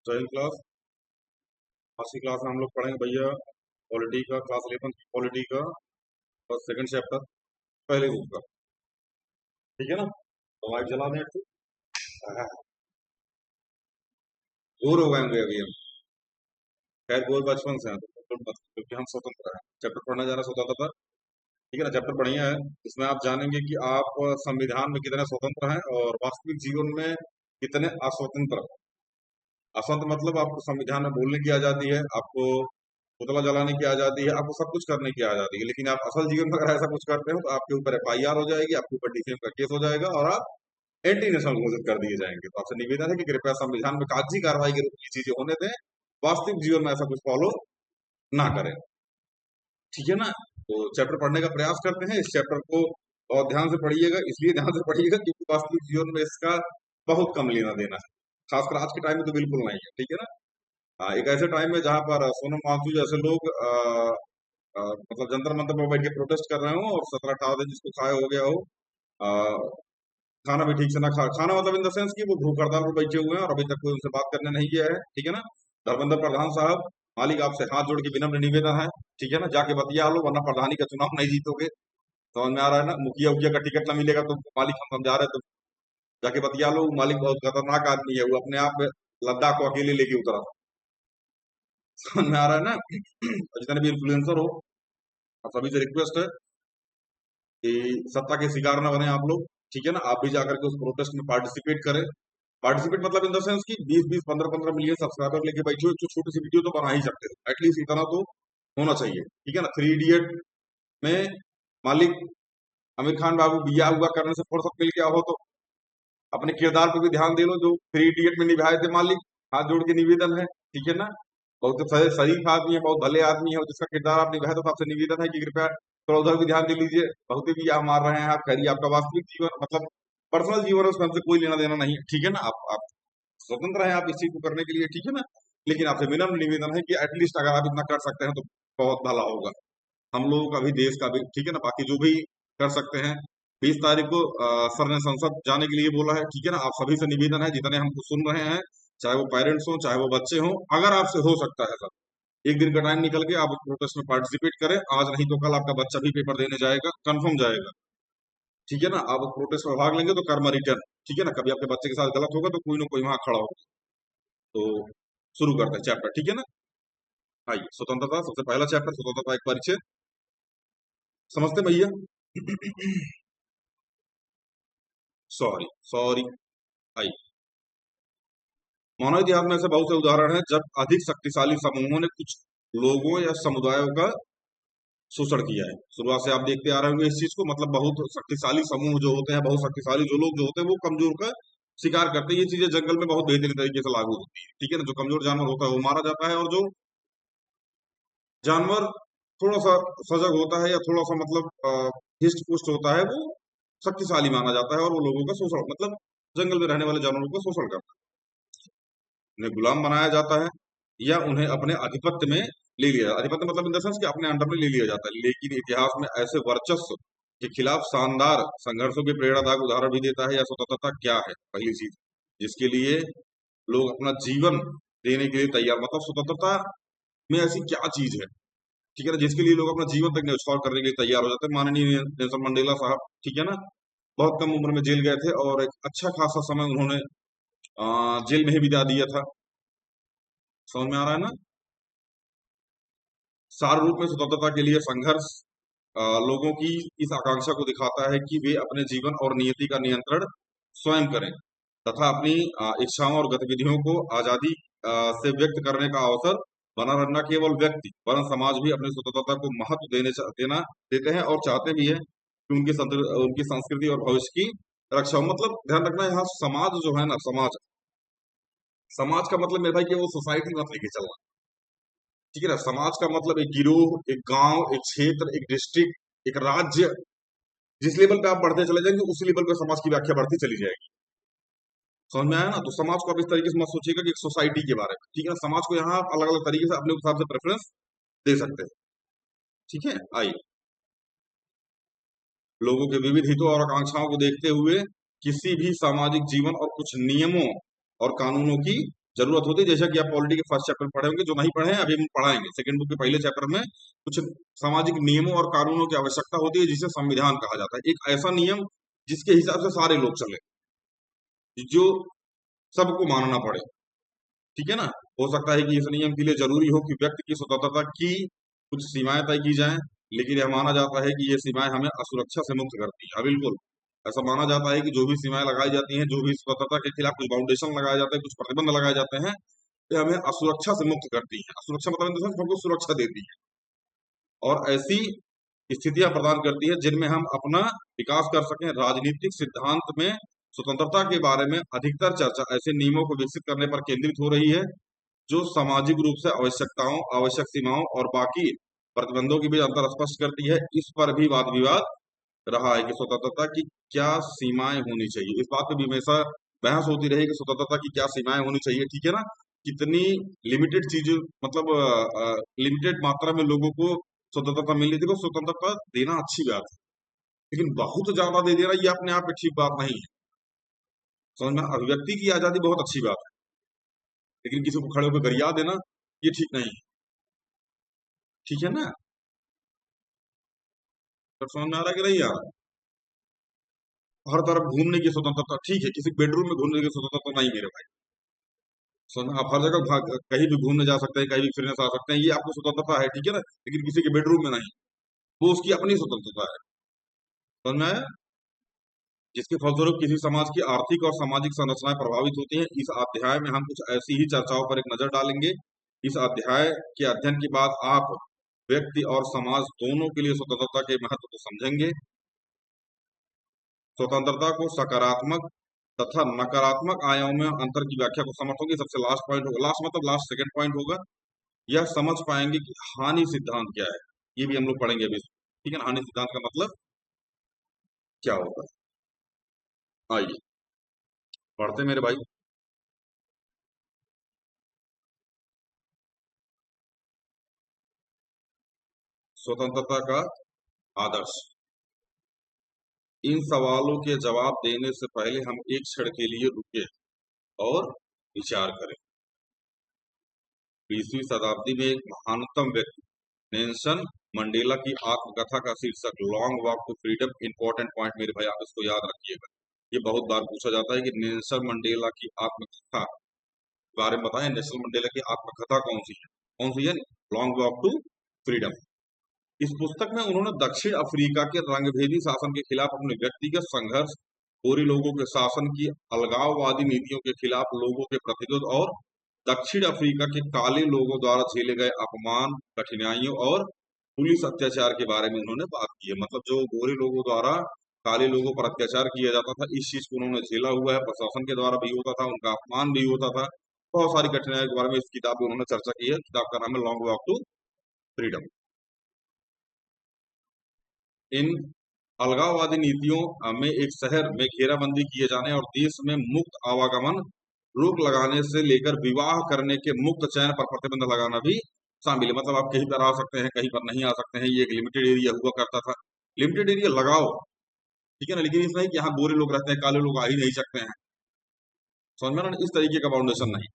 Join class. आज की class में हम लोग पढ़ेंगे भैया पॉलिटी का, क्लास 11 पॉलिटी का और सेकंड चैप्टर पहले ग्रुप का। ठीक है ना? तो लाइट जला दें तो बोर हो गए होंगे अभी हम। खैर बोर बचपन से हैं तो क्योंकि हम स्वतंत्र हैं। चैप्टर पढ़ने जा रहे हैं स्वतंत्रता। ठीक है ना? चैप्टर बढ़िया है। इसमें आप जानेंगे कि आप संविधान में कितने स्वतंत्र हैं और वास्तविक जीवन में कितने अस्वतंत्र हैं। असंत मतलब आपको संविधान में बोलने की आजादी है, आपको पुतला जलाने की आजादी है, आपको सब कुछ करने की आजादी है, लेकिन आप असल जीवन में अगर ऐसा कुछ करते हो तो आपके ऊपर FIR हो जाएगी, आपके ऊपर DCM का केस हो जाएगा और आप एंटी नेशनल घोषित कर दिए जाएंगे। तो आपसे निवेदन है कि कृपया संविधान में कागजी कार्रवाई के रूप में चीजें होने दें, वास्तविक जीवन में ऐसा कुछ फॉलो ना करें। ठीक है ना? तो चैप्टर पढ़ने का प्रयास करते हैं। इस चैप्टर को बहुत ध्यान से पढ़िएगा, इसलिए ध्यान से पढ़िएगा क्योंकि वास्तविक जीवन में इसका बहुत कम लेना देना है, खासकर आज के टाइम में तो बिल्कुल नहीं है। ठीक है ना? एक ऐसे टाइम में जहां पर सोनम वांगचुक जैसे लोग मतलब जंतर मंतर पर बैठ के प्रोटेस्ट कर रहे हो और 17-18 दिन जिसको खाया हो गया हो, आ, खाना भी ठीक से ना खाना मतलब इन द सेंस कि वो भूख हड़ताल पर बैठे हुए हैं और अभी तक कोई उनसे बात करने नहीं गया है। ठीक है ना? धर्मेंद्र प्रधान साहब, मालिक आपसे हाथ जोड़ के विनम्र निवेदन है, ठीक है ना, जाके बतिया लो वरना प्रधानी का चुनाव नहीं जीतोगे। समझ में आ रहा है ना? मुखिया उखिया का टिकट ना मिलेगा तो मालिक हम समझा रहे तो जाके बतिया लो। मालिक बहुत खतरनाक आदमी है, वो अपने आप लद्दाख को अकेले लेके उतरा। समझ में आ रहा है ना? और जितने भी इन्फ्लुएंसर हो, आप सभी से रिक्वेस्ट है कि सत्ता के शिकार न बने आप लोग। ठीक है ना? आप भी जाकर के उस प्रोटेस्ट में पार्टिसिपेट करें। पार्टिसिपेट मतलब इन द सेंस कि 20-20, 15-15 मिलियन सब्सक्राइबर लेके बैठे हो, तो छोटी सी वीडियो तो बना ही सकते हो, एटलीस्ट इतना तो होना चाहिए। ठीक है ना? 3 इडियट में मालिक आमिर खान बाबू बिया हुआ करने से फुर्सत मिल गया हो तो अपने किरदार पर भी ध्यान दे लो जो 3 इडियट में निभाए थे मालिक। हाथ जोड़ के निवेदन है। ठीक है ना? बहुत शरीफ आदमी है, बहुत भले आदमी है और जिसका किरदार आप निभाए तो आपसे निवेदन है कि कृपया थोड़ा उधर भी ध्यान दे लीजिए। बहुत ही भी आप मार रहे हैं, आप करिए, आपका वास्तविक जीवन मतलब पर्सनल जीवन है, उसमें हमसे कोई लेना देना नहीं है। ठीक है ना? आप स्वतंत्र हैं, आप इस चीज को करने के लिए। ठीक है ना? लेकिन आपसे विनम्र निवेदन है कि एटलीस्ट अगर आप इतना कर सकते हैं तो बहुत भला होगा हम लोगों का भी, देश का भी। ठीक है ना? बाकी जो भी कर सकते हैं। 20 तारीख को सर ने संसद जाने के लिए बोला है। ठीक है ना? आप सभी से निवेदन है, जितने हमको सुन रहे हैं, चाहे वो पेरेंट्स हो चाहे वो बच्चे हो, अगर आपसे हो सकता है सर, एक दिन का टाइम निकल के आप उस प्रोटेस्ट में पार्टिसिपेट करें। आज नहीं तो कल आपका बच्चा भी पेपर देने जाएगा, कंफर्म जाएगा। ठीक है ना? आप उस प्रोटेस्ट में भाग लेंगे तो कर्म रिटर्न। ठीक है ना? कभी आपके बच्चे के साथ गलत होगा तो कोई ना कोई वहां खड़ा होगा। तो शुरू करते हैं चैप्टर। ठीक है ना? आइए, स्वतंत्रता सबसे पहला चैप्टर, स्वतंत्रता एक परिचय। समझते भैया? Sorry sorry. आइए, मानव इतिहास में ऐसे बहुत से उदाहरण हैं जब अधिक शक्तिशाली समूहों ने कुछ लोगों या समुदायों का शोषण किया है। शुरुआत से आप देखते आ रहे होंगे इस चीज को, मतलब बहुत शक्तिशाली समूह जो होते हैं, बहुत शक्तिशाली जो लोग जो होते हैं वो कमजोर का शिकार करते हैं। ये चीजें जंगल में बहुत बेहतरीन तरीके से लागू होती है। ठीक है ना? जो कमजोर जानवर होता है वो मारा जाता है और जो जानवर थोड़ा सा सजग होता है या थोड़ा सा मतलब हिस्ट पुष्ट होता है वो शक्तिशाली माना जाता है और वो लोगों का शोषण मतलब जंगल में रहने वाले जानवरों का शोषण करता है। उन्हें गुलाम बनाया जाता है या उन्हें अपने आधिपत्य में ले लिया, आधिपत्य मतलब इन द सेंस कि अपने अंडर में ले लिया जाता है। लेकिन इतिहास में ऐसे वर्चस्व के खिलाफ शानदार संघर्षों के प्रेरणादायक उदाहरण भी देता है। या स्वतंत्रता क्या है? पहली चीज जिसके लिए लोग अपना जीवन देने के लिए तैयार, मतलब स्वतंत्रता में ऐसी क्या चीज है, ठीक है ना, जिसके लिए लोग अपना जीवन तक न्यौछावर करने के लिए तैयार हो जाते हैं। माननीय नेल्सन मंडेला साहब, ठीक है ना, बहुत कम उम्र में जेल गए थे और एक अच्छा खासा समय उन्होंने जेल में ही बिता दिया था। समझ में आ रहा है ना? सार रूप में स्वतंत्रता के लिए संघर्ष लोगों की इस आकांक्षा को दिखाता है कि वे अपने जीवन और नियति का नियंत्रण स्वयं करें तथा अपनी इच्छाओं और गतिविधियों को आजादी से व्यक्त करने का अवसर बना रहना। केवल व्यक्ति वरन समाज भी अपनी स्वतंत्रता को महत्व देना देते हैं और चाहते भी है कि उनकी संस्कृति और भविष्य की रक्षा हो। मतलब ध्यान रखना यहाँ समाज जो है ना, समाज समाज का मतलब मेरे भाई कि वो सोसाइटी मत लेके चलना। ठीक है ना? समाज का मतलब एक गिरोह, एक गांव, एक क्षेत्र, एक डिस्ट्रिक्ट, एक राज्य। जिस लेवल पे आप बढ़ते चले जाएंगे उसी लेवल पे समाज की व्याख्या बढ़ती चली जाएगी। समझ में आया ना? तो समाज को आप इस तरीके से मत सोचिएगा कि एक सोसाइटी के बारे में। ठीक है ना? समाज को यहाँ आप अलग अलग तरीके से अपने हिसाब से प्रेफरेंस दे सकते हैं। ठीक है? आइए, लोगों के विविध हितों और आकांक्षाओं को देखते हुए किसी भी सामाजिक जीवन और कुछ नियमों और कानूनों की जरूरत होती है, जैसा कि आप पॉलिटी के फर्स्ट चैप्टर पढ़े होंगे, जो नहीं पढ़े हैं अभी हम पढ़ाएंगे सेकंड बुक के पहले चैप्टर में। कुछ सामाजिक नियमों और कानूनों की आवश्यकता होती है, जिसे संविधान कहा जाता है। एक ऐसा नियम जिसके हिसाब से सारे लोग चले, जो सबको मानना पड़े। ठीक है ना। हो सकता है कि इस नियम के लिए जरूरी हो कि व्यक्ति की स्वतंत्रता की कुछ सीमाएं तय की जाएं, लेकिन यह माना जाता है कि ये सीमाएं हमें असुरक्षा से मुक्त करती हैं। हाँ, बिल्कुल ऐसा माना जाता है कि जो भी सीमाएं लगाई जाती हैं, जो भी स्वतंत्रता के खिलाफ कुछ बाउंडेशन लगाए जाते हैं, कुछ प्रतिबंध लगाए जाते हैं, ये हमें असुरक्षा से मुक्त करती है। असुरक्षा मतलब इन द सेंस हमको सुरक्षा देती है, और ऐसी स्थितियां प्रदान करती है जिनमें हम अपना विकास कर सकें। राजनीतिक सिद्धांत में स्वतंत्रता के बारे में अधिकतर चर्चा ऐसे नियमों को विकसित करने पर केंद्रित हो रही है, जो सामाजिक रूप से आवश्यकताओं, आवश्यक सीमाओं और बाकी प्रतिबंधों के बीच अंतर स्पष्ट करती है। इस पर भी वाद विवाद रहा है कि स्वतंत्रता की क्या सीमाएं होनी चाहिए। इस बात पे भी हमेशा बहस होती रही कि स्वतंत्रता की क्या सीमाएं होनी चाहिए। ठीक है ना। कितनी लिमिटेड चीजें, मतलब लिमिटेड मात्रा में लोगों को स्वतंत्रता मिलनी थी। देखो, स्वतंत्रता देना अच्छी बात है, लेकिन बहुत ज्यादा दे देना ये अपने आप में ठीक बात नहीं है। समझ में, अभिव्यक्ति की आजादी बहुत अच्छी बात है, लेकिन किसी को खड़े होकर गरिया देना ये ठीक नहीं है। ठीक है ना। तो समझ में आ रहा है कि नहीं आ रहा। हर तरफ घूमने की स्वतंत्रता ठीक है, किसी बेडरूम में घूमने की स्वतंत्रता नहीं मेरे भाई। समझ में, आप हर जगह कहीं भी घूमने जा सकते हैं, कहीं भी फिरने से आ सकते हैं, ये आपको स्वतंत्रता है। ठीक है ना। लेकिन किसी के बेडरूम में नहीं, वो उसकी अपनी स्वतंत्रता है। समझ में आया। जिसके फलस्वरूप किसी समाज की आर्थिक और सामाजिक संरचनाएं प्रभावित होती हैं। इस अध्याय में हम कुछ ऐसी ही चर्चाओं पर एक नजर डालेंगे। इस अध्याय के अध्ययन के बाद आप व्यक्ति और समाज दोनों के लिए स्वतंत्रता के महत्व को समझेंगे। स्वतंत्रता को सकारात्मक तथा नकारात्मक आयामों में अंतर की व्याख्या को समर्थों की सबसे लास्ट पॉइंट होगा, लास्ट मतलब लास्ट सेकंड पॉइंट होगा। यह समझ पाएंगे कि हानि सिद्धांत क्या है। ये भी हम लोग पढ़ेंगे अभी। ठीक है ना। हानि सिद्धांत का मतलब क्या होगा, आइए पढ़ते हैं मेरे भाई। स्वतंत्रता का आदर्श। इन सवालों के जवाब देने से पहले हम एक क्षण के लिए रुके और विचार करें। 20वीं शताब्दी में एक महानतम व्यक्ति नेल्सन मंडेला की आत्मकथा का शीर्षक long walk to freedom. Important point मेरे भाई, आप इसको याद रखिएगा। ये बहुत बार पूछा जाता है कि नेल्सन मंडेला की आत्मकथा के बारे में बताएं। नेल्सन मंडेला की आत्मकथा कौन सी है? कौन सी है? Long walk to freedom. इस पुस्तक में उन्होंने दक्षिण अफ्रीका के रंगभेदी शासन के खिलाफ अपने व्यक्तिगत संघर्ष, गोरे लोगों के शासन की अलगाववादी नीतियों के खिलाफ लोगों के प्रतिरोध और दक्षिण अफ्रीका के काले लोगों द्वारा झेले गए अपमान, कठिनाइयों और पुलिस अत्याचार के बारे में उन्होंने बात की है। मतलब जो गोरे लोगों द्वारा काले लोगों पर अत्याचार किया जाता था, इस चीज को उन्होंने झेला हुआ है। प्रशासन के द्वारा भी होता था, उनका अपमान भी होता था। बहुत सारी कठिनाइयों के बारे में इस किताब में उन्होंने चर्चा की है। किताब का नाम है लॉन्ग वॉक टू फ्रीडम। इन अलगाववादी नीतियों में एक शहर में घेराबंदी किए जाने और देश में मुक्त आवागमन रोक लगाने से लेकर विवाह करने के मुक्त चयन पर प्रतिबंध लगाना भी शामिल है। मतलब आप कहीं पर आ सकते हैं, कहीं पर नहीं आ सकते हैं। ये एक लिमिटेड एरिया हुआ करता था। लिमिटेड एरिया लगाओ, ठीक है ना, लेकिन इस नहीं कि यहाँ गोरे लोग रहते हैं, काले लोग आ ही नहीं सकते हैं। समझ में ना, इस तरीके का बाउंडेशन नहीं।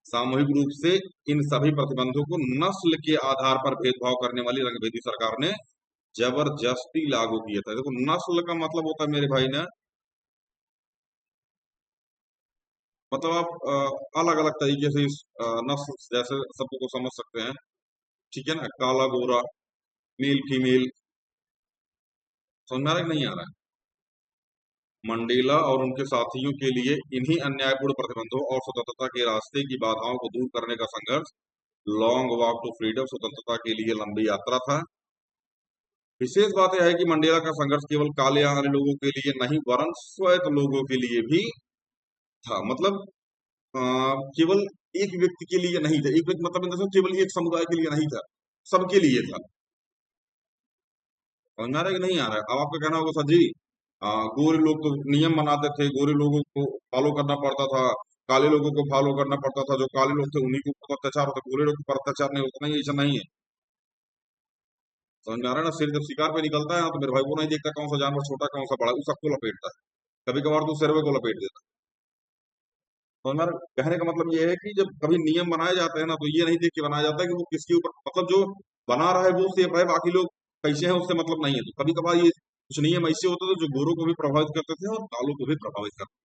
सामूहिक रूप से इन सभी प्रतिबंधों को नस्ल के आधार पर भेदभाव करने वाली रंगभेदी सरकार ने जबरदस्ती लागू किया था। देखो, नस्ल का मतलब होता है मेरे भाई ना, मतलब आप अलग अलग तरीके से इस नस्ल जैसे शब्द को समझ सकते हैं। ठीक है ना। काला गोरा, मेल फीमेल। समझ में आ रहा है कि नहीं आ रहा है। मंडेला और उनके साथियों के लिए इन्हीं अन्यायपूर्ण प्रतिबंधों और स्वतंत्रता के रास्ते की बाधाओं को दूर करने का संघर्ष, लॉन्ग वॉक टू फ्रीडम, स्वतंत्रता के लिए लंबी यात्रा था। विशेष बात यह है कि मंडेला का संघर्ष केवल काले आने लोगों के लिए नहीं, वरन श्वेत लोगों के लिए भी था। मतलब अ, केवल एक व्यक्ति के लिए नहीं था। एक व्यक्ति मतलब इन द सेंस केवल एक समुदाय के लिए नहीं था, सबके लिए था। समझ में आ रहा है कि नहीं आ रहा है। अब आपका कहना होगा सर जी, गोरे लोग तो नियम बनाते थे, गोरे लोगों को फॉलो करना पड़ता था, काले लोगों को फॉलो करना पड़ता था। जो काले लोग थे उन्हीं के ऊपर अत्याचार होता, गोरे लोग पर अत्याचार नहीं होता। नहीं, ऐसा नहीं है। समझ में आ रहा है ना। शेर जब शिकार पे निकलता है ना, तो मेरे भाई वो नहीं देखता कौन सा जानवर छोटा कौन सा बड़ा, वो सबको लपेटता है। कभी कभार तो शेरवे को लपेट देता तो हमारा कहने का मतलब ये है कि जब कभी नियम बनाए जाते हैं ना, तो ये नहीं देख के बनाया जाता है कि वो किसके ऊपर, मतलब जो बना रहा है वो सेफ है, बाकी लोग कैसे हैं उससे मतलब नहीं है। तो कभी कभार ये कुछ नियम ऐसे होते थे जो गोरों को भी प्रभावित करते थे और कालों को भी प्रभावित करते थे,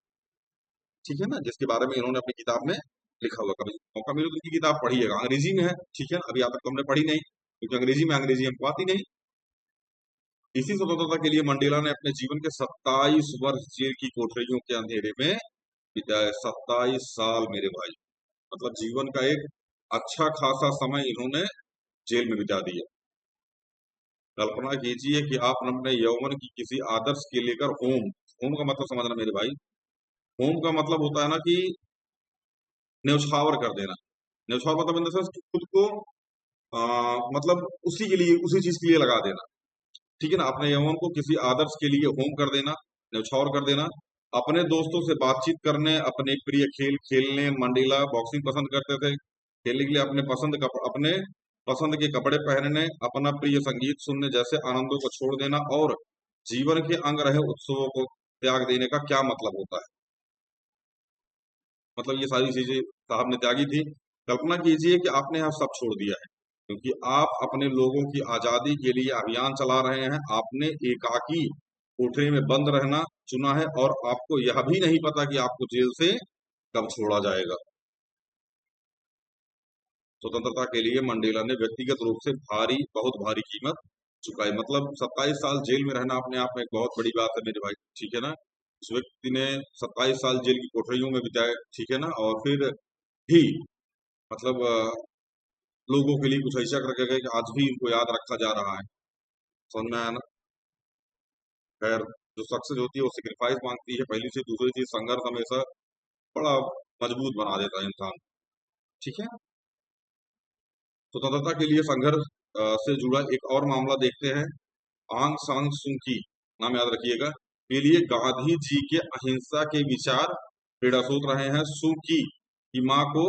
ठीक है ना, जिसके बारे में इन्होंने अपनी किताब में लिखा हुआ। कभी मौका मिले तो उनकी किताब पढ़िएगा, अंग्रेजी में है, ठीक है ना, अभी आप तक तो हमने पढ़ी नहीं क्योंकि अंग्रेजी हमको आती नहीं। इसी स्वतंत्रता के लिए मंडेला ने अपने जीवन के 27 वर्ष जेल की कोठरियों के अंधेरे में बिताए। 27 साल मेरे भाई, मतलब जीवन का एक अच्छा खासा समय इन्होंने जेल में बिता दिया। कल्पना कीजिए कि आप अपने यौवन की किसी आदर्श के लेकर होम, होम का मतलब समझना मेरे भाई, होम का मतलब होता है ना कि न्यौछावर कर देना। न्यौछावर मतलब इन द सेंस कि खुद को मतलब उसी के लिए, उसी चीज के लिए लगा देना, ठीक है ना। अपने यौवन को किसी आदर्श के लिए होम कर देना, न्यौछावर कर देना। अपने दोस्तों से बातचीत करने, अपने प्रिय खेल खेलने, मंडेला बॉक्सिंग पसंद करते थे, खेलने के लिए अपने पसंद के कपड़े पहनने, अपना प्रिय संगीत सुनने जैसे आनंदों को छोड़ देना और जीवन के अंग रहे उत्सवों को त्याग देने का क्या मतलब होता है। मतलब ये सारी चीजें साहब ने त्यागी थी। कल्पना कीजिए कि आपने यहाँ सब छोड़ दिया है क्योंकि आप अपने लोगों की आजादी के लिए अभियान चला रहे हैं। आपने एकाकी कोठरी में बंद रहना चुना है और आपको यह भी नहीं पता कि आपको जेल से कब छोड़ा जाएगा। स्वतंत्रता के लिए मंडेला ने व्यक्तिगत रूप से बहुत भारी कीमत चुकाई। मतलब 27 साल जेल में रहना अपने आप में एक बहुत बड़ी बात है मेरे भाई, ठीक है ना। उस व्यक्ति ने 27 साल जेल की कोठरियों में बिताए, ठीक है ना, और फिर भी मतलब लोगों के लिए कुछ ऐसा करके गए कि आज भी इनको याद रखा जा रहा है। समझ में आया ना। खैर, जो सक्सेस होती है वो सेक्रीफाइस मांगती है, पहली चीज। दूसरी चीज, संघर्ष हमेशा बड़ा मजबूत बना देता है इंसान, ठीक है। स्वतंत्रता के लिए संघर्ष से जुड़ा एक और मामला देखते हैं। आंग सान सू की, नाम याद रखिएगा। के लिए गांधी जी के अहिंसा के विचार प्रेरणास्रोत रहे हैं। सू की माँ को,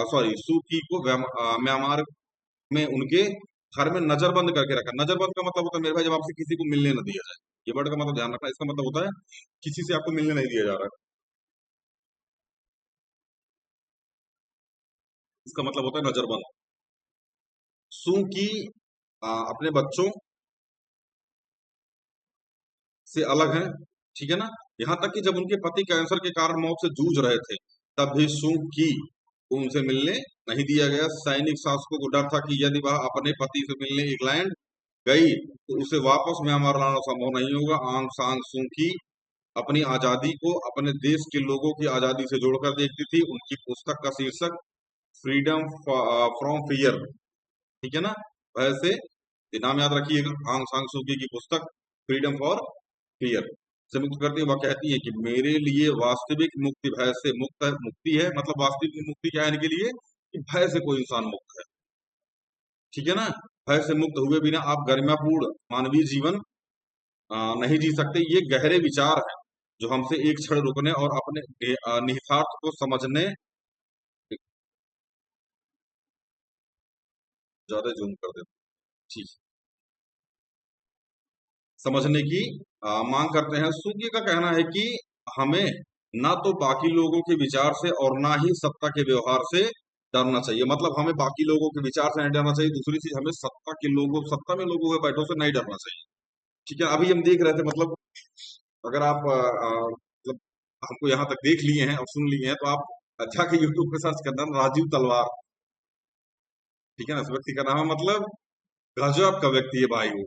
सॉरी, सू की को म्यांमार में उनके घर में नजरबंद करके रखा। नजरबंद का मतलब होता है मेरे भाई, जब आपसे किसी को मिलने न दिया जाए। ये वर्ड का मतलब ध्यान रखना, इसका मतलब होता है किसी से आपको मिलने नहीं दिया जा रहा है, इसका मतलब होता है नजरबंद। सू की अपने बच्चों से अलग हैं, ठीक है ना। यहाँ तक कि जब उनके पति कैंसर के कारण मौत से जूझ रहे थे, तब भी सू की को उनसे मिलने नहीं दिया गया। सैनिक शासकों को डर था कि यदि वह अपने पति से मिलने इंग्लैंड गई तो उसे वापस म्यांमार लाना संभव नहीं होगा। आंग सान सू की अपनी आजादी को अपने देश के लोगों की आजादी से जोड़कर देखती थी। उनकी पुस्तक का शीर्षक फ्रीडम फ्रॉम फियर, ठीक है ना। वैसे ये नाम याद रखिएगा, आंग सान सू की पुस्तक फ्रीडम फॉर फियर से मुक्त करती है। वह कहती है कि मेरे लिए वास्तविक मुक्ति भय से मुक्ति है। मतलब वास्तविक मुक्ति क्या है इनके लिए, कि भय से कोई इंसान मुक्त है, ठीक है ना। भय से मुक्त हुए बिना आप गरिमापूर्ण मानवीय जीवन नहीं जी सकते। ये गहरे विचार हैं जो हमसे एक क्षण रुकने और अपने निहितार्थ को समझने, ज्यादा जूम कर देते, ठीक, समझने की मांग करते हैं। सूर्य का कहना है कि हमें ना तो बाकी लोगों के विचार से और ना ही सत्ता के व्यवहार से डरना चाहिए। मतलब हमें बाकी लोगों के विचार से नहीं डरना चाहिए। दूसरी चीज, हमें सत्ता में लोगों के बैठों से नहीं डरना चाहिए, ठीक है। अभी हम देख रहे थे, मतलब अगर आप मतलब हमको यहाँ तक देख लिए हैं और सुन लिए हैं तो आप जाके यूट्यूब पे सर्च करना, राजीव तलवार, ठीक है ना, इस व्यक्ति का नाम है। मतलब गजब का व्यक्ति है भाई वो,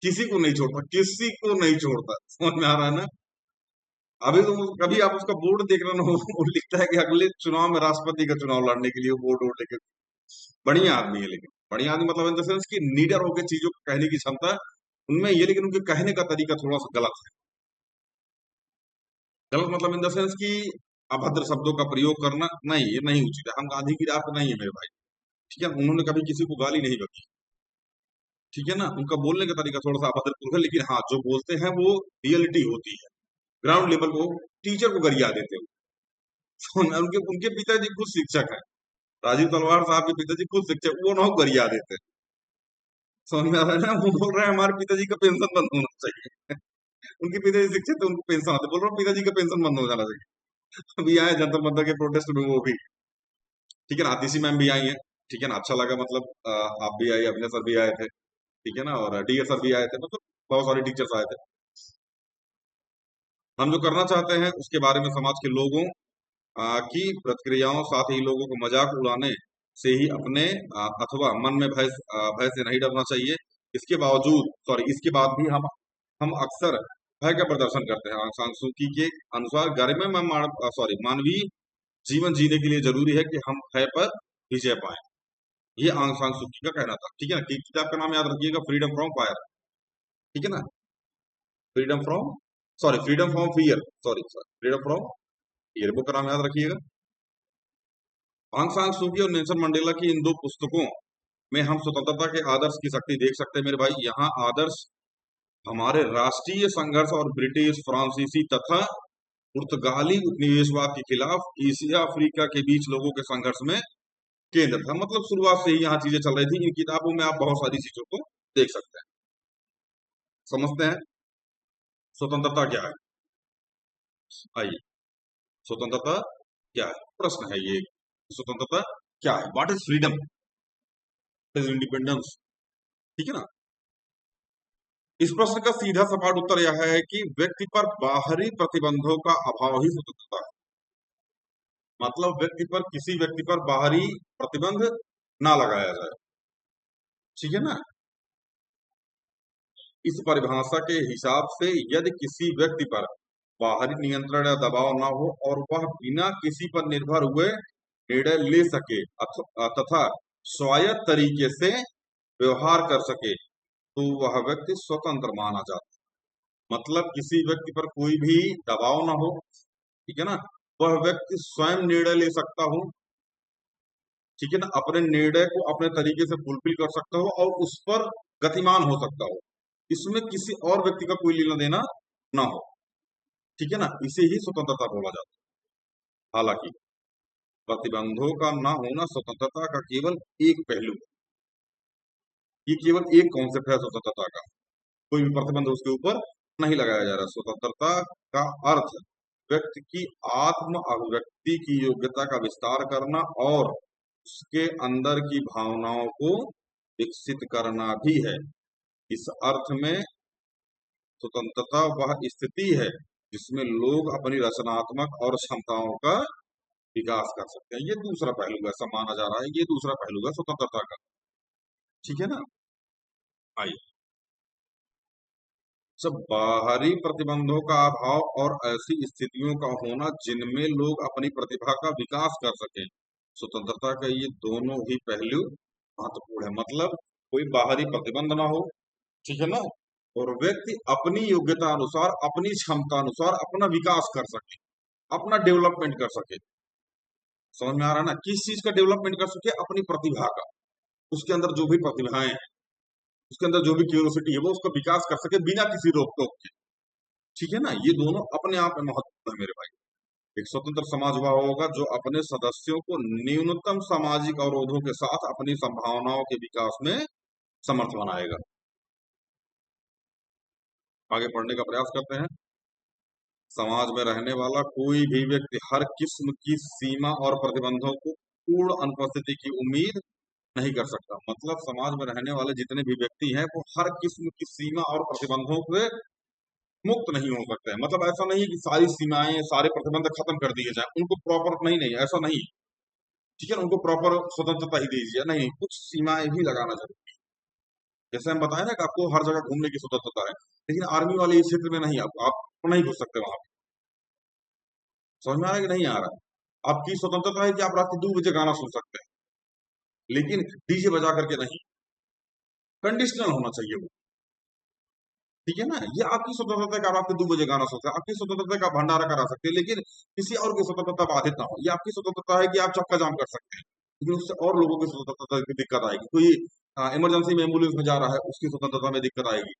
किसी को नहीं छोड़ता, किसी को नहीं छोड़ता, समझ में आ रहा है ना। अभी तो कभी आप उसका बोर्ड देख रहे हो, वो लिखता है कि अगले चुनाव में राष्ट्रपति का चुनाव लड़ने के लिए वो बोर्ड वोर्ड लेके। बढ़िया आदमी है, लेकिन बढ़िया आदमी मतलब इन द सेंस कि नीडर होकर चीजों को कहने की क्षमता उनमें ये, लेकिन उनके कहने का तरीका थोड़ा सा गलत है। गलत मतलब इन द सेंस कि अभद्र शब्दों का प्रयोग करना, नहीं, ये नहीं उचित है। हम गांधी की राह पे नहीं है मेरे भाई, ठीक है। उन्होंने कभी किसी को गाली नहीं बकी, ठीक है ना। उनका बोलने का तरीका थोड़ा सा अभद्र है, लेकिन हाँ, जो बोलते हैं वो रियलिटी होती है। ग्राउंड लेवल को टीचर को गरिया देते हो। उनके उनके पिताजी खुद शिक्षक हैं। राजीव तलवार साहब के पिताजी खुद शिक्षक, वो ना गरिया देते हैं। समझ में आ रहा है ना। वो बोल रहे हैं हमारे पिताजी का पेंशन बंद होना चाहिए। उनके पिताजी शिक्षक थे, उनको पेंशन आते, बोल रहा हूँ पिताजी का पेंशन बंद हो जाना चाहिए। अभी आए जंतर मंतर के प्रोटेस्ट में वो भी। ठीक है ना, आतिशी मैम भी आई हैं। ठीक है ना, अच्छा लगा, मतलब आप भी आए, अभिनय सर भी आए थे। ठीक है ना, और डीएस सर भी आए थे, मतलब बहुत सारे टीचर्स आए थे। हम जो करना चाहते हैं उसके बारे में समाज के लोगों की प्रतिक्रियाओं, साथ ही लोगों को मजाक उड़ाने से ही अपने अथवा मन में भय से नहीं डरना चाहिए। इसके बावजूद, सॉरी, इसके बाद भी हम अक्सर भय का प्रदर्शन करते हैं। आंग सान सू की के अनुसार गरिमा में मानवीय जीवन जीने के लिए जरूरी है कि हम भय पर विजय पाएं। ये आंग सान सू की का कहना था। ठीक है ना, किताब का नाम याद रखिएगा, फ्रीडम फ्रॉम फायर। ठीक है ना, freedom from, sorry, freedom from fear, sorry sorry, freedom from fear, book का नाम याद रखिएगा। आंग सान सू की और नेल्सन मंडेला की इन दो पुस्तकों में हम स्वतंत्रता के आदर्श की शक्ति देख सकते हैं मेरे भाई। यहाँ आदर्श हमारे राष्ट्रीय संघर्ष और ब्रिटिश, फ्रांसीसी तथा पुर्तगाली उपनिवेशवाद के खिलाफ एशिया अफ्रीका के बीच लोगों के संघर्ष में केंद्र था। मतलब शुरुआत से ही यहाँ चीजें चल रही थी। इन किताबों में आप बहुत सारी चीजों को देख सकते हैं। समझते हैं स्वतंत्रता क्या है। आइए, स्वतंत्रता क्या है, प्रश्न है ये, स्वतंत्रता क्या है, what is freedom, is independence. ठीक है ना, इस प्रश्न का सीधा सपाट उत्तर यह है कि व्यक्ति पर बाहरी प्रतिबंधों का अभाव ही स्वतंत्रता है। मतलब किसी व्यक्ति पर बाहरी प्रतिबंध ना लगाया जाए। ठीक है ना, इस परिभाषा के हिसाब से यदि किसी व्यक्ति पर बाहरी नियंत्रण या दबाव ना हो और वह बिना किसी पर निर्भर हुए निर्णय ले सके तथा स्वायत्त तरीके से व्यवहार कर सके, तो वह व्यक्ति स्वतंत्र माना जाता है। मतलब किसी व्यक्ति पर कोई भी दबाव ना हो, ठीक है ना, वह व्यक्ति स्वयं निर्णय ले सकता हो, ठीक है ना, अपने निर्णय को अपने तरीके से फुलफिल कर सकता हो और उस पर गतिमान हो सकता हो, इसमें किसी और व्यक्ति का कोई लेना देना ना हो। ठीक है ना, इसे ही स्वतंत्रता बोला जाता है। हालांकि प्रतिबंधों का ना होना स्वतंत्रता का केवल एक पहलू है। ये केवल एक कॉन्सेप्ट है स्वतंत्रता का, कोई भी प्रतिबंध उसके ऊपर नहीं लगाया जा रहा। स्वतंत्रता का अर्थ व्यक्ति की आत्म अभिव्यक्ति की योग्यता का विस्तार करना और उसके अंदर की भावनाओं को विकसित करना भी है। इस अर्थ में स्वतंत्रता वह स्थिति है जिसमें लोग अपनी रचनात्मक और क्षमताओं का विकास कर सकते हैं। ये दूसरा पहलू है, ऐसा माना जा रहा है, ये दूसरा पहलू है स्वतंत्रता का। ठीक है ना, आइए, सब बाहरी प्रतिबंधों का अभाव और ऐसी स्थितियों का होना जिनमें लोग अपनी प्रतिभा का विकास कर सकें, स्वतंत्रता के ये दोनों ही पहलू महत्वपूर्ण है। मतलब कोई बाहरी प्रतिबंध ना हो, ठीक है ना, और व्यक्ति अपनी योग्यता अनुसार, अपनी क्षमता अनुसार अपना विकास कर सके, अपना डेवलपमेंट कर सके। समझ में आ रहा है ना, किस चीज का डेवलपमेंट कर सके, अपनी प्रतिभा का, उसके अंदर जो भी प्रतिभाएं हैं, उसके अंदर जो भी क्यूरियोसिटी है, वो उसका विकास कर सके बिना किसी रोक टोक के। ठीक है ना, ये दोनों अपने आप में महत्वपूर्ण है मेरे भाई। एक स्वतंत्र समाज वह होगा जो अपने सदस्यों को न्यूनतम सामाजिक अवरोधों के साथ अपनी संभावनाओं के विकास में समर्थ बनाएगा। आगे पढ़ने का प्रयास करते हैं। समाज में रहने वाला कोई भी व्यक्ति हर किस्म की सीमा और प्रतिबंधों को पूर्ण अनुपस्थिति की उम्मीद नहीं कर सकता। मतलब समाज में रहने वाले जितने भी व्यक्ति हैं वो हर किस्म की सीमा और प्रतिबंधों से मुक्त नहीं हो सकते हैं। मतलब ऐसा नहीं है कि सारी सीमाएं, सारे प्रतिबंध खत्म कर दिए जाए, उनको प्रॉपर, नहीं नहीं, ऐसा नहीं। ठीक है ना, उनको प्रॉपर स्वतंत्रता ही दीजिए, नहीं, कुछ सीमाएं भी लगाना जरूरी है। जैसे हम बताए ना कि आपको हर जगह घूमने की स्वतंत्रता है, लेकिन आर्मी वाले इस क्षेत्र में नहीं, आप नहीं घुस सकते वहां पे। समझ में आ रहा है कि नहीं आ रहा। आपकी स्वतंत्रता है कि आप रात के 2 बजे गाना सुन सकते हैं, लेकिन डीजे बजा करके नहीं, कंडीशनल होना चाहिए वो। ठीक है ना, ये आपकी स्वतंत्रता है कि आप रात के 2 बजे गाना सुन सकते हैं, आपकी स्वतंत्रता है कि आप भंडारा करा सकते हैं, लेकिन किसी और की स्वतंत्रता बाधित ना हो। ये आपकी स्वतंत्रता है कि आप चक्का जाम कर सकते हैं, लेकिन उससे और लोगों की स्वतंत्रता की दिक्कत आएगी। कोई इमरजेंसी में एम्बुलेंस में जा रहा है, उसकी स्वतंत्रता में दिक्कत आएगी।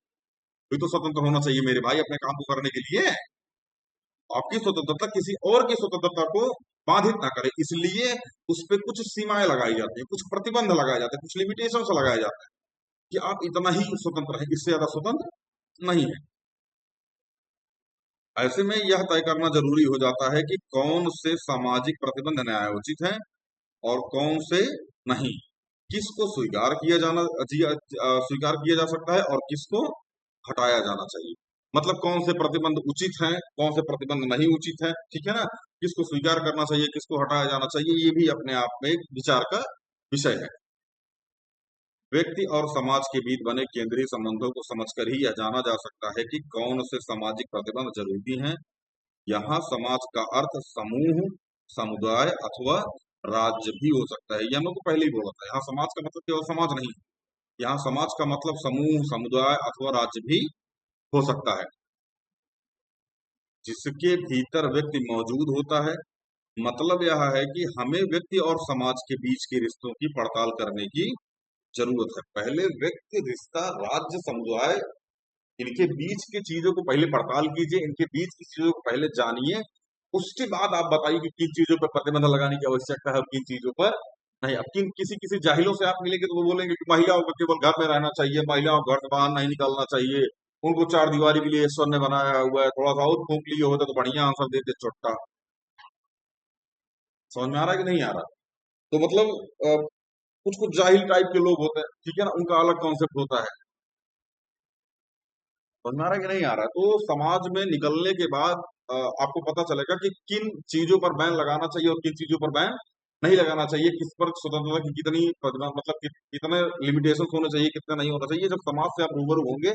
कोई तो स्वतंत्र होना चाहिए मेरे भाई अपने काम को करने के लिए। आपकी स्वतंत्रता किसी और की स्वतंत्रता को बाधित ना करे, इसलिए उस पर कुछ सीमाएं लगाई जाती है, कुछ प्रतिबंध लगाए जाते हैं, कुछ लिमिटेशन लगाए जाते हैं कि आप इतना ही स्वतंत्र है, इससे ज्यादा स्वतंत्र नहीं है। ऐसे में यह तय करना जरूरी हो जाता है कि कौन से सामाजिक प्रतिबंध न्यायोचित हैं और कौन से नहीं, किसको स्वीकार किया जाना स्वीकार किया जा सकता है और किसको हटाया जाना चाहिए। मतलब कौन से प्रतिबंध उचित हैं, कौन से प्रतिबंध नहीं उचित है, ठीक है ना। किसको स्वीकार करना चाहिए, किसको हटाया जाना चाहिए, ये भी अपने आप में एक विचार का विषय है। व्यक्ति और समाज के बीच बने केंद्रीय संबंधों को समझकर ही यह जाना जा सकता है कि कौन से सामाजिक प्रतिबंध जरूरी हैं। यहाँ समाज का अर्थ समूह, समुदाय अथवा राज्य भी हो सकता है। ये हम लोग को पहले ही बोला था, यहाँ समाज का मतलब केवल समाज नहीं, यहाँ समाज का मतलब समूह, समुदाय अथवा राज्य भी हो सकता है, जिसके भीतर व्यक्ति मौजूद होता है। मतलब यह है कि हमें व्यक्ति और समाज के बीच के रिश्तों की पड़ताल करने की जरूरत है। पहले व्यक्ति, रिश्ता, राज्य, समुदाय, इनके बीच की चीजों को पहले पड़ताल कीजिए, इनके बीच की चीजों को पहले जानिए, उसके बाद आप बताइए कि किन चीजों पर प्रतिबंध लगाने की आवश्यकता है और किन चीजों पर नहीं। अब किन किसी किसी जाहिलों से आप मिलेंगे तो वो बोलेंगे कि महिलाओं को केवल घर में रहना चाहिए, महिलाओं को घर से बाहर नहीं निकलना चाहिए, उनको चार दीवारी के लिए ईश्वर ने बनाया हुआ है, थोड़ा सा और फूंक लिए होते तो बढ़िया आंसर देते छोटा। समझ में आ रहा है कि नहीं आ रहा। तो मतलब कुछ कुछ जाहिल टाइप के लोग होते हैं, ठीक है ना, उनका अलग कॉन्सेप्ट होता है। समझ में आ रहा है कि नहीं आ रहा है। तो समाज में निकलने के बाद आपको पता चलेगा कि किन चीजों पर बैन लगाना चाहिए और किन चीजों पर बैन नहीं लगाना चाहिए, किस पर स्वतंत्रता की कितनी मतलब कितने लिमिटेशन होने चाहिए, कितना नहीं होना चाहिए। जब समाज से आप रूबरू होंगे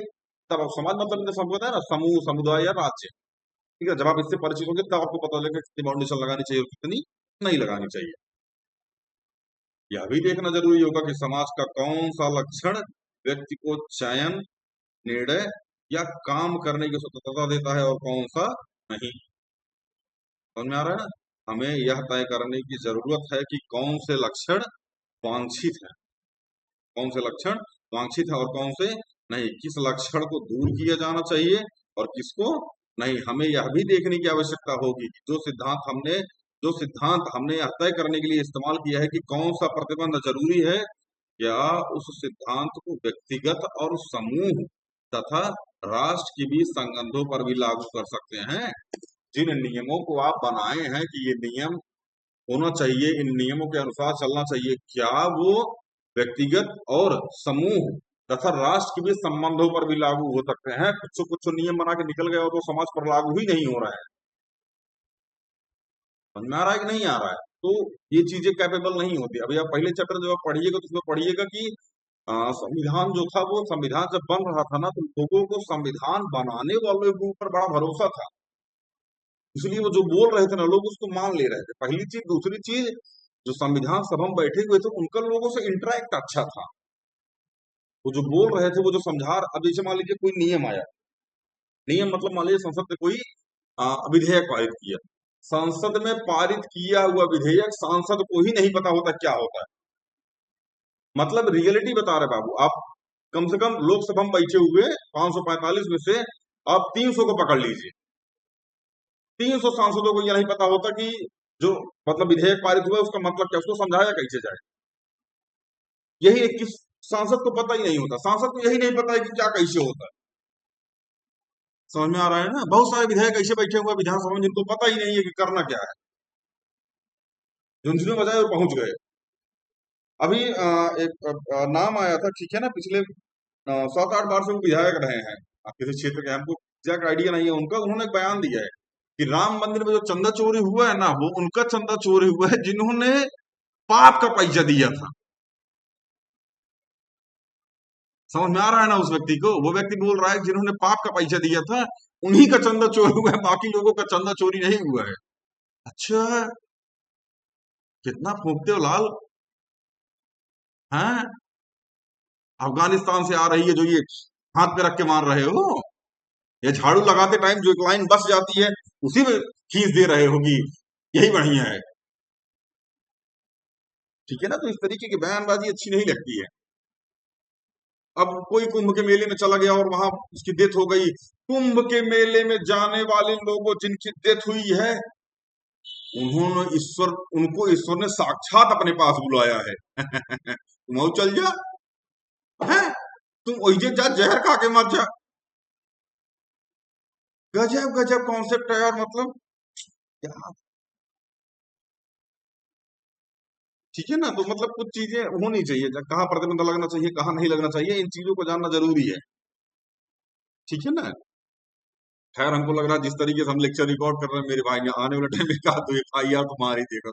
तब आप, समाज मतलब जैसे हमको पता है ना, समूह, समुदाय या राज्य, ठीक है, जब आप इससे परिचित होंगे तब आपको पता चलेगा कितनी बाउंडेशन लगानी चाहिए और कितनी नहीं लगानी चाहिए। यह भी देखना जरूरी होगा कि समाज का कौन सा लक्षण व्यक्ति को चयन, निर्णय या काम करने की स्वतंत्रता देता है और कौन सा नहीं। समझ में आ रहा है ना। हमें यह तय करने की जरूरत है कि कौन से लक्षण वांछित है, कौन से लक्षण वांछित है और कौन से नहीं, किस लक्षण को दूर किया जाना चाहिए और किसको नहीं। हमें यह भी देखने की आवश्यकता होगी कि जो सिद्धांत हमने यह तय करने के लिए इस्तेमाल किया है कि कौन सा प्रतिबंध जरूरी है, क्या उस सिद्धांत को व्यक्तिगत और समूह तथा राष्ट्र के बीच संबंधों पर भी लागू कर सकते हैं। जिन नियमों को आप बनाए हैं कि ये नियम होना चाहिए, इन नियमों के अनुसार चलना चाहिए, क्या वो व्यक्तिगत और समूह तथा राष्ट्र के बीच संबंधों पर भी लागू हो सकते हैं। कुछ कुछ नियम बना के निकल गए और वो समाज पर लागू ही नहीं हो रहा है। समझ में आ रहा है कि नहीं आ रहा है। तो ये चीजें कैपेबल नहीं होती। अभी आप पहले चैप्टर जब आप पढ़िएगा तो उसमें पढ़िएगा कि संविधान जो था, वो संविधान जब बन रहा था ना, तो लोगों को संविधान बनाने वालों के ऊपर बड़ा भरोसा था, इसलिए वो जो बोल रहे थे ना, लोग उसको मान ले रहे थे। पहली चीज। दूसरी चीज, जो संविधान सभा में बैठे हुए थे उनका लोगों से इंटरेक्ट अच्छा था। वो जो बोल रहे थे, वो जो समझा, अब जैसे मान लीजिए कोई नियम आया, नियम मतलब मान लीजिए संसद ने कोई विधेयक पारित किया, संसद में पारित किया हुआ विधेयक सांसद को ही नहीं पता होता क्या होता है। मतलब रियलिटी बता रहे बाबू, आप कम से कम लोकसभा में बैठे हुए 545 में से आप 300 को पकड़ लीजिए, 300 सांसदों को यह नहीं पता होता कि जो मतलब विधेयक पारित हुआ है उसका मतलब क्या, उसको समझाया कैसे जाए। यही 21 सांसद को पता ही नहीं होता, सांसद को यही नहीं पता है कि क्या कैसे होता है। समझ में आ रहा है ना। बहुत सारे विधायक ऐसे बैठे हुए विधानसभा में जिनको पता ही नहीं है कि करना क्या है, झुंझुनू बजाए और पहुंच गए। अभी एक नाम आया था, ठीक है ना, पिछले 7-8 बार से वो विधायक रहे हैं किसी क्षेत्र के, हमको एग्जैक्ट आइडिया नहीं है उनका। उन्होंने एक बयान दिया है कि राम मंदिर में जो चंदा चोरी हुआ है ना, वो उनका चंदा चोरी हुआ है जिन्होंने पाप का पैसा दिया था। समझ में आ रहा है ना उस व्यक्ति को। वो व्यक्ति बोल रहा है कि जिन्होंने पाप का पैसा दिया था उन्हीं का चंदा चोरी हुआ है, बाकी लोगों का चंदा चोरी नहीं हुआ है। अच्छा, कितना फूकते हो लाल। हैं, अफगानिस्तान से आ रही है जो ये हाथ पे रख के मार रहे हो, ये झाड़ू लगाते टाइम जो एक लाइन बस जाती है उसी में खींच दे रहे होगी, यही बढ़िया है। ठीक है ना। तो इस तरीके की बयानबाजी अच्छी नहीं लगती है। अब कोई कुंभ के मेले में चला गया और वहां उसकी डेथ हो गई, कुंभ के मेले में जाने वाले लोगों जिनकी डेथ हुई है, उनको ईश्वर ने साक्षात अपने पास बुलाया है। तुम चल जा, है, तुम वही जा, जहर खा के मर जा। गजब गजब कॉन्सेप्ट है यार, मतलब क्या। ठीक है ना, तो मतलब कुछ चीजें होनी चाहिए, कहाँ प्रतिबंध लगना चाहिए, कहाँ नहीं लगना चाहिए, इन चीजों को जानना जरूरी है। ठीक है ना। खैर हमको लग रहा है जिस तरीके से हम लेक्चर रिकॉर्ड कर रहे हैं, मेरे भाई ने आने वाले टाइम में कहा तो FIR तुम्हारी देगा।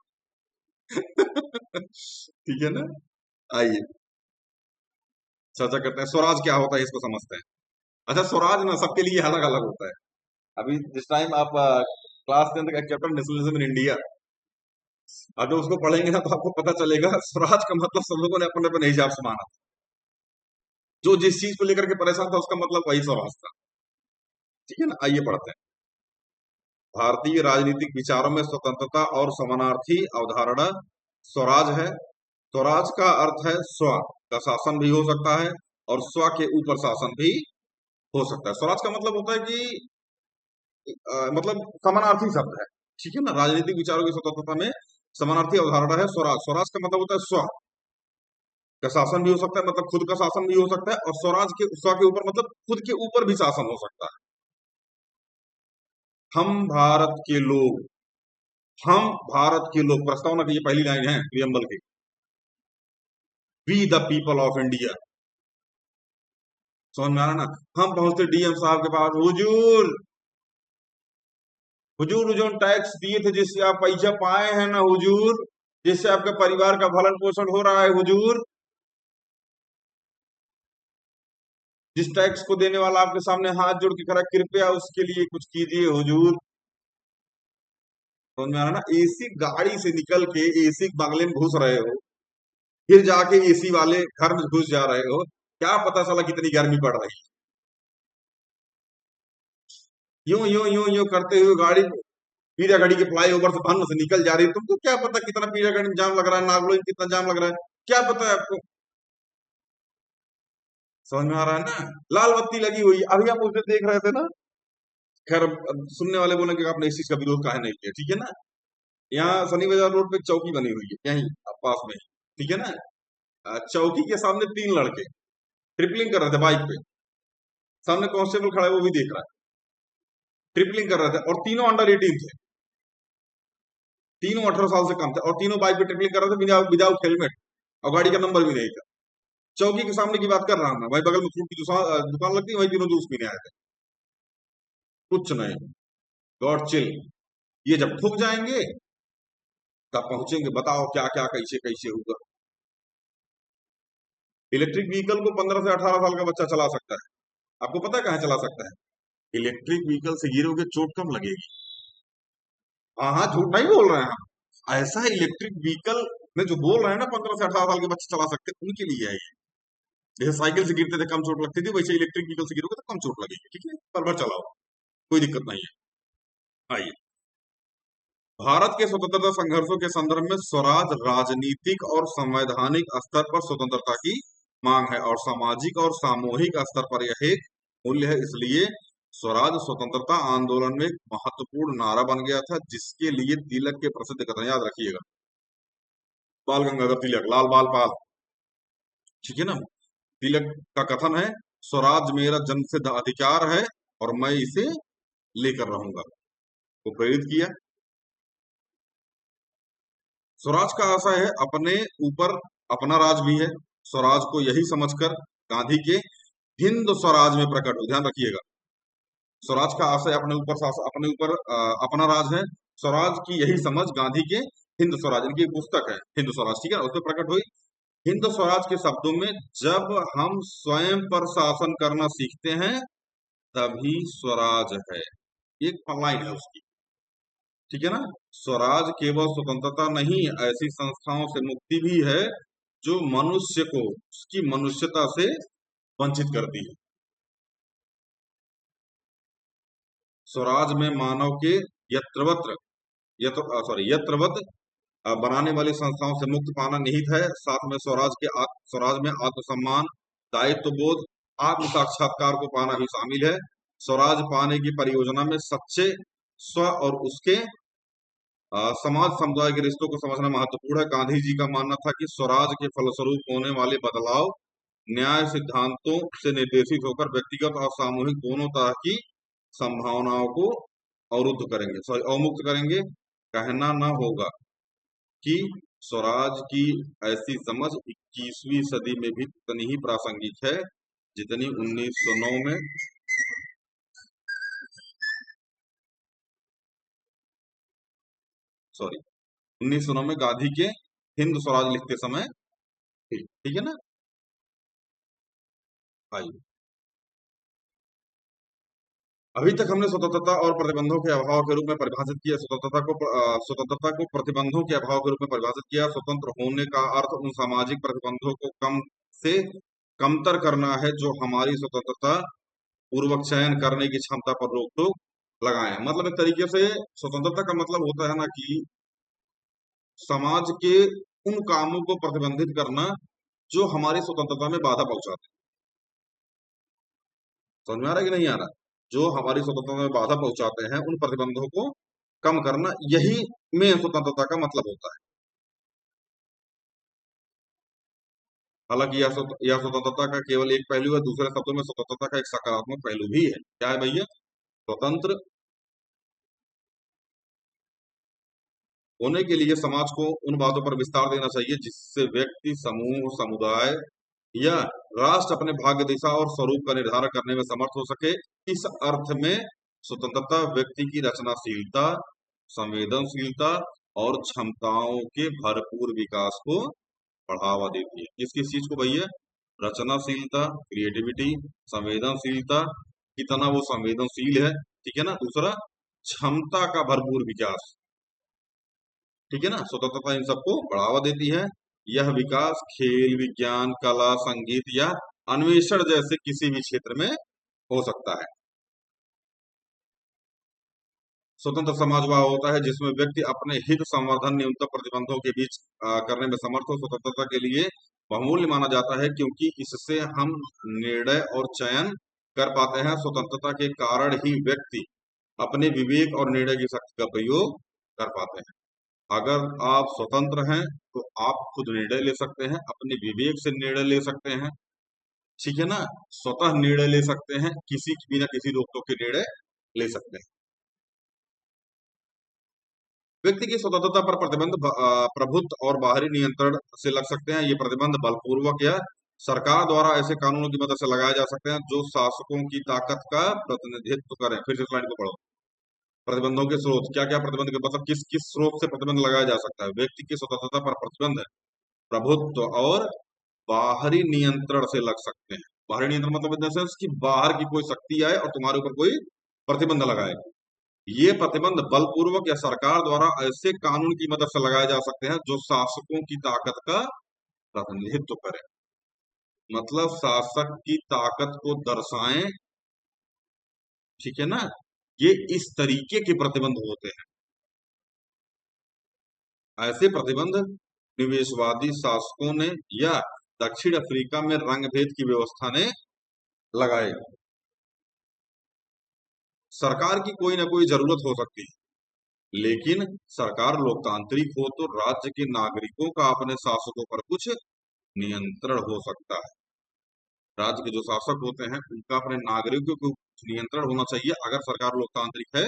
ठीक है ना। आइए चर्चा करते हैं, स्वराज क्या होता है इसको समझते हैं। अच्छा, स्वराज ना सबके लिए अलग अलग होता है। अभी जिस टाइम आप क्लास 10 का चैप्टर नेशनलिज्म इन इंडिया, अगर उसको पढ़ेंगे ना तो आपको पता चलेगा स्वराज का मतलब सब लोगों ने अपने अपने हिसाब से माना। जो जिस चीज को लेकर के परेशान था उसका मतलब वही स्वराज था। ठीक है ना, आइए पढ़ते हैं। भारतीय राजनीतिक विचारों में स्वतंत्रता और समानार्थी अवधारणा स्वराज है। स्वराज का अर्थ है स्व का शासन भी हो सकता है और स्व के ऊपर शासन भी हो सकता है। स्वराज का मतलब होता है कि मतलब समानार्थी शब्द है। ठीक है ना, राजनीतिक विचारों की स्वतंत्रता में समानार्थी अवधारणा है स्वराज। स्वराज का मतलब होता है स्व का शासन भी हो सकता है, मतलब खुद का शासन भी हो सकता है, और स्वराज के स्व के ऊपर मतलब खुद के ऊपर भी शासन हो सकता है। हम भारत के लोग, हम भारत के लोग, प्रस्तावना की ये पहली लाइन है प्रियम्बल की। We the people of India. समझ में आ रहा ना। हम पहुंचते DM साहब के पास, हुजूर, हुजूर जो टैक्स दिए थे जिससे आप पैसा पाए हैं ना हुजूर, जिससे आपके परिवार का भरण पोषण हो रहा है हुजूर, जिस टैक्स को देने वाला आपके सामने हाथ जोड़ के खड़ा, कृपया उसके लिए कुछ कीजिए हुजूर। समझ में आ रहा ना। AC गाड़ी से निकल के AC बंगले में घुस रहे हो, फिर जाके AC वाले घर में घुस जा रहे हो, क्या पता चला कितनी गर्मी पड़ रही है। यूं यूं यूं यूं करते हुए गाड़ी पीरागढ़ी के फ्लाईओवर से भन्न से निकल जा रही है, तुमको क्या पता कितना पीरागढ़ी में जाम लग रहा है, नागलोई में कितना जाम लग रहा है, क्या पता है आपको। समझ में आ रहा है ना। लाल बत्ती लगी हुई है, अभी हम उसे देख रहे थे ना। खैर अब सुनने वाले बोलेंगे कि आपने इस चीज का विरोध काहे नहीं किया। ठीक है ना, यहाँ शनि बाजार रोड पे एक चौकी बनी हुई है यहीं पास में। ठीक है ना। चौकी के सामने 3 लड़के ट्रिपलिंग कर रहे थे बाइक पे। सामने कांस्टेबल खड़ा है, वो भी देख रहा है। ट्रिपलिंग कर रहे थे और तीनों अंडर 18 थे। तीनों 18 साल से कम थे और तीनों बाइक पे ट्रिपलिंग कर रहे थे विदाउट हेलमेट, और गाड़ी का नंबर भी नहीं था। चौकी के सामने की बात कर रहा हूं मैं भाई, बगल में फ्रूट की दुकान लगती है, वही तीनों जूस पीने आए थे। कुछ नहीं, गॉड चिल। ये जब ठुक जाएंगे तब पहुंचेंगे, बताओ क्या क्या कैसे कैसे होगा। इलेक्ट्रिक व्हीकल को 15 से 18 साल का बच्चा चला सकता है। आपको पता है कहाँ चला सकता है। इलेक्ट्रिक व्हीकल से गिरोगे चोट कम लगेगी। हाँ हाँ, झूठ नहीं बोल रहे हैं हम। ऐसा इलेक्ट्रिक व्हीकल में जो बोल रहे हैं ना 15 से 18 साल के बच्चे चला सकते हैं, उनके लिए है ये। जैसे साइकिल से गिरते थे कम चोट लगती थी, वैसे इलेक्ट्रिक व्हीकल से गिरोगे तो कम चोट लगेगी। ठीक है, पर भर चलाओ, कोई दिक्कत नहीं है। आइए, भारत के स्वतंत्रता संघर्षों के संदर्भ में स्वराज राजनीतिक और संवैधानिक स्तर पर स्वतंत्रता की मांग है और सामाजिक और सामूहिक स्तर पर यह एक मूल्य है। इसलिए स्वराज स्वतंत्रता आंदोलन में एक महत्वपूर्ण नारा बन गया था, जिसके लिए तिलक के प्रसिद्ध कथन याद रखिएगा। बाल गंगाधर तिलक, लाल बाल पाल। ठीक है ना। तिलक का कथन है, स्वराज मेरा जन्मसिद्ध अधिकार है और मैं इसे लेकर रहूंगा। वो प्रेरित किया। स्वराज का आशय है अपने ऊपर अपना राज भी है। स्वराज को यही समझकर गांधी के हिंद स्वराज में प्रकट हो, ध्यान रखिएगा। स्वराज का आशय अपने ऊपर अपने ऊपर अपना राज है। स्वराज की यही समझ गांधी के हिंद स्वराज, इनकी एक पुस्तक है हिंद स्वराज, ठीक है ना, उसमें प्रकट हुई। हिंद स्वराज के शब्दों में, जब हम स्वयं पर शासन करना सीखते हैं तभी स्वराज है। एक लाइन है उसकी। ठीक है ना। स्वराज केवल स्वतंत्रता नहीं, ऐसी संस्थाओं से मुक्ति भी है जो मनुष्य को उसकी मनुष्यता से वंचित करती है। स्वराज में मानव के यत्रवत्र यत्रवत बनाने वाली संस्थाओं से मुक्त पाना निहित है। साथ में स्वराज में आत्मसम्मान, दायित्व बोध, आत्म साक्षात्कार को पाना भी शामिल है। स्वराज पाने की परियोजना में सच्चे स्व और उसके समाज समुदाय के रिश्तों को समझना महत्वपूर्ण है। गांधी जी का मानना था कि स्वराज के फलस्वरूप होने वाले बदलाव न्याय सिद्धांतों से निर्देशित होकर व्यक्तिगत और सामूहिक दोनों तरह की संभावनाओं को अवरुद्ध करेंगे, सॉरी अवमुक्त करेंगे। कहना न होगा कि स्वराज की ऐसी समझ 21वीं सदी में भी उतनी ही प्रासंगिक है जितनी 1909 में, सॉरी 1909 में गांधी के हिंद स्वराज लिखते समय थी। ठीक है ना। आइए, अभी तक हमने स्वतंत्रता और प्रतिबंधों के अभाव के रूप में परिभाषित किया, स्वतंत्रता को प्रतिबंधों के अभाव के रूप में परिभाषित किया। स्वतंत्र होने का अर्थ उन सामाजिक प्रतिबंधों को कम से कमतर करना है जो हमारी स्वतंत्रता पूर्वक चयन करने की क्षमता पर रोक टोक लगाए। मतलब एक तरीके से स्वतंत्रता का मतलब होता है ना कि समाज के उन कामों को प्रतिबंधित करना जो हमारी स्वतंत्रता में बाधा पहुंचाते हैं। समझ में आ रहा है कि नहीं आ रहा? जो हमारी स्वतंत्रता में बाधा पहुंचाते हैं उन प्रतिबंधों को कम करना, यही में स्वतंत्रता का मतलब होता है। हालांकि यह स्वतंत्रता का केवल एक पहलू है, दूसरे शब्दों में स्वतंत्रता का एक सकारात्मक पहलू भी है। क्या है भैया? स्वतंत्र होने के लिए समाज को उन बातों पर विस्तार देना चाहिए जिससे व्यक्ति, समूह, समुदाय या राष्ट्र अपने भाग्य, दिशा और स्वरूप का निर्धारण करने में समर्थ हो सके। इस अर्थ में स्वतंत्रता व्यक्ति की रचनाशीलता, संवेदनशीलता और क्षमताओं के भरपूर विकास को बढ़ावा देती है। किस किस चीज को भैया? रचनाशीलता, क्रिएटिविटी, संवेदनशीलता, कितना वो संवेदनशील है, ठीक है ना। दूसरा, क्षमता का भरपूर विकास, ठीक है ना। स्वतंत्रता इन सबको बढ़ावा देती है। यह विकास खेल, विज्ञान, कला, संगीत या अन्वेषण जैसे किसी भी क्षेत्र में हो सकता है। स्वतंत्र समाज वह होता है जिसमें व्यक्ति अपने हित संवर्धन न्यूनतम प्रतिबंधों के बीच करने में समर्थ हो। स्वतंत्रता के लिए बहुमूल्य माना जाता है क्योंकि इससे हम निर्णय और चयन कर पाते हैं। स्वतंत्रता के कारण ही व्यक्ति अपने विवेक और निर्णय की शक्ति का प्रयोग कर पाते हैं। अगर आप स्वतंत्र हैं तो आप खुद निर्णय ले सकते हैं, अपने विवेक से निर्णय ले सकते हैं, ठीक है ना। स्वतः निर्णय ले सकते हैं, किसी बिना किसी रोक टोक के निर्णय ले सकते हैं। व्यक्ति की स्वतंत्रता पर प्रतिबंध प्रभुत्व और बाहरी नियंत्रण से लग सकते हैं। ये प्रतिबंध बलपूर्वक या सरकार द्वारा ऐसे कानूनों की मदद से लगाए जा सकते हैं जो शासकों की ताकत का प्रतिनिधित्व करें। फिर से स्लाइड को पढ़ो। प्रतिबंधों के स्रोत क्या क्या? प्रतिबंध के मतलब किस किस स्रोत से प्रतिबंध लगाया जा सकता है? व्यक्ति की स्वतंत्रता पर प्रतिबंध प्रभुत्व और बाहरी नियंत्रण से लग सकते हैं। बाहरी नियंत्रण मतलब इन द सेंस कि बाहर की कोई शक्ति आए और तुम्हारे ऊपर कोई प्रतिबंध लगाए। ये प्रतिबंध बलपूर्वक या सरकार द्वारा ऐसे कानून की मदद से लगाए जा सकते हैं जो शासकों की ताकत का प्रतिनिधित्व करें। मतलब शासक की ताकत को दर्शाएं, ठीक है ना। ये इस तरीके के प्रतिबंध होते हैं। ऐसे प्रतिबंध निवेशवादी शासकों ने या दक्षिण अफ्रीका में रंगभेद की व्यवस्था ने लगाए। सरकार की कोई ना कोई जरूरत हो सकती है, लेकिन सरकार लोकतांत्रिक हो तो राज्य के नागरिकों का अपने शासकों पर कुछ नियंत्रण हो सकता है। राज्य के जो शासक होते हैं उनका अपने नागरिकों को कुछ नियंत्रण होना चाहिए अगर सरकार लोकतांत्रिक है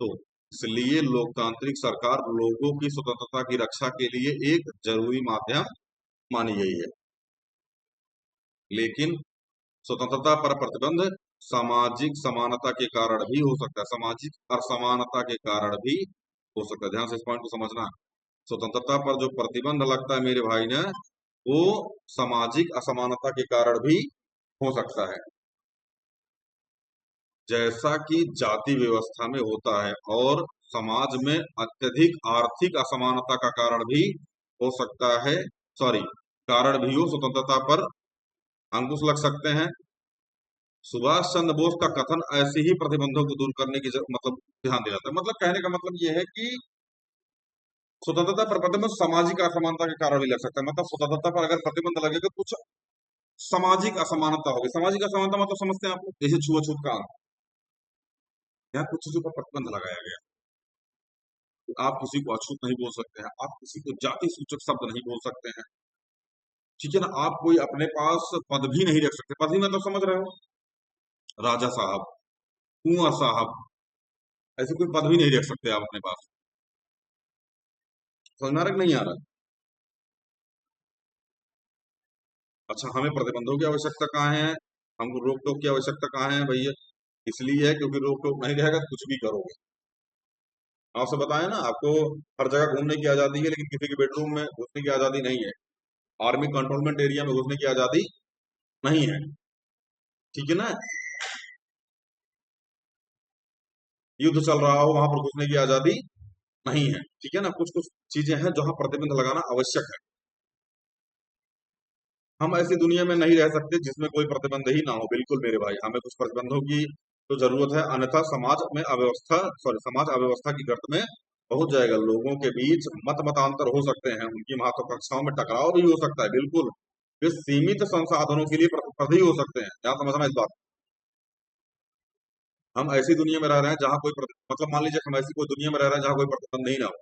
तो। इसलिए लोकतांत्रिक सरकार लोगों की स्वतंत्रता की रक्षा के लिए एक जरूरी माध्यम मानी गई है। लेकिन स्वतंत्रता पर प्रतिबंध सामाजिक समानता के कारण भी हो सकता है, सामाजिक असमानता के कारण भी हो सकता है। ध्यान से इस पॉइंट को समझना। स्वतंत्रता पर जो प्रतिबंध लगता है मेरे भाई ने, वो सामाजिक असमानता के कारण भी हो सकता है, जैसा कि जाति व्यवस्था में होता है, और समाज में अत्यधिक आर्थिक असमानता का कारण भी हो सकता है, सॉरी कारण भी हो स्वतंत्रता पर अंकुश लग सकते हैं। सुभाष चंद्र बोस का कथन ऐसे ही प्रतिबंधों को दूर करने की मतलब ध्यान दिलाता है। मतलब कहने का मतलब यह है कि स्वतंत्रता पर प्रतिबंध सामाजिक असमानता के कारण भी लग सकता है। मतलब स्वतंत्रता पर अगर प्रतिबंध लगेगा कुछ सामाजिक असमानता होगी। सामाजिक असमानता मतलब समझते हैं आप लोग? जैसे छुआछूत का यहाँ कुछ चीजों पर प्रतिबंध लगाया गया। आप किसी को अछूत नहीं बोल सकते हैं, आप किसी को जाति सूचक शब्द नहीं बोल सकते हैं, ठीक है ना। आप कोई अपने पास पद भी नहीं रख सकते। पद भी मतलब समझ रहे हो? राजा साहब, कुंवर साहब, ऐसे कोई पद भी नहीं रख सकते आप अपने पास। समझ में आ रहा है कि नहीं आ रहा? अच्छा, हमें प्रतिबंधों की आवश्यकता कहाँ है, हमको रोक टोक की आवश्यकता कहाँ है भैया? इसलिए है क्योंकि रोक टोक नहीं रहेगा तो कुछ भी करोगे। आपसे बताया ना, आपको हर जगह घूमने की आजादी है, लेकिन किसी के बेडरूम में घुसने की आजादी नहीं है। आर्मी कंट्रोलमेंट एरिया में घुसने की आजादी नहीं है। ठीक है ना? युद्ध चल रहा हो वहां पर घुसने की आजादी नहीं है। ठीक है ना? कुछ कुछ चीजें हैं जहां प्रतिबंध लगाना आवश्यक है। हम ऐसी दुनिया में नहीं रह सकते जिसमें कोई प्रतिबंध ही ना हो। बिल्कुल मेरे भाई, हमें कुछ प्रतिबंधों की तो जरूरत है, अन्यथा समाज में अव्यवस्था, सॉरी, समाज अव्यवस्था की गर्त में पहुंच जाएगा। लोगों के बीच मत मतांतर हो सकते हैं, उनकी महत्वाकांक्षाओं में टकराव भी हो सकता है, बिल्कुल। वे सीमित संसाधनों के लिए प्रतिस्पर्धी हो सकते हैं, क्या समझना इस बात? हम ऐसी दुनिया में रह रहे हैं जहां कोई मतलब मान लीजिए हम ऐसी कोई दुनिया में रह रहे हैं जहां कोई प्रतिबंध ही ना हो।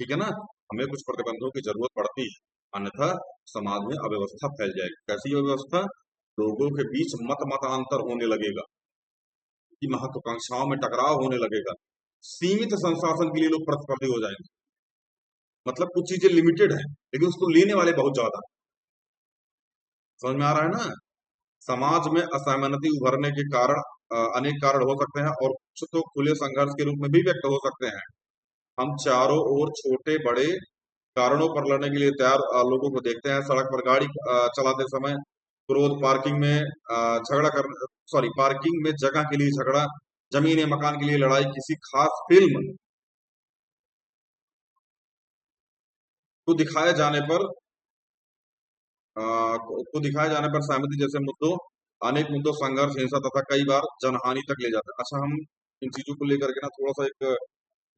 ठीक है ना? हमें कुछ प्रतिबंधों की जरूरत पड़ती है, अन्यथा समाज में अव्यवस्था फैल जाएगी। कैसी अव्यवस्था? लोगों के बीच मत मतांतर होने लगेगा, की महत्वाकांक्षाओं में टकराव होने लगेगा, सीमित संसाधन के लिए लोग प्रतिस्पर्धी हो जाएंगे। मतलब कुछ चीजें लिमिटेड है, लेकिन उसको लेने वाले बहुत ज्यादा। समझ में आ रहा है ना? समाज में असहमति उभरने के कारण अनेक कारण हो सकते हैं, और कुछ तो खुले संघर्ष के रूप में भी व्यक्त हो सकते हैं। हम चारों ओर छोटे बड़े कारणों पर लड़ने के लिए तैयार लोगों को देखते हैं। सड़क पर गाड़ी चलाते समय क्रोध, पार्किंग में झगड़ा कर, सॉरी, पार्किंग में जगह के लिए झगड़ा, जमीन या मकान के लिए लड़ाई, किसी खास फिल्म को दिखाए जाने पर सहमति जैसे मुद्दों, अनेक मुद्दों, संघर्ष, हिंसा तथा कई बार जनहानि तक ले जाते हैं। अच्छा, हम इन चीजों को लेकर के ना थोड़ा सा एक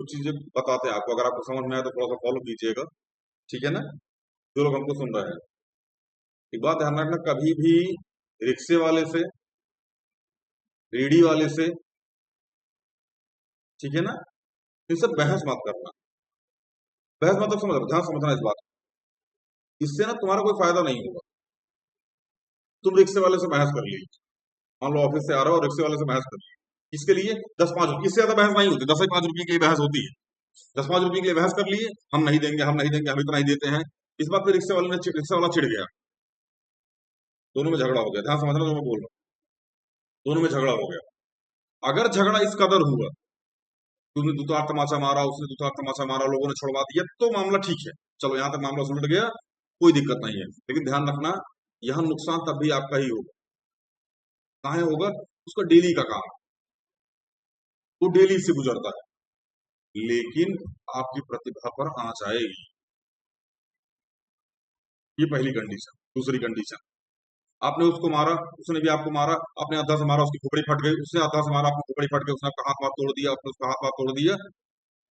कुछ चीजें बताते हैं आपको, अगर आपको समझ में आए तो थोड़ा सा फॉलो कीजिएगा। ठीक है ना? जो लोग हमको सुन रहे हैं, एक बात ध्यान रखना, कभी भी रिक्शे वाले से, रेडी वाले से, ठीक है ना, इनसे बहस मत करना। बहस मतलब समझ, ध्यान समझना इस बात को। इससे ना तुम्हारा कोई फायदा नहीं होगा। तुम रिक्शे वाले से बहस कर लीजिए, मान लो ऑफिस से आ रहे हो और रिक्शे वाले से बहस कर लीजिए, इसके लिए 10-5 रुपये, इससे ज्यादा बहस नहीं होती, 10 5 रुपये की बहस होती है। 10 5 रुपये के लिए बहस कर लिए, हम नहीं देंगे, हम नहीं देंगे, हम इतना ही देते हैं। इस बात पे रिक्शे वाला चिढ़ गया, दोनों में झगड़ा हो गया। ध्यान समझना जो मैं बोल रहा हूँ, दोनों में झगड़ा हो गया। अगर झगड़ा इस कदर हुआ, तुमने दुतार तमाचा मारा, उसने दुतार तमाचा मारा, लोगों ने छुड़वा दिया, तो मामला ठीक है, चलो यहाँ तक मामला सुलझ गया, कोई दिक्कत नहीं है। लेकिन ध्यान रखना, यहाँ नुकसान तब भी आपका ही होगा। कहाँ होगा? उसका डेली का काम, वो डेली से गुजरता है, लेकिन आपकी प्रतिभा पर आंच आएगी। ये पहली कंडीशन। दूसरी कंडीशन, आपने उसको मारा, उसने भी आपको मारा, आपने आधा से मारा, उसकी खोपड़ी फट गई, उसने आधा से मारा, आपकी खोपड़ी फट गई, उसने आपका हाथ वाथ तोड़ दिया, आपने उसका हाथ वाथ तोड़ दिया।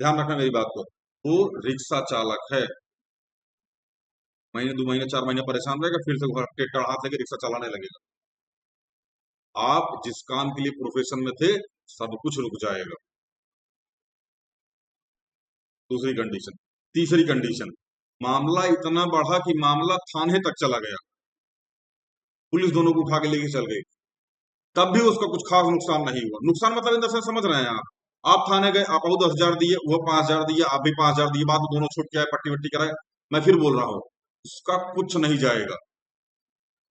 ध्यान रखना मेरी बात को, वो रिक्शा चालक है। महीने 2 महीने 4 महीने परेशान रहेगा, फिर से घर टेढ़ा हाथ लेके रिक्शा चलाने लगेगा। आप जिस काम के लिए प्रोफेशन में थे, सब कुछ रुक जाएगा। दूसरी कंडीशन। तीसरी कंडीशन, मामला इतना बढ़ा कि मामला थाने तक चला गया, पुलिस दोनों को उठा के लेके चल गई, तब भी उसका कुछ खास नुकसान नहीं हुआ। नुकसान मतलब इन दरअसल समझ रहे हैं आप थाने गए, आप 10,000 दिए, वो 5,000 दिए, आप भी 5,000 दिए, बाद में दोनों छूट के आए, पट्टी वट्टी कराए। मैं फिर बोल रहा हूँ, उसका कुछ नहीं जाएगा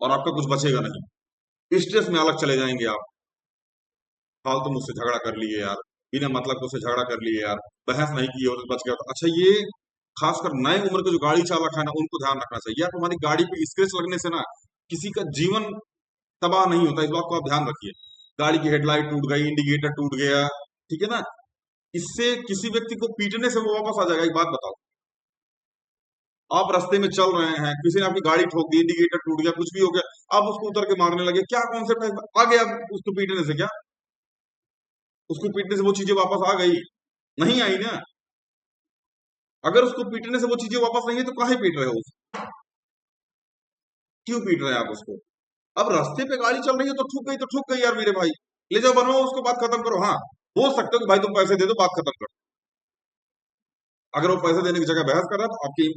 और आपका कुछ बचेगा नहीं। स्ट्रेस में अलग चले जाएंगे आप। फालतू मुझसे झगड़ा कर लिए यार, बिना मतलब के उससे झगड़ा कर लिए यार, बहस नहीं की और बच गया। तो अच्छा, ये खासकर नए उम्र के जो गाड़ी चालक है ना, उनको ध्यान रखना चाहिए यार। तुम्हारी गाड़ी पे स्क्रैच लगने से ना किसी का जीवन तबाह नहीं होता, इस बात को आप ध्यान रखिए। गाड़ी की हेडलाइट टूट गई, इंडिकेटर टूट गया, ठीक है ना, इससे किसी व्यक्ति को पीटने से वो वापस आ जाएगा। एक बात बताओ, आप रास्ते में चल रहे हैं, किसी ने आपकी गाड़ी ठोक दी, इंडिकेटर टूट गया, कुछ भी हो गया, आप उसको उतर के मारने लगे, क्या कॉन्सेप्ट है? आ गया उसको पीटने से क्या? उसको पीटने से वो चीजें वापस आ गई? नहीं आई ना। अगर उसको पीटने से वो चीजें वापस नहीं है तो काहे पीट रहे हो उसको? क्यों पीट रहे हैं आप उसको? अब रास्ते पे गाड़ी चल रही है तो ठुक गई यार मेरे भाई, ले जाओ, बनवाओ, उसको बात खत्म करो। हाँ, बोल सकते हो कि भाई तुम पैसे दे दो, बात खत्म करो। अगर वो पैसे देने की जगह बहस कर रहा है तो आपकी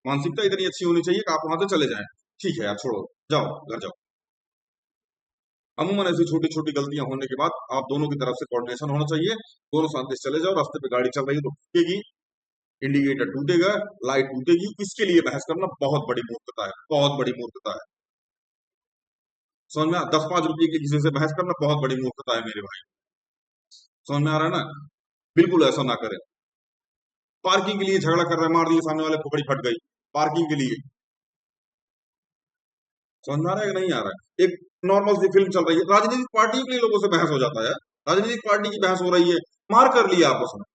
मानसिकता इतनी अच्छी होनी चाहिए कि आप वहां से चले जाएं। ठीक है यार, छोड़ो, जाओ घर जाओ। अमूमन ऐसी छोटी छोटी गलतियां होने के बाद आप दोनों की तरफ से कोऑर्डिनेशन होना चाहिए, दोनों शांति से चले जाओ, रास्ते पे गाड़ी चल रही है तो रुकेगी, इंडिकेटर टूटेगा, लाइट टूटेगी, इसके लिए बहस करना बहुत बड़ी मूर्खता है, बहुत बड़ी मूर्खता है। समझ में 10-5 रुपए के किसी से बहस करना बहुत बड़ी मूर्खता है मेरे भाई। समझ में आ रहा है ना? बिल्कुल ऐसा ना करें। पार्किंग के लिए झगड़ा कर रहे हैं, मार दिए सामने वाले, खोपड़ी फट गई पार्किंग के लिए। समझ में आ रहा है कि नहीं आ रहा है? एक नॉर्मल सी फिल्म चल रही है, राजनीतिक पार्टियों के लिए लोगों से बहस हो जाता है। राजनीतिक पार्टी की बहस हो रही है, मार कर लिया आपस में।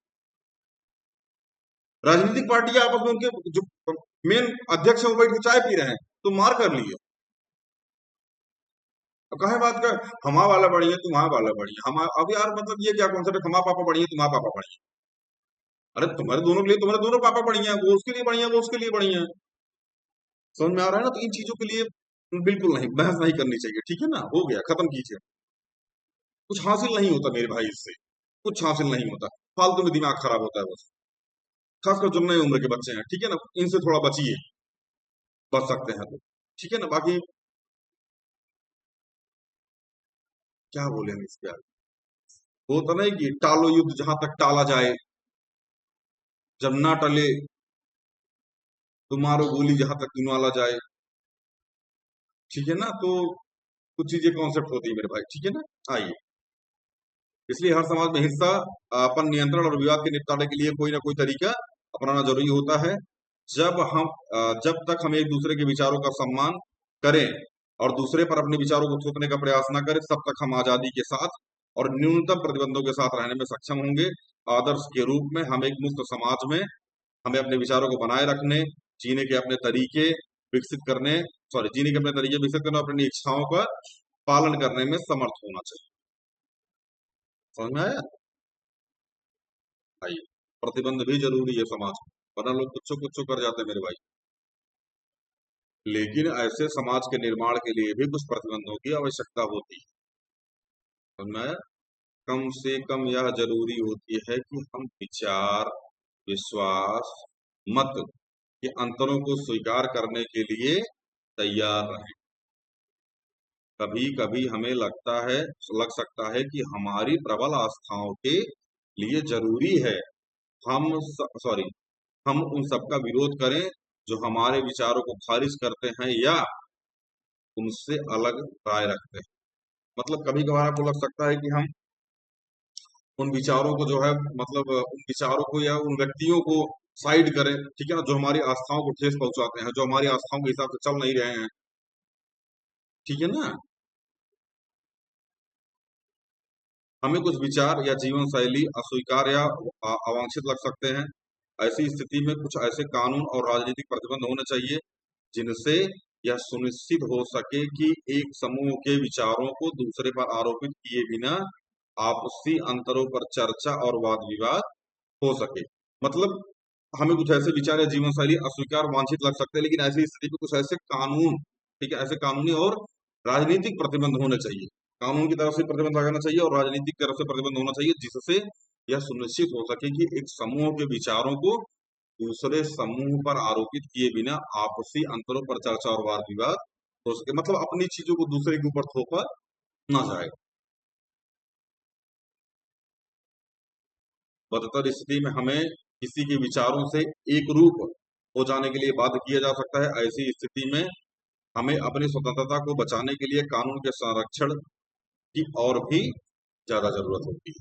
राजनीतिक पार्टी आपस में, उनके जो मेन अध्यक्ष है वो बैठ के चाय पी रहे हैं, तो मार कर लिए। अब कहे बात का हमा वाला बढ़िया तुम्हारा वाला बढ़िया, हम अब यार मतलब ये क्या कॉन्सेप्ट है, हमा पापा बढ़िया तुम्हारा पापा बढ़िया? अरे तुम्हारे दोनों के लिए तुम्हारे दोनों पापा बढ़िया है, वो उसके लिए बढ़िया, वो उसके लिए बढ़िया है। समझ में आ रहा है ना? तो इन चीजों के लिए बिल्कुल नहीं, बहस नहीं करनी चाहिए, ठीक है ना? हो गया, खत्म कीजिए। कुछ हासिल नहीं होता मेरे भाई इससे, कुछ हासिल नहीं होता, फालतू में दिमाग खराब होता है बस। खासकर जो नए उम्र के बच्चे हैं, ठीक है ना, इनसे थोड़ा बचिए, बच सकते हैं तो, ठीक है ना? बाकी क्या बोलेंगे इसके आगे? वो तो नहीं कि टालो युद्ध जहां तक टाला जाए, जब ना टले तो मारो गोली जहां तक निवाला जाए, ठीक है ना? तो कुछ चीजें कॉन्सेप्ट होती है मेरे भाई, ठीक है ना? आइए, इसलिए हर समाज में हिस्सा, अपन नियंत्रण और विवाद के निपटारे के लिए कोई ना कोई तरीका अपनाना जरूरी होता है। जब हम जब तक हम एक दूसरे के विचारों का सम्मान करें और दूसरे पर अपने विचारों को थोपने का प्रयास न करें, तब तक हम आजादी के साथ और न्यूनतम प्रतिबंधों के साथ रहने में सक्षम होंगे। आदर्श के रूप में हम एक मुक्त समाज में हमें अपने विचारों को बनाए रखने, जीने के अपने तरीके विकसित करने, जीने के अपने तरीके विकसित करने और अपनी इच्छाओं का पालन करने में समर्थ होना चाहिए। समझ में आया? भाई, प्रतिबंध भी जरूरी है समाज में, वरना लोग कुछ कुछ कर जाते हैं मेरे भाई। लेकिन ऐसे समाज के निर्माण के लिए भी कुछ प्रतिबंधों की आवश्यकता होती है। समझ में आया? कम से कम यह जरूरी होती है कि हम विचार, विश्वास, मत के अंतरों को स्वीकार करने के लिए तैयार रहें। कभी कभी हमें लग सकता है कि हमारी प्रबल आस्थाओं के लिए जरूरी है हम सॉरी हम उन सबका विरोध करें जो हमारे विचारों को खारिज करते हैं या उनसे अलग राय रखते हैं। मतलब कभी कभार आपको लग सकता है कि हम उन विचारों को जो है, मतलब उन विचारों को या उन व्यक्तियों को साइड करें, ठीक है ना, जो हमारी आस्थाओं को ठेस पहुंचाते हैं, जो हमारी आस्थाओं के हिसाब से चल नहीं रहे हैं, ठीक है ना? हमें कुछ विचार या जीवन शैली अस्वीकार या अवांछित लग सकते हैं। ऐसी स्थिति में कुछ ऐसे कानून और राजनीतिक प्रतिबंध होने चाहिए जिनसे यह सुनिश्चित हो सके कि एक समूह के विचारों को दूसरे पर आरोपित किए बिना आपसी अंतरों पर चर्चा और वाद विवाद हो सके। मतलब हमें कुछ ऐसे विचार या जीवन शैली अस्वीकार वांछित लग सकते हैं, लेकिन ऐसी स्थिति में कुछ ऐसे कानून, ठीक है, ऐसे कानूनी और राजनीतिक प्रतिबंध होने चाहिए। कानून की तरफ से प्रतिबंध लगाना चाहिए और राजनीतिक तरफ से प्रतिबंध होना चाहिए, जिससे यह सुनिश्चित हो सके कि एक समूह के विचारों को दूसरे समूह पर आरोपित किए बिना आपसी अंतरों पर चर्चा और वाद विवाद हो सके। मतलब अपनी चीजों को दूसरे के ऊपर थोपा ना जाए। बदतर स्थिति में हमें किसी के विचारों से एक रूप हो जाने के लिए बाध्य किया जा सकता है। ऐसी स्थिति में हमें अपनी स्वतंत्रता को बचाने के लिए कानून के संरक्षण की और भी ज्यादा जरूरत होती है।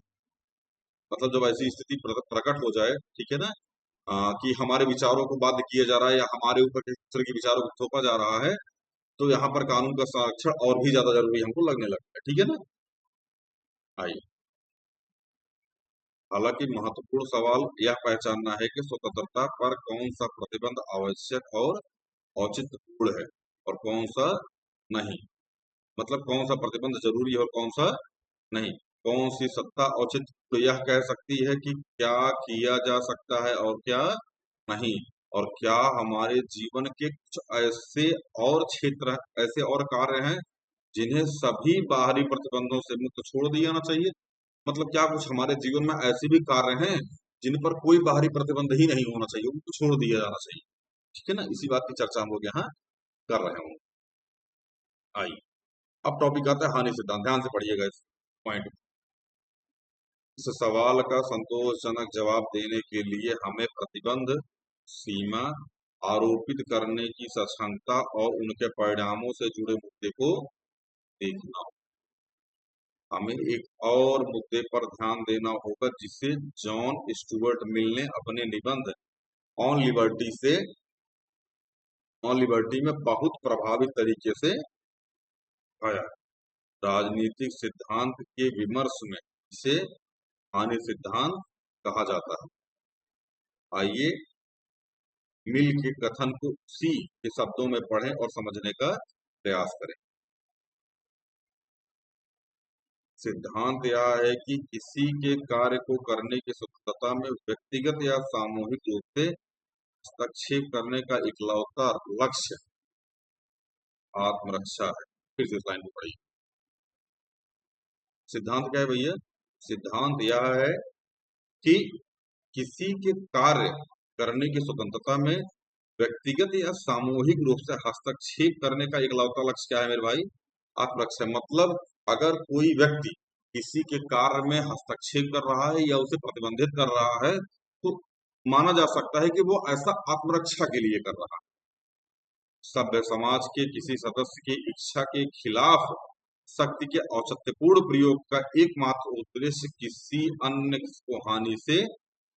मतलब जब ऐसी स्थिति प्रकट हो जाए, ठीक है ना, कि हमारे विचारों को बाध्य किया जा रहा है या हमारे ऊपर किसी दूसरे के विचारों को थोपा जा रहा है, तो यहाँ पर कानून का संरक्षण और भी ज्यादा जरूरी हमको लगने लगता है, ठीक है ना? आइए, हालांकि महत्वपूर्ण सवाल यह पहचानना है कि स्वतंत्रता पर कौन सा प्रतिबंध आवश्यक और औचित्यपूर्ण है और कौन सा नहीं। मतलब कौन सा प्रतिबंध जरूरी है और कौन सा नहीं। कौन सी सत्ता औचित्य तो यह कह सकती है कि क्या किया जा सकता है और क्या नहीं, और क्या हमारे जीवन के कुछ ऐसे और क्षेत्र, ऐसे और कार्य हैं जिन्हें सभी बाहरी प्रतिबंधों से मुक्त छोड़ दिया जाना चाहिए। मतलब क्या कुछ हमारे जीवन में ऐसे भी कार्य हैं जिन पर कोई बाहरी प्रतिबंध ही नहीं होना चाहिए, उनको छोड़ दिया जाना चाहिए, ठीक है ना? इसी बात की चर्चा हम लोग यहाँ कर रहे हों। आइए, अब टॉपिक आता है हानि सिद्धांत, ध्यान से पढ़िएगा इस पॉइंट। इस सवाल का संतोषजनक जवाब देने के लिए हमें प्रतिबंध, सीमा, आरोपित करने की सक्षमता और उनके परिणामों से जुड़े मुद्दे को देखना। हमें एक और मुद्दे पर ध्यान देना होगा जिसे जॉन स्टुअर्ट मिल ने अपने निबंध ऑन लिबर्टी से ऑन लिबर्टी में बहुत प्रभावित तरीके से आया। राजनीतिक सिद्धांत के विमर्श में इसे हानि सिद्धांत कहा जाता है। आइए मिल के कथन को उसी के शब्दों में पढ़ें और समझने का प्रयास करें। सिद्धांत यह है कि किसी के कार्य को करने की स्वतंत्रता में व्यक्तिगत या सामूहिक रूप से हस्तक्षेप करने का इकलौता लक्ष्य आत्मरक्षा है। फिर से इस लाइन को पढ़िए। सिद्धांत क्या है भैया? सिद्धांत यह है कि किसी के कार्य करने की स्वतंत्रता में व्यक्तिगत या सामूहिक रूप से हस्तक्षेप करने का इकलौता लक्ष्य क्या है मेरे भाई? आत्मरक्षा। मतलब अगर कोई व्यक्ति किसी के कार्य में हस्तक्षेप कर रहा है या उसे प्रतिबंधित कर रहा है तो माना जा सकता है कि वो ऐसा आत्मरक्षा के लिए कर रहा है। सभ्य समाज के किसी सदस्य की इच्छा के खिलाफ शक्ति के औचित्यपूर्ण प्रयोग का एकमात्र उद्देश्य किसी अन्य को हानि से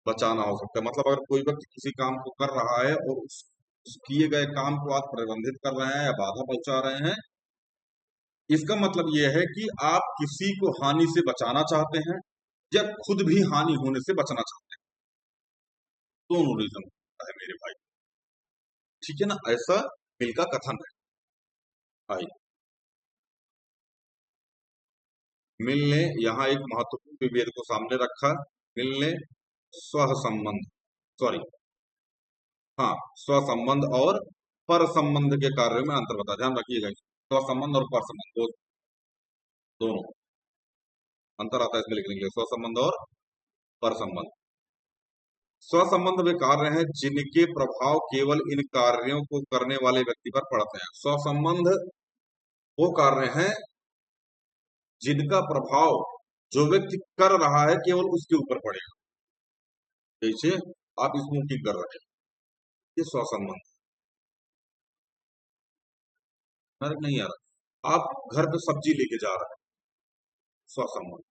बचाना हो सकता है। मतलब अगर कोई व्यक्ति किसी काम को कर रहा है और उस किए गए काम को आप प्रतिबंधित कर रहे हैं या बाधा पहुंचा रहे हैं, इसका मतलब यह है कि आप किसी को हानि से बचाना चाहते हैं या खुद भी हानि होने से बचना चाहते हैं। दोनों रीजन है मेरे भाई, ठीक है ना? ऐसा मिल का कथन है। भाई मिल ने यहाँ एक महत्वपूर्ण विभेद को सामने रखा। मिल ने स्व संबंध सॉरी हाँ स्व संबंध और पर संबंध के कार्यों में अंतर बताया। ध्यान रखिएगा, स्व संबंध और पर संबंध दोनों अंतर आता है इसमें लिखने के लिए। स्व संबंध और पर संबंध। स्व संबंध वे कार्य हैं जिनके प्रभाव केवल इन कार्यों को करने वाले व्यक्ति पर पड़ते हैं। स्व संबंध वो कार्य हैं जिनका प्रभाव जो व्यक्ति कर रहा है केवल उसके ऊपर पड़ेगा। जैसे आप स्मोकिंग कर रहे हैं, ये स्व संबंध नहीं आ रहा। आप घर पे सब्जी लेके जा रहे हैं, स्व संबंध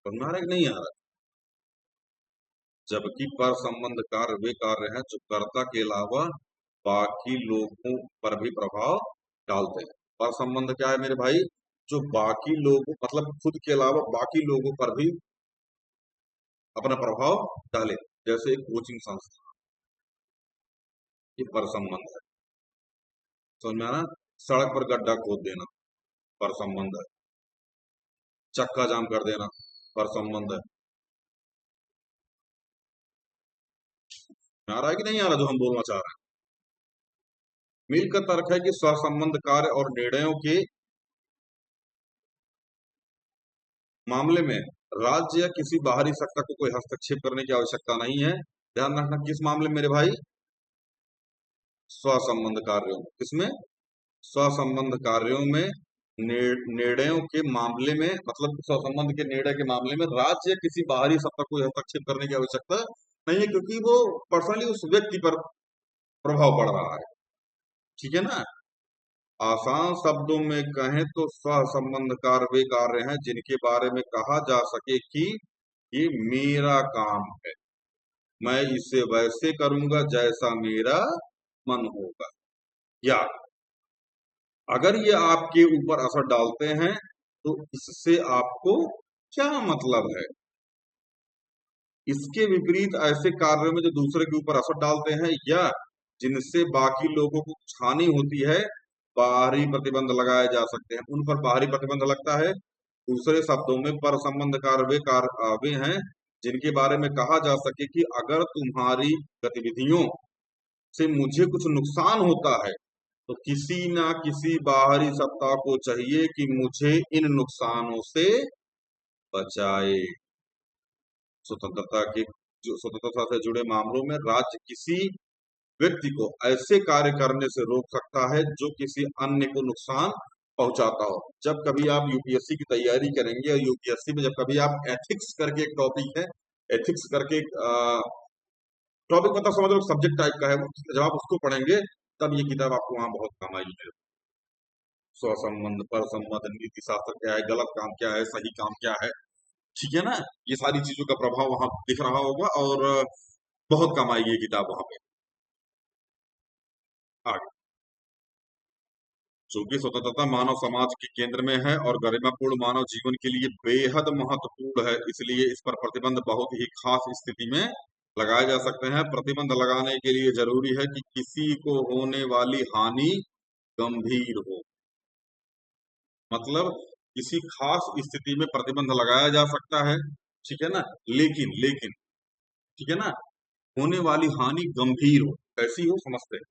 समझ आ रहा है कि नहीं आ रहा? जबकि पर संबंध कार्य वे कार्य हैं जो कर्ता के अलावा बाकी लोगों पर भी प्रभाव डालते हैं। पर संबंध क्या है मेरे भाई? जो बाकी लोगों मतलब खुद के अलावा बाकी लोगों पर भी अपना प्रभाव डाले। जैसे एक कोचिंग संस्था, ये पर संबंध है। समझ में आना? सड़क पर गड्ढा खोद देना पर संबंध है। चक्का जाम कर देना पर संबंध है। आ रहा है कि नहीं आ रहा जो हम बोलना चाह रहे हैं? मिल का तर्क है कि सहसंबंध कार्य और निर्णयों के मामले में राज्य या किसी बाहरी सत्ता को कोई हस्तक्षेप करने की आवश्यकता नहीं है। ध्यान रखना, किस मामले में मेरे भाई? स्वसंबंध कार्यों में। किसमें? स्वसंबंध कार्यों में। निर्णयों के मामले में मतलब स्वसंबंध के निर्णय के मामले में राज्य या किसी बाहरी सत्ता को हस्तक्षेप करने की आवश्यकता नहीं है, क्योंकि वो पर्सनली उस व्यक्ति पर प्रभाव पड़ रहा है। ठीक है ना? आसान शब्दों में कहें तो सहसंबंध कार्य वे कार्य हैं जिनके बारे में कहा जा सके कि ये मेरा काम है, मैं इसे वैसे करूंगा जैसा मेरा मन होगा, या अगर ये आपके ऊपर असर डालते हैं तो इससे आपको क्या मतलब है। इसके विपरीत ऐसे कार्यों में जो दूसरे के ऊपर असर डालते हैं या जिनसे बाकी लोगों को कुछ हानि होती है, बाहरी प्रतिबंध लगाए जा सकते हैं। उन पर बाहरी प्रतिबंध लगता है। दूसरे शब्दों में पर संबंध कार्य वे हैं जिनके बारे में कहा जा सके कि अगर तुम्हारी गतिविधियों से मुझे कुछ नुकसान होता है तो किसी ना किसी बाहरी सत्ता को चाहिए कि मुझे इन नुकसानों से बचाए। स्वतंत्रता के जो स्वतंत्रता से जुड़े मामलों में राज्य किसी व्यक्ति को ऐसे कार्य करने से रोक सकता है जो किसी अन्य को नुकसान पहुंचाता हो। जब कभी आप यूपीएससी की तैयारी करेंगे, और यूपीएससी में जब कभी आप एथिक्स करके एक टॉपिक है, एथिक्स करके टॉपिक मतलब समझ लो सब्जेक्ट टाइप का है वो, जब आप उसको पढ़ेंगे तब ये किताब आपको वहां बहुत काम आएगी। स्वसंबंध, पर संबंध, नीति शास्त्र क्या है, गलत काम क्या है, सही काम क्या है, ठीक है ना। ये सारी चीजों का प्रभाव वहां दिख रहा होगा, और बहुत काम आएगी ये किताब वहां पे। आगे, चूंकि स्वतंत्रता मानव समाज के केंद्र में है और गरिमापूर्ण मानव जीवन के लिए बेहद महत्वपूर्ण है, इसलिए इस पर प्रतिबंध बहुत ही खास स्थिति में लगाए जा सकते हैं। प्रतिबंध लगाने के लिए जरूरी है कि किसी को होने वाली हानि गंभीर हो। मतलब किसी खास स्थिति में प्रतिबंध लगाया जा सकता है, ठीक है ना। लेकिन लेकिन ठीक है ना, होने वाली हानि गंभीर हो, कैसी हो समझते हैं।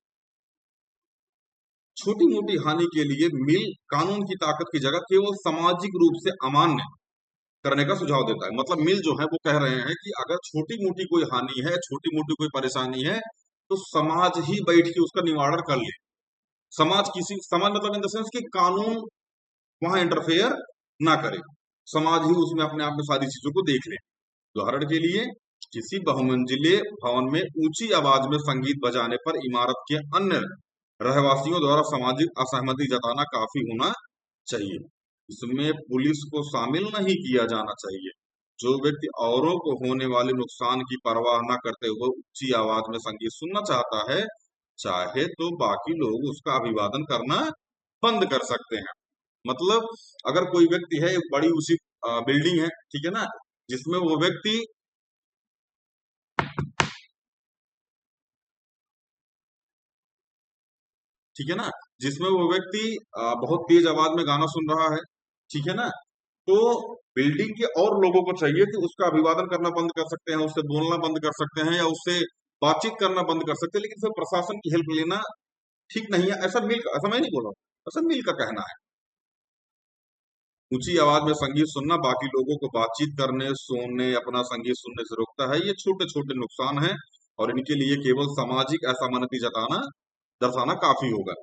छोटी मोटी हानि के लिए मिल कानून की ताकत की जगह केवल सामाजिक रूप से अमान्य करने का सुझाव देता है। मतलब मिल जो है वो कह रहे हैं कि अगर छोटी मोटी कोई हानि है, छोटी मोटी कोई परेशानी है, तो समाज ही बैठ के उसका निवारण कर ले। समाज मतलब इन द सेंस कि कानून वहां इंटरफेयर ना करे, समाज ही उसमें अपने आप में सारी चीजों को देख ले। उदाहरण के लिए, किसी बहुमंजिले भवन में ऊंची आवाज में संगीत बजाने पर इमारत के अन्य रहवासियों द्वारा सामाजिक असहमति जताना काफी होना चाहिए। इसमें पुलिस को शामिल नहीं किया जाना चाहिए। जो व्यक्ति औरों को होने वाले नुकसान की परवाह न करते हुए ऊंची आवाज में संगीत सुनना चाहता है, चाहे तो बाकी लोग उसका अभिवादन करना बंद कर सकते हैं। मतलब अगर कोई व्यक्ति है, एक बड़ी ऊंची बिल्डिंग है, ठीक है ना, जिसमें वो व्यक्ति ठीक है ना, जिसमें वो व्यक्ति बहुत तेज आवाज में गाना सुन रहा है, ठीक है ना, तो बिल्डिंग के और लोगों को चाहिए कि उसका अभिवादन करना बंद कर सकते हैं, उससे बोलना बंद कर सकते हैं, या उससे बातचीत करना बंद कर सकते हैं, लेकिन सिर्फ प्रशासन की हेल्प लेना ठीक नहीं है। ऐसा मैं नहीं बोल रहा हूँ, ऐसा मिल का कहना है। ऊंची आवाज में संगीत सुनना बाकी लोगों को बातचीत करने, सोने, अपना संगीत सुनने से रोकता है। ये छोटे छोटे नुकसान हैं, और इनके लिए केवल सामाजिक असहमति जताना दर्शाना काफी होगा।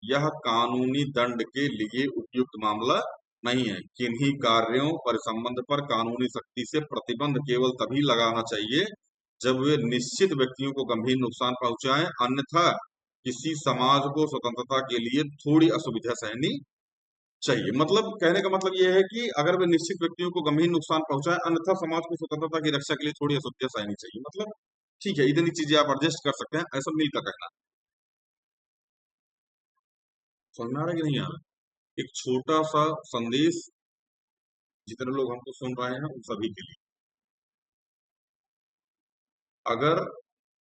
यह कानूनी दंड के लिए उपयुक्त मामला नहीं है। किन्हीं कार्यों पर संबंध पर कानूनी सख्ती से प्रतिबंध केवल तभी लगाना चाहिए जब वे निश्चित व्यक्तियों को गंभीर नुकसान पहुंचाएं, अन्यथा किसी समाज को स्वतंत्रता के लिए थोड़ी असुविधा सहनी चाहिए। मतलब कहने का मतलब ये है कि अगर वे निश्चित व्यक्तियों को गंभीर नुकसान पहुंचाए, अन्यथा समाज को स्वतंत्रता की रक्षा के लिए थोड़ी असुविधा सहनी चाहिए। मतलब ठीक है, इतनी चीजें आप एडजस्ट कर सकते हैं, ऐसा मिल का कहना। समझ में आ रहा है कि नहीं आ रहा? एक छोटा सा संदेश जितने लोग हमको सुन रहे हैं उन सभी के लिए। अगर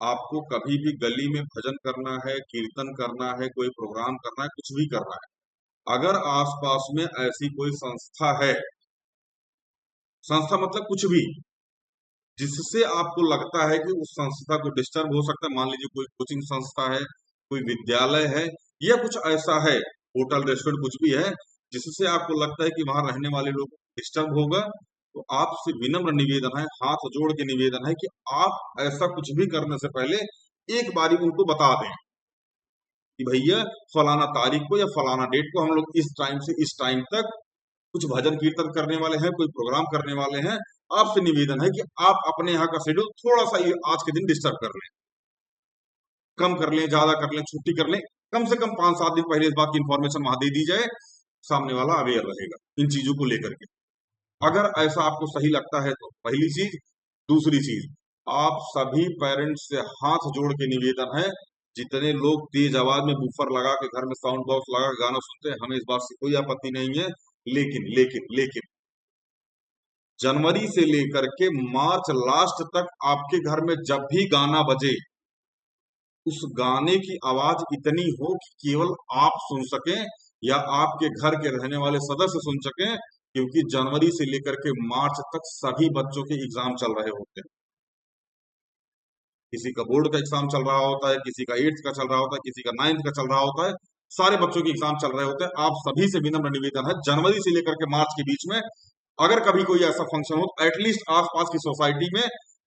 आपको कभी भी गली में भजन करना है, कीर्तन करना है, कोई प्रोग्राम करना है, कुछ भी करना है, अगर आसपास में ऐसी कोई संस्था है, संस्था मतलब कुछ भी, जिससे आपको लगता है कि उस संस्था को डिस्टर्ब हो सकता है, मान लीजिए कोई कोचिंग संस्था है, कोई विद्यालय है, या कुछ ऐसा है, होटल रेस्टोरेंट कुछ भी है, जिससे आपको लगता है कि वहां रहने वाले लोग डिस्टर्ब होगा, तो आपसे विनम्र निवेदन है, हाथ जोड़ के निवेदन है कि आप ऐसा कुछ भी करने से पहले एक बारी उनको बता दें कि भैया फलाना तारीख को या फलाना डेट को हम लोग इस टाइम से इस टाइम तक कुछ भजन कीर्तन करने वाले हैं, कोई प्रोग्राम करने वाले हैं। आपसे निवेदन है कि आप अपने यहाँ का शेड्यूल थोड़ा सा ये आज के दिन डिस्टर्ब कर लें, कम कर लें, ज्यादा कर लें, छुट्टी कर लें, कम से कम 5-7 दिन पहले इस बात की इंफॉर्मेशन वहां दे दी जाए, सामने वाला अवेयर रहेगा इन चीजों को लेकर के। अगर ऐसा आपको सही लगता है तो पहली चीज। दूसरी चीज, आप सभी पेरेंट्स से हाथ जोड़ के निवेदन है, जितने लोग तेज आवाज में बूफर लगा के घर में साउंड बॉक्स लगा के गाना सुनते हैं, हमें इस बात से कोई आपत्ति नहीं है, लेकिन लेकिन लेकिन जनवरी से लेकर के मार्च लास्ट तक आपके घर में जब भी गाना बजे, उस गाने की आवाज इतनी हो कि केवल आप सुन सकें या आपके घर के रहने वाले सदस्य सुन सकें, क्योंकि जनवरी से लेकर के मार्च तक सभी बच्चों के एग्जाम चल रहे होते हैं। किसी का बोर्ड का एग्जाम चल रहा होता है, किसी का 8th का चल रहा होता है, किसी का 9th का चल रहा होता है, सारे बच्चों के एग्जाम चल रहे होते हैं। आप सभी से विनम्र निवेदन है, जनवरी से लेकर के मार्च के बीच में अगर कभी कोई ऐसा फंक्शन हो, तो एटलीस्ट आसपास की सोसाइटी में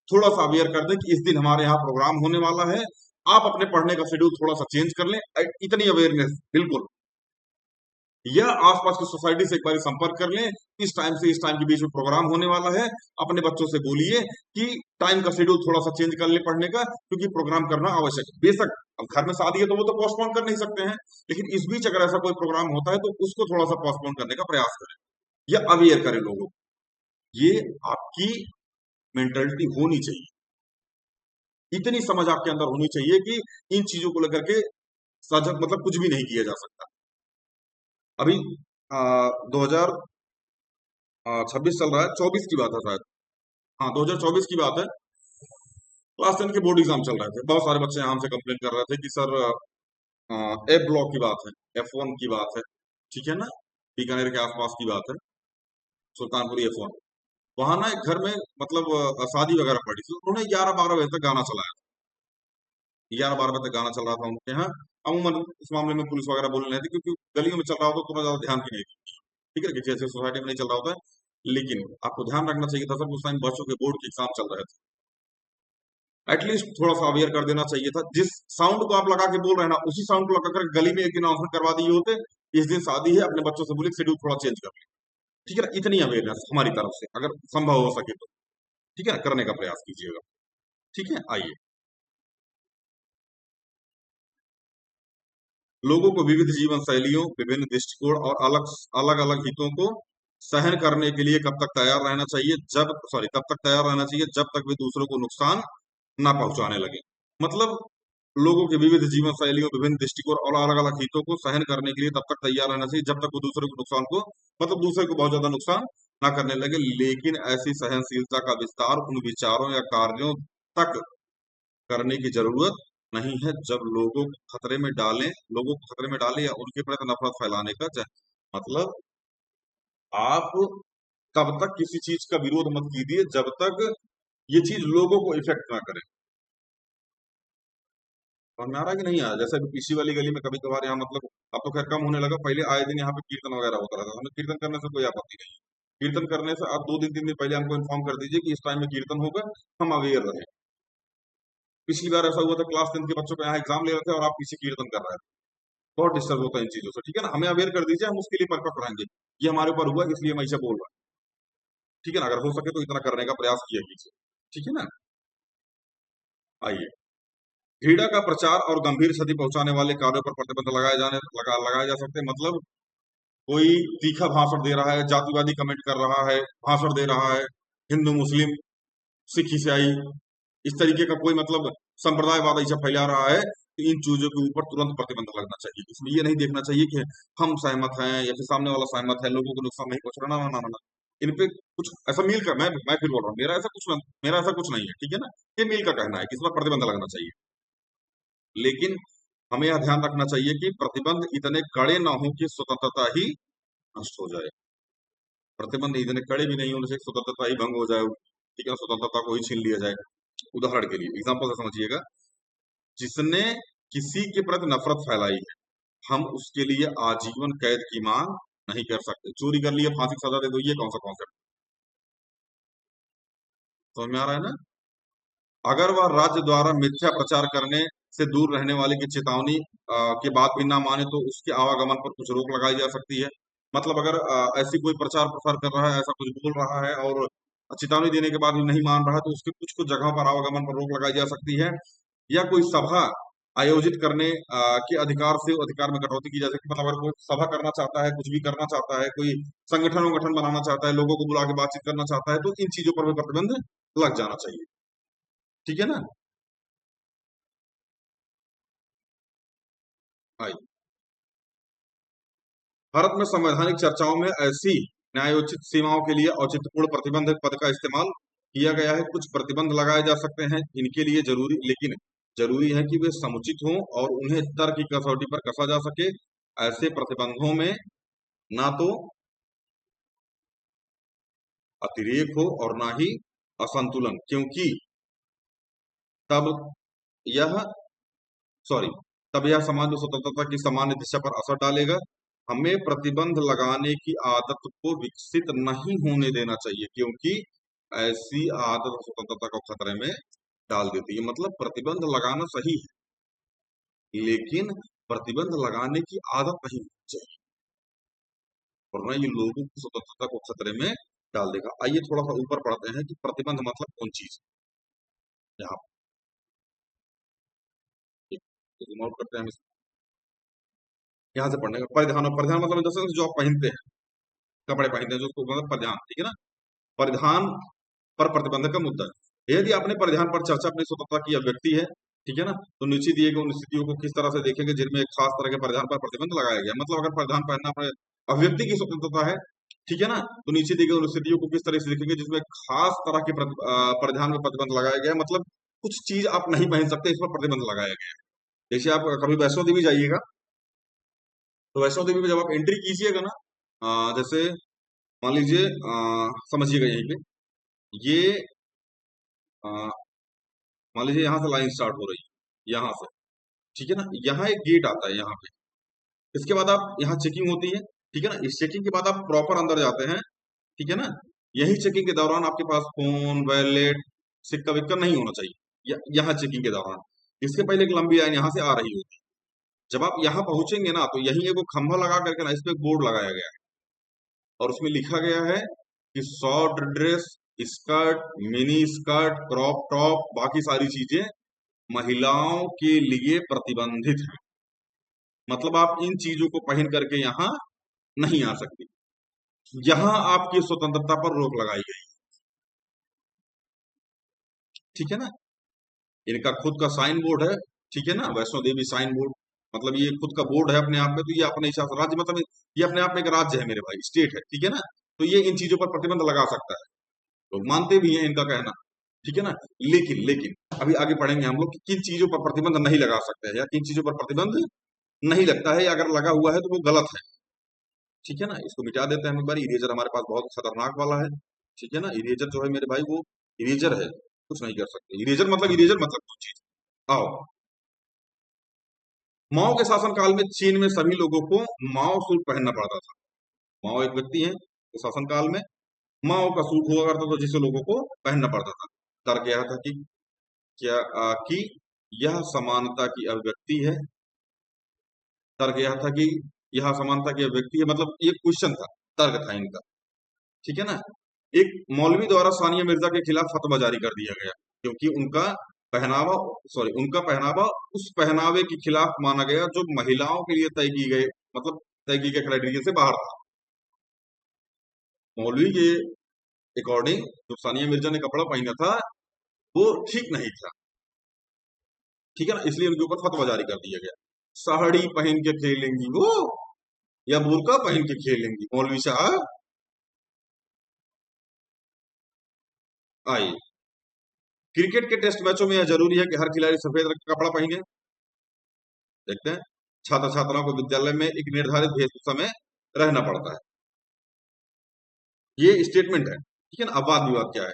थोड़ा सा अवेयर कर दें कि इस दिन हमारे यहाँ प्रोग्राम होने वाला है, आप अपने पढ़ने का शेड्यूल थोड़ा सा चेंज कर लें, इतनी अवेयरनेस बिल्कुल। या आसपास की सोसाइटी से एक बार संपर्क कर लें, इस टाइम से इस टाइम के बीच में प्रोग्राम होने वाला है। अपने बच्चों से बोलिए कि टाइम का शेड्यूल थोड़ा सा चेंज कर ले पढ़ने का, क्योंकि प्रोग्राम करना आवश्यक है। बेशक अब घर में शादी है तो वो तो पोस्टपोन कर नहीं सकते हैं, लेकिन इस बीच अगर ऐसा कोई प्रोग्राम होता है तो उसको थोड़ा सा पोस्टपोन करने का प्रयास करें या अवेयर करें लोगों को। ये आपकी मेंटेलिटी होनी चाहिए, इतनी समझ आपके अंदर होनी चाहिए कि इन चीजों को लेकर के सजग मतलब कुछ भी नहीं किया जा सकता। अभी 2026 चल रहा है, 24 की बात है शायद। हाँ, 2024 की बात है। क्लास 10 के बोर्ड एग्जाम चल रहे थे। बहुत सारे बच्चे हमसे कंप्लेन कर रहे थे कि सर एफ ब्लॉक की बात है, F1 की बात है, ठीक है ना, बीकानेर के आसपास की बात है, सुल्तानपुरी F1। वहां ना एक घर में मतलब शादी वगैरह पड़ी थी, उन्होंने 11-12 बजे तक गाना चलाया। 11-12 बजे तक गाना चल रहा था उनके यहाँ। अमूमन इस मामले में पुलिस वगैरह बोलने रही थी, क्योंकि गलियों में चल रहा होता तो उतना ज्यादा ध्यान भी नहीं देती, ठीक है, किसी ऐसी सोसाइटी में नहीं चल रहा होता है। लेकिन आपको ध्यान रखना चाहिए था सर, उस टाइम बच्चों के बोर्ड के एग्जाम चल रहे थे। एटलीस्ट थोड़ा सा अवेयर कर देना चाहिए था। जिस साउंड को आप लगा के बोल रहे हैं ना, उसी साउंड को लगाकर गली में एक दिन अनाउंसमेंट करवा दिए होते, इस दिन शादी है, अपने बच्चों से बोले शेड्यूल थोड़ा चेंज कर ले, ठीक है ना। इतनी अवेयरनेस हमारी तरफ से अगर संभव हो सके तो, ठीक है ना, करने का प्रयास कीजिएगा। ठीक है, आइए। लोगों को विविध जीवन शैलियों, विभिन्न दृष्टिकोण और अलग अलग अलग हितों को सहन करने के लिए कब तक तैयार रहना चाहिए, जब सॉरी तब तक तैयार रहना चाहिए जब तक वे दूसरों को नुकसान ना पहुंचाने लगे। मतलब लोगों के विविध जीवन शैलियों, विभिन्न दृष्टिकोण और अलग अलग हितों को सहन करने के लिए तब तक तैयार रहना चाहिए जब तक वो दूसरे को नुकसान को मतलब दूसरे को बहुत ज्यादा नुकसान ना करने लगे। लेकिन ऐसी सहनशीलता का विस्तार उन विचारों या कार्यों तक करने की जरूरत नहीं है जब लोगों को खतरे में डालें या उनके प्रति नफरत फैलाने का मतलब आप तब तक किसी चीज का विरोध मत कीजिए जब तक ये चीज लोगों को इफेक्ट ना करे। और में आ रहा है कि नहीं आया? जैसे अभी पीसी वाली गली में कभी कभार यहाँ मतलब अब तो खैर कम होने लगा, पहले आए दिन यहाँ पे कीर्तन वगैरह होता रहता था। हमें कीर्तन करने से कोई आपत्ति नहीं है। कीर्तन करने से आप 2 दिन 3 दिन पहले हमको इन्फॉर्म कर दीजिए कि इस टाइम में कीर्तन होगा, हम अवेयर रहे। पिछली बार ऐसा हुआ था, क्लास 10 के बच्चों का यहाँ एग्जाम ले रहे थे और आप पीछे कीर्तन कर रहे थे। बहुत डिस्टर्ब होता है इन चीजों से, ठीक है ना। हमें अवेयर कर दीजिए, हम उसके लिए परपक रहेंगे। ये हमारे ऊपर हुआ इसलिए मैं इसे बोल रहा हूँ, ठीक है ना। अगर हो सके तो इतना करने का प्रयास किया कीजिए, ठीक है ना। आइए। घृणा का प्रचार और गंभीर क्षति पहुंचाने वाले कार्यों पर प्रतिबंध लगाए जा सकते हैं। मतलब कोई तीखा भाषण दे रहा है, जातिवादी कमेंट कर रहा है, भाषण दे रहा है, हिंदू मुस्लिम सिख ईसाई इस तरीके का कोई मतलब संप्रदायवाद ऐसा फैला रहा है, तो इन चीजों के ऊपर तुरंत प्रतिबंध लगना चाहिए। इसमें ये नहीं देखना चाहिए कि हम सहमत हैं या फिर सामने वाला सहमत है, लोगों को नुकसान नहीं पहुंच रहा, ना ना ना ना। इन पे कुछ ऐसा मिल का मैं फिर बोल रहा हूँ, मेरा ऐसा कुछ नहीं है, ठीक है ना। ये मिल का कहना है कि इस पर प्रतिबंध लगना चाहिए। लेकिन हमें यह ध्यान रखना चाहिए कि प्रतिबंध इतने कड़े ना हो कि स्वतंत्रता ही नष्ट हो जाए। प्रतिबंध इतने कड़े भी नहीं होने से स्वतंत्रता ही भंग हो जाए, ठीक है, स्वतंत्रता को ही छीन लिया जाए। उदाहरण के लिए एग्जाम्पल से समझिएगा, जिसने किसी के प्रति नफरत फैलाई है, हम उसके लिए आजीवन कैद की मांग नहीं कर सकते। चोरी कर लिए फांसी की सजा दे दो, ये कौन सा कॉन्सेप्ट? समझ में आ रहा है ना। अगर वह राज्य द्वारा मिथ्या प्रचार करने से दूर रहने वाले की चेतावनी के बाद भी ना माने तो उसके आवागमन पर कुछ रोक लगाई जा सकती है। मतलब अगर ऐसी कोई प्रचार प्रसार कर रहा है, ऐसा कुछ बोल रहा है और चेतावनी देने के बाद भी नहीं मान रहा है, तो उसके कुछ कुछ जगहों पर आवागमन पर रोक लगाई जा सकती है। या कोई सभा आयोजित करने के अधिकार से अधिकार में कटौती की जा सकती है। मतलब अगर कोई सभा करना चाहता है, कुछ भी करना चाहता है, कोई संगठन बनाना चाहता है, लोगों को बुला के बातचीत करना चाहता है, तो इन चीजों पर भी प्रतिबंध लग जाना चाहिए, ठीक है ना। आइए। भारत में संवैधानिक चर्चाओं में ऐसी न्यायोचित सीमाओं के लिए औचित्यपूर्ण प्रतिबंध पद का इस्तेमाल किया गया है। कुछ प्रतिबंध लगाए जा सकते हैं इनके लिए लेकिन जरूरी है कि वे समुचित हों और उन्हें तर्क की कसौटी पर कसा जा सके। ऐसे प्रतिबंधों में ना तो अतिरेक हो और ना ही असंतुलन, क्योंकि तब यह सॉरी तब यह समाज में स्वतंत्रता की सामान्य दिशा पर असर डालेगा। हमें प्रतिबंध लगाने की आदत को विकसित नहीं होने देना चाहिए, क्योंकि ऐसी आदत स्वतंत्रता को खतरे में डाल देती है। मतलब प्रतिबंध लगाना सही है, लेकिन प्रतिबंध लगाने की आदत नहीं होनी चाहिए, वरना ये लोगों की स्वतंत्रता को खतरे में डाल देगा। आइए थोड़ा सा ऊपर पढ़ते हैं कि प्रतिबंध मतलब कौन चीज है। यहाँ नोट करते हैं हम यहाँ से पढ़ने का। परिधान, परिधान मतलब जैसे जो आप पहनते हैं, कपड़े पहनते हैं जो उसको मतलब परिधान, ठीक है ना। परिधान पर प्रतिबंध का मुद्दा है। यदि आपने परिधान पर चर्चा अपनी स्वतंत्रता की अभिव्यक्ति है, ठीक है ना, तो नीचे दिए गए उन स्थितियों को किस तरह से देखेंगे जिनमें एक खास तरह के परिधान पर प्रतिबंध लगाया गया। मतलब अगर परिधान पहनना अपने अभिव्यक्ति की स्वतंत्रता है, ठीक है ना, तो नीचे दिए गए उन स्थितियों को किस तरह से देखेंगे जिसमें खास तरह के परिधान पर प्रतिबंध लगाया गया है। मतलब कुछ चीज आप नहीं पहन सकते, इस पर प्रतिबंध लगाया गया है। जैसे आप कभी वैष्णो देवी जाइएगा, तो वैष्णो देवी में जब आप एंट्री कीजिएगा ना, जैसे मान लीजिए, समझिएगा यहीं पे, ये अ, मान लीजिए यहाँ से लाइन स्टार्ट हो रही है, यहाँ से, ठीक है ना, यहाँ एक गेट आता है यहाँ पे। इसके बाद आप यहाँ चेकिंग होती है, ठीक है ना, इस चेकिंग के बाद आप प्रॉपर अंदर जाते हैं, ठीक है ना। यही चेकिंग के दौरान आपके पास फोन, वैलेट, सिक्का विक्का नहीं होना चाहिए, यहाँ चेकिंग के दौरान। इसके पहले एक लंबी लाइन यहाँ से आ रही होती है। जब आप यहाँ पहुंचेंगे ना, तो यही एगो खंभा लगा करके ना, इस पे एक बोर्ड लगाया गया है, और उसमें लिखा गया है कि short dress, skirt, mini skirt, crop top, बाकी सारी चीजें महिलाओं के लिए प्रतिबंधित है। मतलब आप इन चीजों को पहन करके यहाँ नहीं आ सकती, यहाँ आपकी स्वतंत्रता पर रोक लगाई गई, ठीक है ना। इनका खुद का साइन बोर्ड है, ठीक है ना, वैष्णो देवी साइन बोर्ड, मतलब ये खुद का बोर्ड है अपने आप में। तो ये अपने हिसाब से राज्य, मतलब ये अपने आप में एक राज्य है मेरे भाई, स्टेट है, ठीक है ना। तो ये इन चीजों पर प्रतिबंध लगा सकता है, लोग मानते भी हैं इनका कहना, ठीक है ना। लेकिन लेकिन अभी आगे पढ़ेंगे हम लोग कि किन चीजों पर प्रतिबंध नहीं लगा सकते हैं, या किन चीजों पर प्रतिबंध नहीं लगता है, या अगर लगा हुआ है तो वो गलत है, ठीक है ना। इसको मिटा देते हैं हम एक बार। इरेजर हमारे पास बहुत खतरनाक वाला है, ठीक है ना। इरेजर जो है मेरे भाई, वो इरेजर है, कुछ नहीं कर सकते। इरेजर मतलब कुछ चीज। आओ, माओ के शासनकाल में चीन में सभी लोगों को माओ सूट पहनना पड़ता था। माओ एक व्यक्ति है, तो शासनकाल में माओ का सूट हुआ करता था जिसे लोगों को पहनना पड़ता था। तर्क यह था कि कि यह समानता की अभिव्यक्ति है। तर्क यह था कि यह समानता की अभिव्यक्ति है, मतलब ये क्वेश्चन था, तर्क था इनका, ठीक है ना। एक मौलवी द्वारा सानिया मिर्जा के खिलाफ फतवा जारी कर दिया गया, क्योंकि उनका पहनावा उस पहनावे के खिलाफ माना गया जो महिलाओं के लिए तय की गए, मतलब तय की गए क्राइटेरिया से बाहर था। मौलवी के अकॉर्डिंग जो सानिया मिर्जा ने कपड़ा पहना था, वो ठीक नहीं था, ठीक है ना, इसलिए उनके ऊपर फतवा जारी कर दिया गया। साड़ी पहन के खेलेंगी वो, या बुर्का पहन के खेलेंगी मौलवी साहब। आइए, क्रिकेट के टेस्ट मैचों में यह जरूरी है कि हर खिलाड़ी सफेद रंग का कपड़ा पहने। देखते हैं, छात्र छात्राओं को विद्यालय में एक निर्धारित वेशभूषा में रहना पड़ता है। ये स्टेटमेंट है, ठीक है ना। अब वाद विवाद क्या है।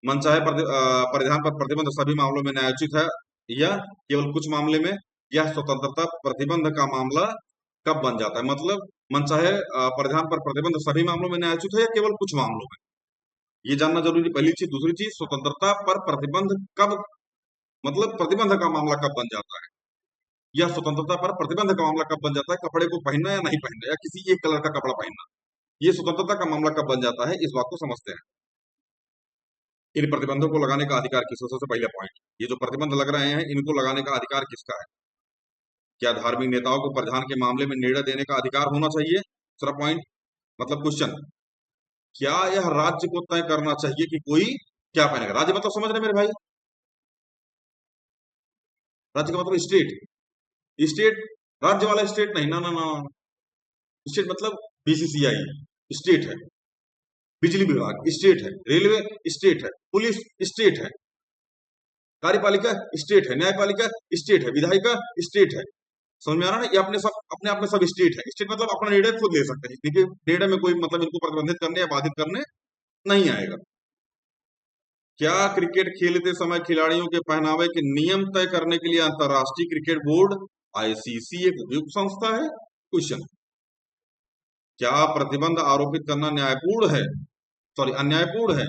मनचाहे परिधान पर प्रतिबंध सभी मामलों में न्यायोचित है, या केवल कुछ मामले में। यह स्वतंत्रता प्रतिबंध का मामला कब बन जाता है, मतलब मनचाहे परिधान पर प्रतिबंध सभी मामलों में न्यायोचित है या केवल कुछ मामलों में, ये जानना जरूरी। पहली चीज। दूसरी चीज, स्वतंत्रता पर प्रतिबंध कब, मतलब प्रतिबंध का मामला कब बन जाता है, या स्वतंत्रता पर प्रतिबंध का मामला कब बन जाता है, कपड़े को पहनना या नहीं पहनना, या किसी एक कलर का कपड़ा पहनना, ये स्वतंत्रता का मामला कब बन जाता है, इस बात को समझते हैं। इन प्रतिबंधों को लगाने का अधिकार किसका, सबसे पहले पॉइंट, ये जो प्रतिबंध लग रहे हैं इनको लगाने का अधिकार किसका है। क्या धार्मिक नेताओं को परिधान के मामले में निर्णय देने का अधिकार होना चाहिए। दूसरा पॉइंट, मतलब क्वेश्चन, क्या यह राज्य को तय करना चाहिए कि कोई क्या पहनेगा। राज्य मतलब समझ रहे मेरे भाई, राज्य का मतलब स्टेट। स्टेट, राज्य वाला स्टेट नहीं, ना ना ना। स्टेट मतलब बीसीसीआई स्टेट है, बिजली विभाग स्टेट है, रेलवे स्टेट है, पुलिस स्टेट है, कार्यपालिका स्टेट है, न्यायपालिका स्टेट है, विधायिका स्टेट है। समझ में आ रहा है ना। ये अपने आप में सब स्टेट है। स्टेट मतलब अपना निर्णय खुद ले सकते हैं, देखिए निर्णय में कोई मतलब इनको प्रतिबंधित करने या बाधित करने नहीं आएगा। क्या क्रिकेट खेलते समय खिलाड़ियों के पहनावे के नियम तय करने के लिए अंतरराष्ट्रीय क्रिकेट बोर्ड आईसीसी एक उपयुक्त संस्था है। क्वेश्चन, क्या प्रतिबंध आरोपित करना न्यायपूर्ण है, सॉरी अन्यायपूर्ण है।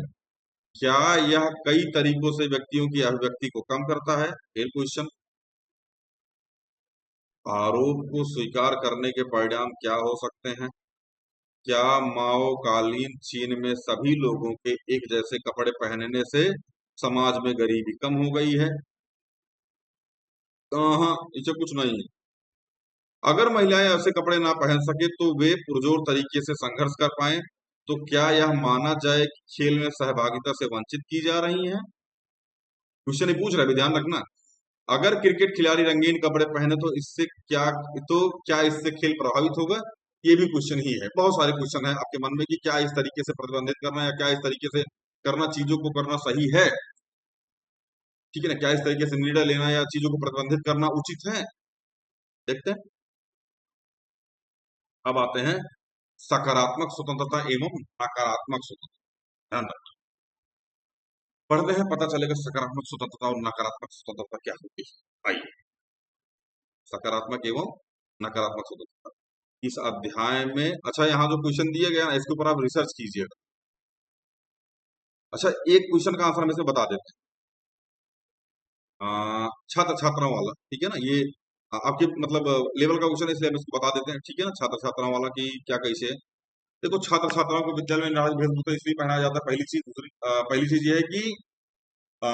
क्या यह कई तरीकों से व्यक्तियों की अभिव्यक्ति को कम करता है। फिर क्वेश्चन, आरोप को स्वीकार करने के परिणाम क्या हो सकते हैं? क्या माओकालीन चीन में सभी लोगों के एक जैसे कपड़े पहनने से समाज में गरीबी कम हो गई है? हाँ, इसे कुछ नहीं है। अगर महिलाएं ऐसे कपड़े ना पहन सके तो वे पुरजोर तरीके से संघर्ष कर पाए, तो क्या यह माना जाए कि खेल में सहभागिता से वंचित की जा रही हैं? क्वेश्चन ही पूछ रहा है, भी ध्यान रखना। अगर क्रिकेट खिलाड़ी रंगीन कपड़े पहने तो क्या इससे खेल प्रभावित होगा? ये भी क्वेश्चन ही है। बहुत सारे क्वेश्चन है आपके मन में कि क्या इस तरीके से प्रतिबंधित करना या क्या इस तरीके से करना, चीजों को करना सही है, ठीक है ना? क्या इस तरीके से निर्णय लेना या चीजों को प्रतिबंधित करना उचित है? देखते हैं। अब आते हैं सकारात्मक स्वतंत्रता एवं नकारात्मक स्वतंत्रता। ध्यान रखना। पढ़ते हैं, पता चलेगा सकारात्मक स्वतंत्रता और नकारात्मक स्वतंत्रता क्या होती है। आइए, सकारात्मक एवं नकारात्मक स्वतंत्रता इस अध्याय में। अच्छा, यहाँ जो क्वेश्चन दिया गया है इसके ऊपर आप रिसर्च कीजिएगा। अच्छा, एक क्वेश्चन का आंसर हम इसमें बता देते हैं, छात्र छात्राओं वाला, ठीक है ना? ये आपके मतलब लेवल का क्वेश्चन है, इसलिए हम इसको बता देते हैं, ठीक है ना? छात्र छात्राओं वाला की क्या कैसे है। देखो, छात्र छात्राओं को विद्यालय में नाराज भेदभाव इसलिए पहनाया जाता है। पहली चीज, पहली चीज ये है कि अ,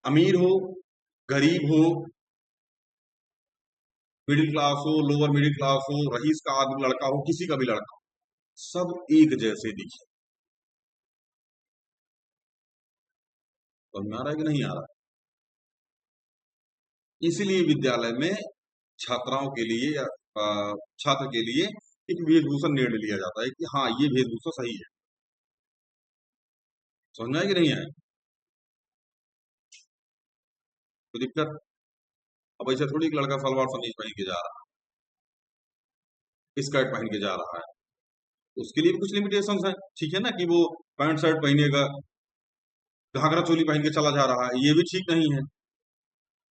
अमीर हो, गरीब हो, मिडिल क्लास हो, लोअर मिडिल क्लास हो, रईस का आदमी लड़का हो, किसी का भी लड़का हो, सब एक जैसे दिखे। समझ में आ रहा है कि नहीं आ रहा? इसीलिए विद्यालय में छात्राओं के लिए या छात्र के लिए एक वेशभूषा निर्णय लिया जाता है कि हाँ, ये वेशभूषा सही है। समझ में आया कि नहीं आया? तो दिक्कत, अब ऐसा थोड़ी एक लड़का सलवार समीज पहन के जा रहा है, स्कर्ट पहन के जा रहा है, उसके लिए भी कुछ लिमिटेशंस हैं, ठीक है ना? कि वो पैंट शर्ट पहनेगा, घाघरा चोली पहन के चला जा रहा है, ये भी ठीक नहीं है।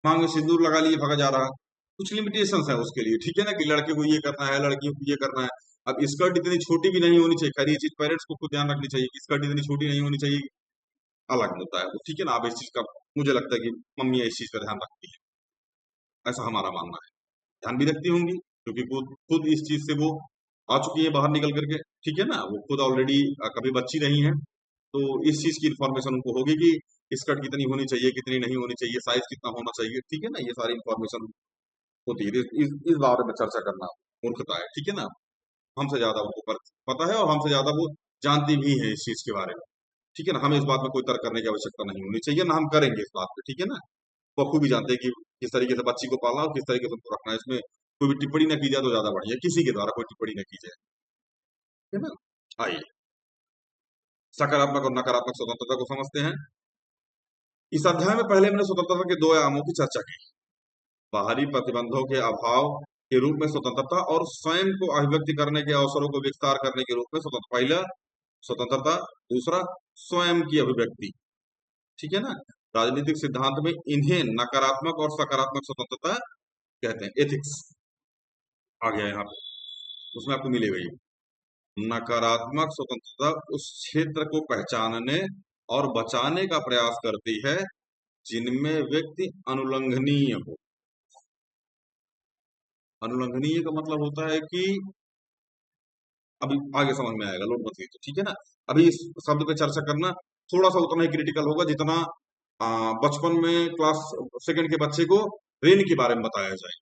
मांग में सिंदूर लगा लिए भागा जा रहा है, कुछ लिमिटेशंस है उसके लिए, ठीक है ना? कि लड़के को ये करना है, लड़कियों को ये करना है। अब स्कर्ट इतनी छोटी भी नहीं होनी चाहिए। खैर, ये चीज पेरेंट्स को खुद ध्यान रखनी चाहिए कि स्कर्ट इतनी छोटी नहीं होनी चाहिए, अलग होता है वो, ठीक है ना? अब इस चीज का मुझे लगता है कि मम्मी इस चीज का ध्यान रखती है, ऐसा हमारा मानना है। ध्यान भी रखती होंगी, क्योंकि खुद खुद इस चीज से वो आ चुकी है बाहर निकल करके, ठीक है ना? वो खुद ऑलरेडी कभी बच्ची रही हैं, तो इस चीज की इन्फॉर्मेशन उनको होगी कि स्कर्ट कितनी होनी चाहिए, कितनी नहीं होनी चाहिए, साइज कितना होना चाहिए, ठीक है ना? ये सारी इन्फॉर्मेशन होती है। इस बारे में चर्चा करना मूर्खता है, ठीक है ना? हमसे ज्यादा उनको पता है और हमसे ज्यादा वो जानती भी है इस चीज के बारे में, ठीक है ना? हमें इस बात में कोई तर्क करने की आवश्यकता नहीं होनी चाहिए, ना हम करेंगे इस बात पे, ठीक है ना? बखूबी जानते हैं कि किस तरीके से बच्ची को पालना और किस तरीके से उनको रखना है। इसमें कोई भी टिप्पणी न की जाए तो ज्यादा बढ़िया, किसी के द्वारा कोई टिप्पणी न की जाए, है ना? आइए, सकारात्मक और नकारात्मक स्वतंत्रता को समझते हैं। इस अध्याय में पहले मैंने स्वतंत्रता के दो आयामों की चर्चा की। बाहरी प्रतिबंधों के अभाव के रूप में स्वतंत्रता और स्वयं को अभिव्यक्ति करने के अवसरों को विस्तार करने के रूप में स्वतंत्रता। पहला स्वतंत्रता, दूसरा स्वयं की अभिव्यक्ति, ठीक है ना? राजनीतिक सिद्धांत में इन्हें नकारात्मक और सकारात्मक स्वतंत्रता कहते हैं। एथिक्स आ गया यहाँ पे, उसमें आपको मिलेगा ये। नकारात्मक स्वतंत्रता उस क्षेत्र को पहचानने और बचाने का प्रयास करती है जिनमें व्यक्ति अनुलंघनीय हो। अनुलंघनीय का मतलब होता है कि, अभी आगे समझ में आएगा, लोड मत लीजिए, ठीक है ना? अभी इस शब्द पे चर्चा करना थोड़ा सा उतना ही क्रिटिकल होगा जितना बचपन में क्लास सेकंड के बच्चे को रेन के बारे में बताया जाए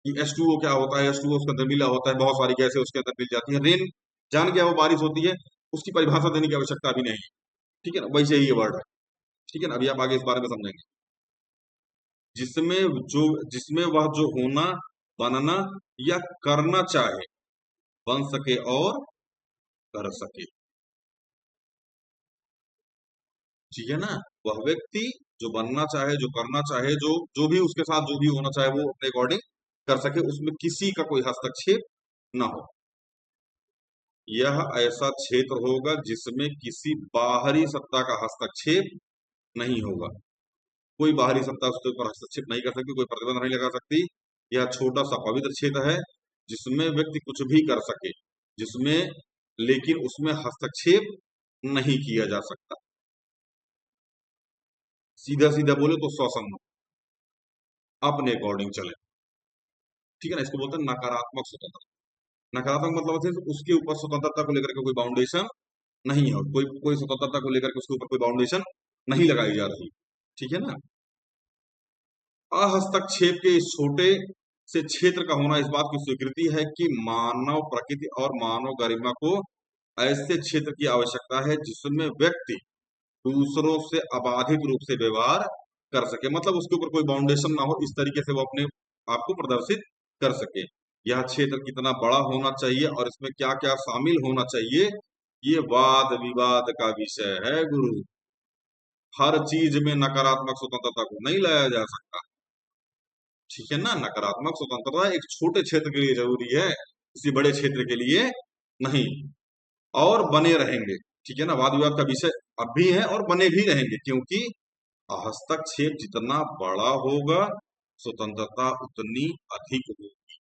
कि H2O क्या होता है, H2O उसके अंदर मिला होता है, बहुत सारी गैसें उसके अंदर मिल जाती है। रेन जान गया, वो बारिश होती है, उसकी परिभाषा देने की आवश्यकता अभी नहीं है, ठीक है ना? वैसे ही ये वर्ड है, ठीक है ना? अभी आप आगे इस बारे में समझेंगे। जिसमें जिसमें वह जो होना, बनना या करना चाहे, बन सके और कर सके, ठीक है ना? वह व्यक्ति जो बनना चाहे, जो करना चाहे, जो जो भी उसके साथ जो भी होना चाहे वो अपने अकॉर्डिंग कर सके, उसमें किसी का कोई हस्तक्षेप ना हो। यह ऐसा क्षेत्र होगा जिसमें किसी बाहरी सत्ता का हस्तक्षेप नहीं होगा। कोई बाहरी सत्ता उसके ऊपर हस्तक्षेप नहीं कर सकती, कोई प्रतिबंध नहीं लगा सकती। यह छोटा सा पवित्र क्षेत्र है जिसमें व्यक्ति कुछ भी कर सके, जिसमें लेकिन उसमें हस्तक्षेप नहीं किया जा सकता। सीधा सीधा बोले तो स्वसंग, अपने अकॉर्डिंग चले। ठीक है ना, इसको बोलते हैं नकारात्मक स्वतंत्रता। नकारात्मक मतलब है उसके ऊपर स्वतंत्रता को लेकर के कोई बाउंडेशन नहीं है, कोई कोई स्वतंत्रता को लेकर के उसके ऊपर कोई बाउंडेशन नहीं लगाई जा रही। ठीक है ना। अहस्तक्षेप के इस छोटे से क्षेत्र का होना इस बात की स्वीकृति है कि मानव प्रकृति और मानव गरिमा को ऐसे क्षेत्र की आवश्यकता है जिसमें व्यक्ति दूसरों से अबाधित रूप से व्यवहार कर सके, मतलब उसके ऊपर कोई बाउंडेशन ना हो, इस तरीके से वो अपने आप को प्रदर्शित कर सके। यह क्षेत्र कितना बड़ा होना चाहिए और इसमें क्या क्या शामिल होना चाहिए, ये वाद विवाद का विषय है गुरु। हर चीज में नकारात्मक स्वतंत्रता को नहीं लाया जा सकता। ठीक है ना, नकारात्मक स्वतंत्रता एक छोटे क्षेत्र के लिए जरूरी है, किसी बड़े क्षेत्र के लिए नहीं। और बने रहेंगे। ठीक है ना, वाद विवाद का विषय अब भी है और बने भी रहेंगे, क्योंकि हस्तक्षेप जितना बड़ा होगा स्वतंत्रता उतनी अधिक होगी।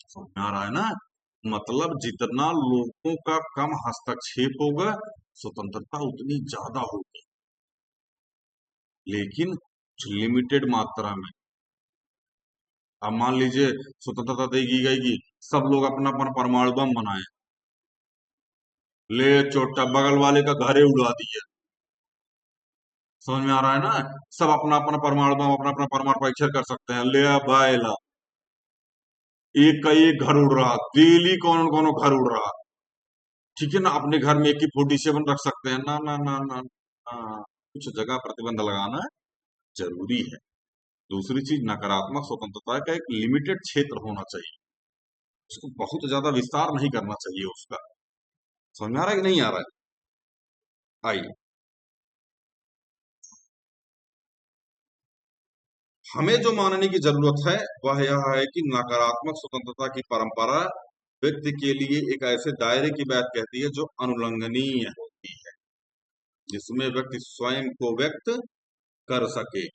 समझ में आ रहा है ना, मतलब जितना लोगों का कम हस्तक्षेप होगा स्वतंत्रता उतनी ज्यादा होगी, लेकिन लिमिटेड मात्रा में। अब मान लीजिए स्वतंत्रता दे दी गई कि सब लोग अपना अपना परमाणु बम बनाए, ले चोटा बगल वाले का घर ही उड़ा दिया। समझ में आ रहा है ना, सब अपना अपना परमाणु बम अपना अपना परमाणु परीक्षण कर सकते हैं, ले भाई ला, एक का एक घर उड़ रहा, डेली कौन कौन घर उड़ रहा। ठीक है ना, अपने घर में AK-47 रख सकते हैं ना ना ना ना ना, कुछ जगह प्रतिबंध लगाना जरूरी है। दूसरी चीज नकारात्मक स्वतंत्रता का एक लिमिटेड क्षेत्र होना चाहिए, उसको बहुत ज्यादा विस्तार नहीं करना चाहिए उसका। समझ में आ रहा है कि नहीं आ रहा है? आइए, हमें जो मानने की जरूरत है वह यह है कि नकारात्मक स्वतंत्रता की परंपरा व्यक्ति के लिए एक ऐसे दायरे की बात कहती है जो अनुल्लंघनीय होती है, जिसमें व्यक्ति स्वयं को व्यक्त कर सके।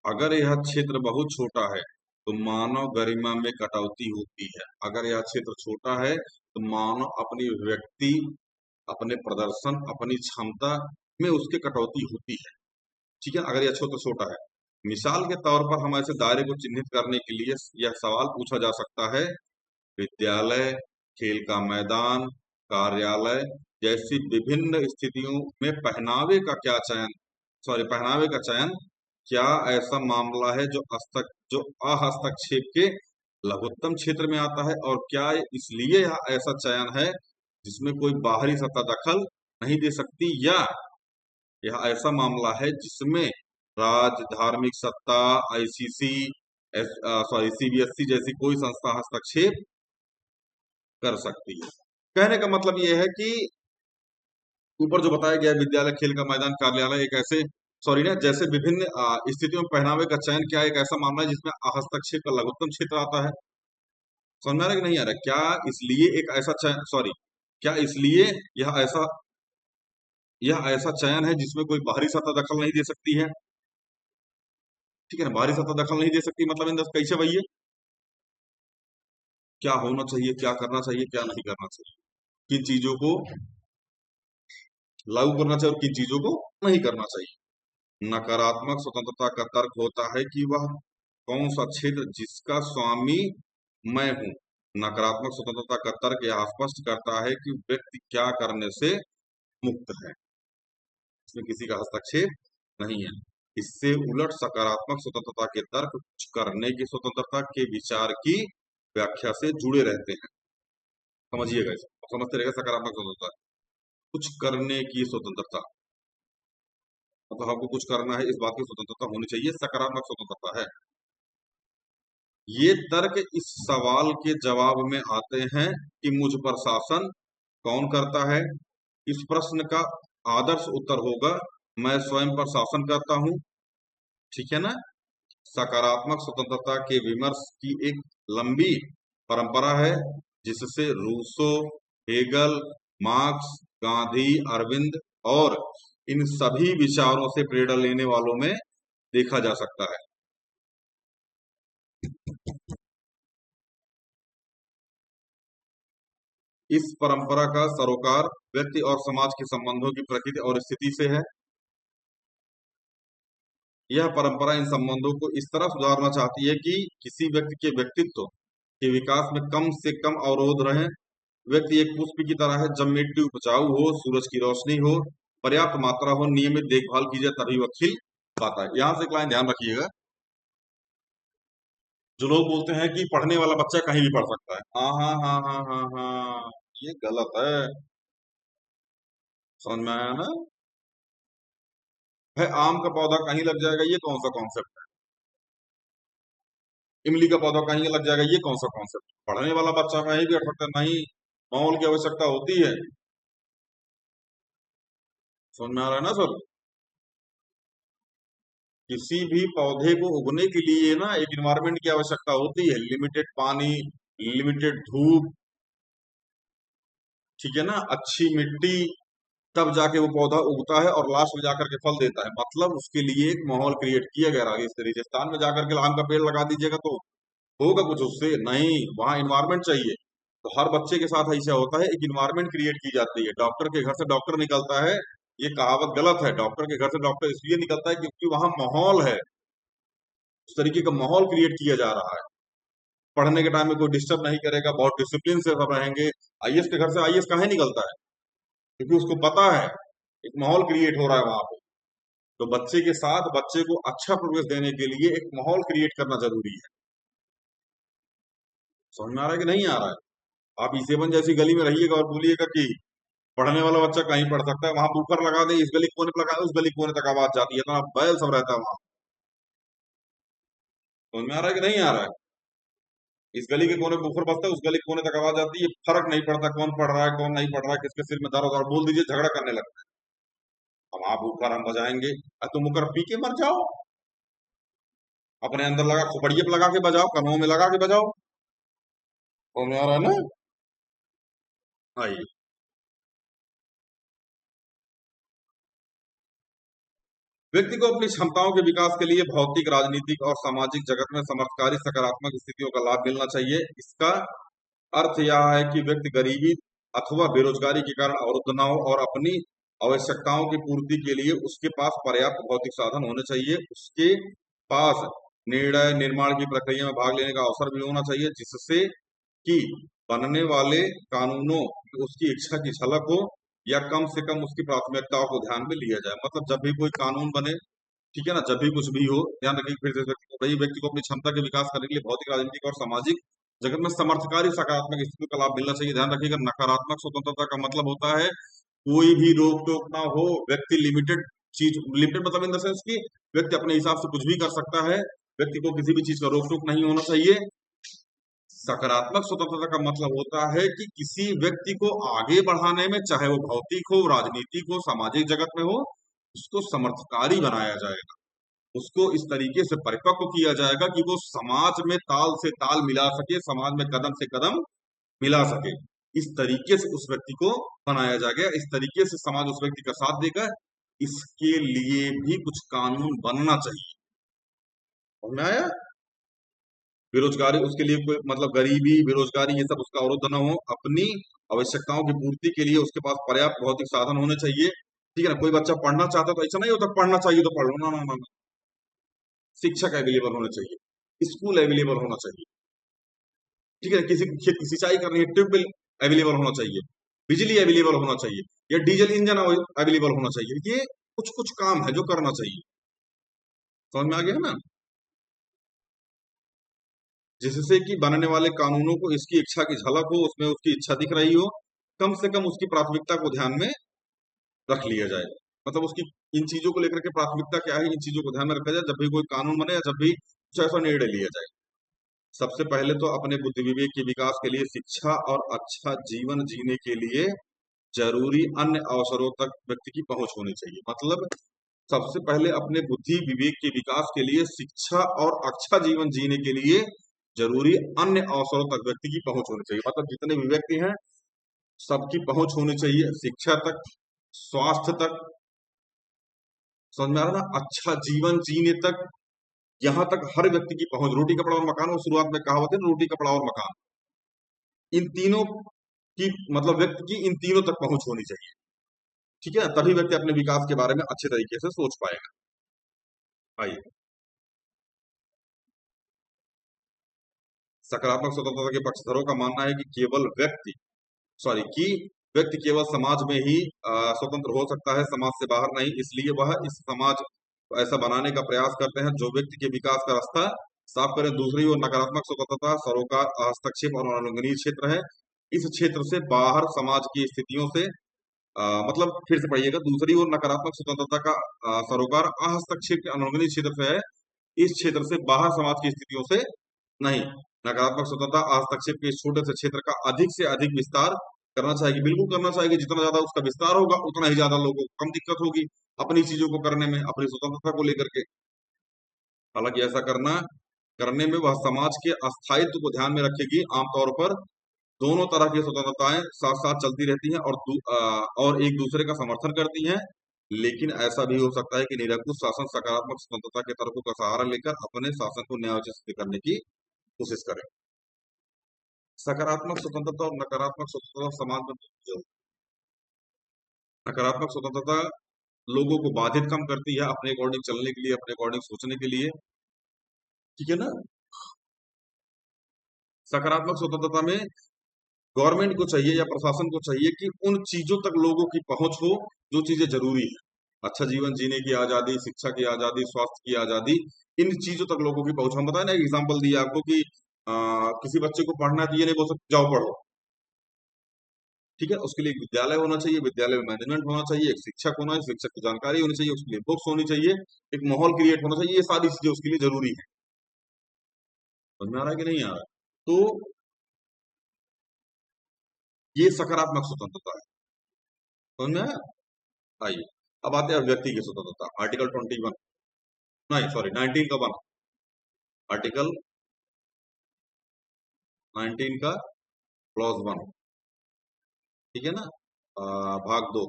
अगर यह क्षेत्र बहुत छोटा है तो मानव गरिमा में कटौती होती है। अगर यह क्षेत्र छोटा है तो मानव अपनी व्यक्ति, अपने प्रदर्शन, अपनी क्षमता में उसके कटौती होती है। ठीक है, अगर यह क्षेत्र छोटा है। मिसाल के तौर पर हम ऐसे दायरे को चिन्हित करने के लिए यह सवाल पूछा जा सकता है, विद्यालय, खेल का मैदान, कार्यालय जैसी विभिन्न स्थितियों में पहनावे का चयन क्या ऐसा मामला है जो अहस्तक्षेप के लघुत्तम क्षेत्र में आता है, और क्या इसलिए यह ऐसा चयन है जिसमें कोई बाहरी सत्ता दखल नहीं दे सकती, या यह ऐसा मामला है जिसमें राज्य, धार्मिक सत्ता, ICC, CBSE जैसी कोई संस्था हस्तक्षेप कर सकती है। कहने का मतलब यह है कि ऊपर जो बताया गया विद्यालय, खेल का मैदान, कार्यालय एक ऐसे ना जैसे विभिन्न स्थितियों में पहनावे का चयन क्या एक ऐसा मामला है जिसमें हस्तक्षेप का लघुत्तम क्षेत्र आता है। समझ में आ रहा है कि नहीं आ रहा है? क्या इसलिए एक ऐसा चयन क्या इसलिए यह ऐसा चयन है जिसमें कोई बाहरी सत्ता दखल नहीं दे सकती है। ठीक है ना, बाहरी सत्ता दखल नहीं दे सकती मतलब इन कैसे भैया, क्या होना चाहिए, क्या करना चाहिए, क्या नहीं करना चाहिए, किन चीजों को लागू करना चाहिए और किन चीजों को नहीं करना चाहिए। नकारात्मक स्वतंत्रता का तर्क होता है कि वह कौन सा क्षेत्र जिसका स्वामी मैं हूं। नकारात्मक स्वतंत्रता का तर्क यह स्पष्ट करता है कि व्यक्ति क्या करने से मुक्त है, इसमें किसी का हस्तक्षेप नहीं है। इससे उलट सकारात्मक स्वतंत्रता के तर्क कुछ करने की स्वतंत्रता के विचार की व्याख्या से जुड़े रहते हैं। समझिएगा इसको, समझते रहेगा। सकारात्मक स्वतंत्रता कुछ करने की स्वतंत्रता, मतलब आपको कुछ करना है इस बात की स्वतंत्रता होनी चाहिए, सकारात्मक स्वतंत्रता है। ये तर्क इस सवाल के जवाब में आते हैं कि मुझ पर शासन कौन करता है। इस प्रश्न का आदर्श उत्तर होगा, मैं स्वयं पर शासन करता हूं। ठीक है ना। सकारात्मक स्वतंत्रता के विमर्श की एक लंबी परंपरा है, जिससे Rousseau, Hegel, Marx, Gandhi, Arvind और इन सभी विचारों से प्रेरणा लेने वालों में देखा जा सकता है। इस परंपरा का सरोकार व्यक्ति और समाज के संबंधों की प्रकृति और स्थिति से है। यह परंपरा इन संबंधों को इस तरह सुधारना चाहती है कि किसी व्यक्ति के व्यक्तित्व के विकास में कम से कम अवरोध रहे। व्यक्ति एक पुष्प की तरह है, जब मिट्टी उपजाऊ हो, सूरज की रोशनी हो, पर्याप्त मात्रा हो, नियमित देखभाल की जाए, तभी वह खिल पाता है। यहाँ से एक लाइन ध्यान रखिएगा, जो लोग बोलते हैं कि पढ़ने वाला बच्चा कहीं भी पढ़ सकता है, हाँ हाँ हाँ हाँ हाँ हाँ, ये गलत है। समझ में आया ना? है आम का पौधा कहीं लग जाएगा, ये कौन सा कॉन्सेप्ट है? इमली का पौधा कहीं लग जाएगा, ये कौन सा कॉन्सेप्ट? पढ़ने वाला बच्चा कहीं भी पढ़ सकता है, नहीं माहौल की आवश्यकता होती है। समझ में आ रहा है ना सर? किसी भी पौधे को उगने के लिए ना एक इन्वायरमेंट की आवश्यकता होती है, लिमिटेड पानी, लिमिटेड धूप, ठीक है ना, अच्छी मिट्टी, तब जाके वो पौधा उगता है और लास्ट में जाकर के फल देता है। मतलब उसके लिए एक माहौल क्रिएट किया गया है। इस रेगिस्तान में जाकर के आम का पेड़ लगा दीजिएगा तो होगा कुछ उससे? नहीं, वहां इन्वायरमेंट चाहिए। तो हर बच्चे के साथ ऐसा होता है, एक इन्वायरमेंट क्रिएट की जाती है। डॉक्टर के घर से डॉक्टर निकलता है, ये कहावत गलत है। डॉक्टर के घर से डॉक्टर इसलिए निकलता है क्योंकि वहां माहौल है, उस तरीके का माहौल क्रिएट किया जा रहा है। पढ़ने के टाइम में कोई डिस्टर्ब नहीं करेगा, बहुत डिसिप्लिन से सब रहेंगे। आईएएस के घर से आईएएस काहे निकलता है? क्योंकि उसको पता है एक माहौल क्रिएट हो रहा है वहां पे। तो बच्चे के साथ बच्चे को अच्छा प्रोग्रेस देने के लिए एक माहौल क्रिएट करना जरूरी है। समझ में आ रहा है कि नहीं आ रहा है? आप ई7 जैसी गली में रहिएगा और बोलिएगा कि पढ़ने वाला बच्चा कहीं पढ़ सकता है, वहां बूफर लगा दे, इस गली कोने पे लगा दे, उस गली कोने तक आवाज जाती है, तो आप बैल सब रहता है वहां। समझ में आ रहा है कि नहीं आ रहा है? इस गली के कोने पे बूफर बजता है, उस गली के कोने तक आवाज आती है, फर्क नहीं पड़ता कौन पढ़ रहा है कौन नहीं पढ़ रहा है, किसके सिर में दर्द और बोल दीजिए झगड़ा करने लगता है। अब आप ऊपर हम बजाएंगे, तुम ऊपर पी के मर जाओ, अपने अंदर लगा खोपड़िए पे लगा के बजाओ, कनों में लगा के बजाओ। समझ में आ रहा है ना? आइए, व्यक्ति को अपनी क्षमताओं के विकास के लिए भौतिक, राजनीतिक और सामाजिक जगत में समर्थकारी सकारात्मक स्थितियों का लाभ मिलना चाहिए। इसका अर्थ यह है कि व्यक्ति गरीबी अथवा बेरोजगारी के कारण अवरुद्ध न हो और अपनी आवश्यकताओं की पूर्ति के लिए उसके पास पर्याप्त भौतिक साधन होने चाहिए। उसके पास निर्णय निर्माण की प्रक्रिया में भाग लेने का अवसर भी होना चाहिए, जिससे कि बनने वाले कानूनों की उसकी इच्छा की झलक हो या कम से कम उसकी प्राथमिकताओं को ध्यान में लिया जाए। मतलब जब भी कोई कानून बने, ठीक है ना, जब भी कुछ भी हो, ध्यान रखिए फिर से व्यक्ति को अपनी क्षमता के विकास करने के लिए भौतिक, राजनीतिक और सामाजिक जगत में समर्थकारी सकारात्मक स्थितियों का लाभ मिलना चाहिए। ध्यान रखिएगा, नकारात्मक स्वतंत्रता का मतलब होता है कोई भी रोक टोक ना हो, व्यक्ति लिमिटेड चीज, लिमिटेड मतलब इन द सेंस कि व्यक्ति अपने हिसाब से कुछ भी कर सकता है, व्यक्ति को किसी भी चीज का रोक टोक नहीं होना चाहिए। सकारात्मक स्वतंत्रता का मतलब होता है कि किसी व्यक्ति को आगे बढ़ाने में, चाहे वो भौतिक हो, राजनीतिक हो, सामाजिक जगत में हो, उसको समर्थकारी बनाया जाएगा, उसको इस तरीके से परिपक्व किया जाएगा कि वो समाज में ताल से ताल मिला सके, समाज में कदम से कदम मिला सके। इस तरीके से उस व्यक्ति को बनाया जाएगा, इस तरीके से समाज उस व्यक्ति का साथ देगा। इसके लिए भी कुछ कानून बनना चाहिए। समझ में आया? बेरोजगारी उसके लिए कोई मतलब गरीबी, बेरोजगारी ये सब उसका अवरुद्ध न हो, अपनी आवश्यकताओं की पूर्ति के लिए उसके पास पर्याप्त भौतिक साधन होने चाहिए। ठीक है ना? कोई बच्चा पढ़ना चाहता है तो ऐसा नहीं होता पढ़ना चाहिए तो पढ़ लो, ना ना ना ना। शिक्षक अवेलेबल होने चाहिए, स्कूल अवेलेबल होना चाहिए, ठीक है, किसी को खेत की सिंचाई करनी है, ट्यूबवेल अवेलेबल होना चाहिए, बिजली अवेलेबल होना चाहिए, या डीजल इंजन अवेलेबल होना चाहिए। ये कुछ कुछ काम है जो करना चाहिए। समझ में आ गया ना? जिससे कि बनने वाले कानूनों को इसकी इच्छा की झलक हो, उसमें उसकी इच्छा दिख रही हो, कम से कम उसकी प्राथमिकता को ध्यान में रख लिया जाए। मतलब उसकी इन चीजों को लेकर के प्राथमिकता क्या है, इन चीजों को ध्यान में रखा जाए जब भी कोई कानून बने या जब भी कुछ ऐसा निर्णय लिया जाए। सबसे पहले तो अपने बुद्धि विवेक के विकास के लिए, शिक्षा और अच्छा जीवन जीने के लिए जरूरी अन्य अवसरों तक व्यक्ति की पहुंच होनी चाहिए। मतलब सबसे पहले अपने बुद्धि विवेक के विकास के लिए, शिक्षा और अच्छा जीवन जीने के लिए जरूरी अन्य अवसरों तक व्यक्ति की पहुंच होनी चाहिए। मतलब जितने भी व्यक्ति हैं सबकी पहुंच होनी चाहिए, शिक्षा तक, स्वास्थ्य तक, समझ में आ रहा ना, अच्छा जीवन जीने तक, यहाँ तक हर व्यक्ति की पहुंच। रोटी कपड़ा और मकान, वो शुरुआत में कहावत है ना, रोटी कपड़ा और मकान, इन तीनों की मतलब व्यक्ति की इन तीनों तक पहुंच होनी चाहिए। ठीक है, तभी व्यक्ति अपने विकास के बारे में अच्छे तरीके से सोच पाएगा। आइए, सकारात्मक स्वतंत्रता के पक्षधरों का मानना है कि कि व्यक्ति केवल समाज में ही स्वतंत्र हो सकता है, समाज से बाहर नहीं। इसलिए वह इस समाज को ऐसा बनाने का प्रयास करते हैं जो व्यक्ति के विकास का रास्ता साफ करे। दूसरी ओर नकारात्मक स्वतंत्रता सरोकार, हस्तक्षेप और अनुलंघनीय क्षेत्र है। इस क्षेत्र से बाहर समाज की स्थितियों से मतलब फिर से पढ़िएगा। दूसरी ओर नकारात्मक स्वतंत्रता का सरोकार हस्तक्षेप के अनुलंघनीय क्षेत्र से है। इस क्षेत्र से बाहर समाज की स्थितियों से नहीं। नकारात्मक स्वतंत्रता हस्तक्षेप के इस छोटे से क्षेत्र का अधिक से अधिक विस्तार करना चाहेगी, बिल्कुल करना चाहेगी। जितना ज्यादा उसका विस्तार होगा उतना ही ज्यादा लोगों को कम दिक्कत होगी अपनी चीजों को करने में, अपनी स्वतंत्रता को लेकर के। हालांकि ऐसा करने में वह समाज के अस्थायित्व को ध्यान में रखेगी। आमतौर पर दोनों तरह की स्वतंत्रताएं साथ साथ चलती रहती हैं और एक दूसरे का समर्थन करती हैं। लेकिन ऐसा भी हो सकता है कि निरंकुश शासन सकारात्मक स्वतंत्रता के तर्कों का सहारा लेकर अपने शासन को न्यायोचित सिद्ध करने की कोशिश करे। सकारात्मक स्वतंत्रता और नकारात्मक स्वतंत्रता समाज में जो नकारात्मक स्वतंत्रता लोगों को बाधित कम करती है अपने अकॉर्डिंग चलने के लिए, अपने अकॉर्डिंग सोचने के लिए। ठीक है ना। सकारात्मक स्वतंत्रता में गवर्नमेंट को चाहिए या प्रशासन को चाहिए कि उन चीजों तक लोगों की पहुंच हो जो चीजें जरूरी है। अच्छा जीवन जीने की आजादी, शिक्षा की आजादी, स्वास्थ्य की आजादी, इन चीजों तक लोगों की पहुंच। हम बताए ना, एग्जाम्पल दिया आपको कि किसी बच्चे को पढ़ना चाहिए, नहीं बोल सकते जाओ पढ़ो। ठीक है, उसके लिए एक विद्यालय होना चाहिए, विद्यालय में मैनेजमेंट होना चाहिए, एक शिक्षक होना चाहिए, शिक्षक की जानकारी होनी चाहिए, उसके लिए बुक्स होनी चाहिए, एक माहौल क्रिएट होना चाहिए। ये सारी चीजें उसके लिए जरूरी है। समझ में आ रहा है कि नहीं आ रहा है? तो ये सकारात्मक स्वतंत्रता है। समझ में आया? आइए, अब आते हैं व्यक्ति की स्वतंत्रता, आर्टिकल 21, नहीं सॉरी 19 का 1, आर्टिकल 19 का क्लॉज 1। ठीक है ना। भाग 2,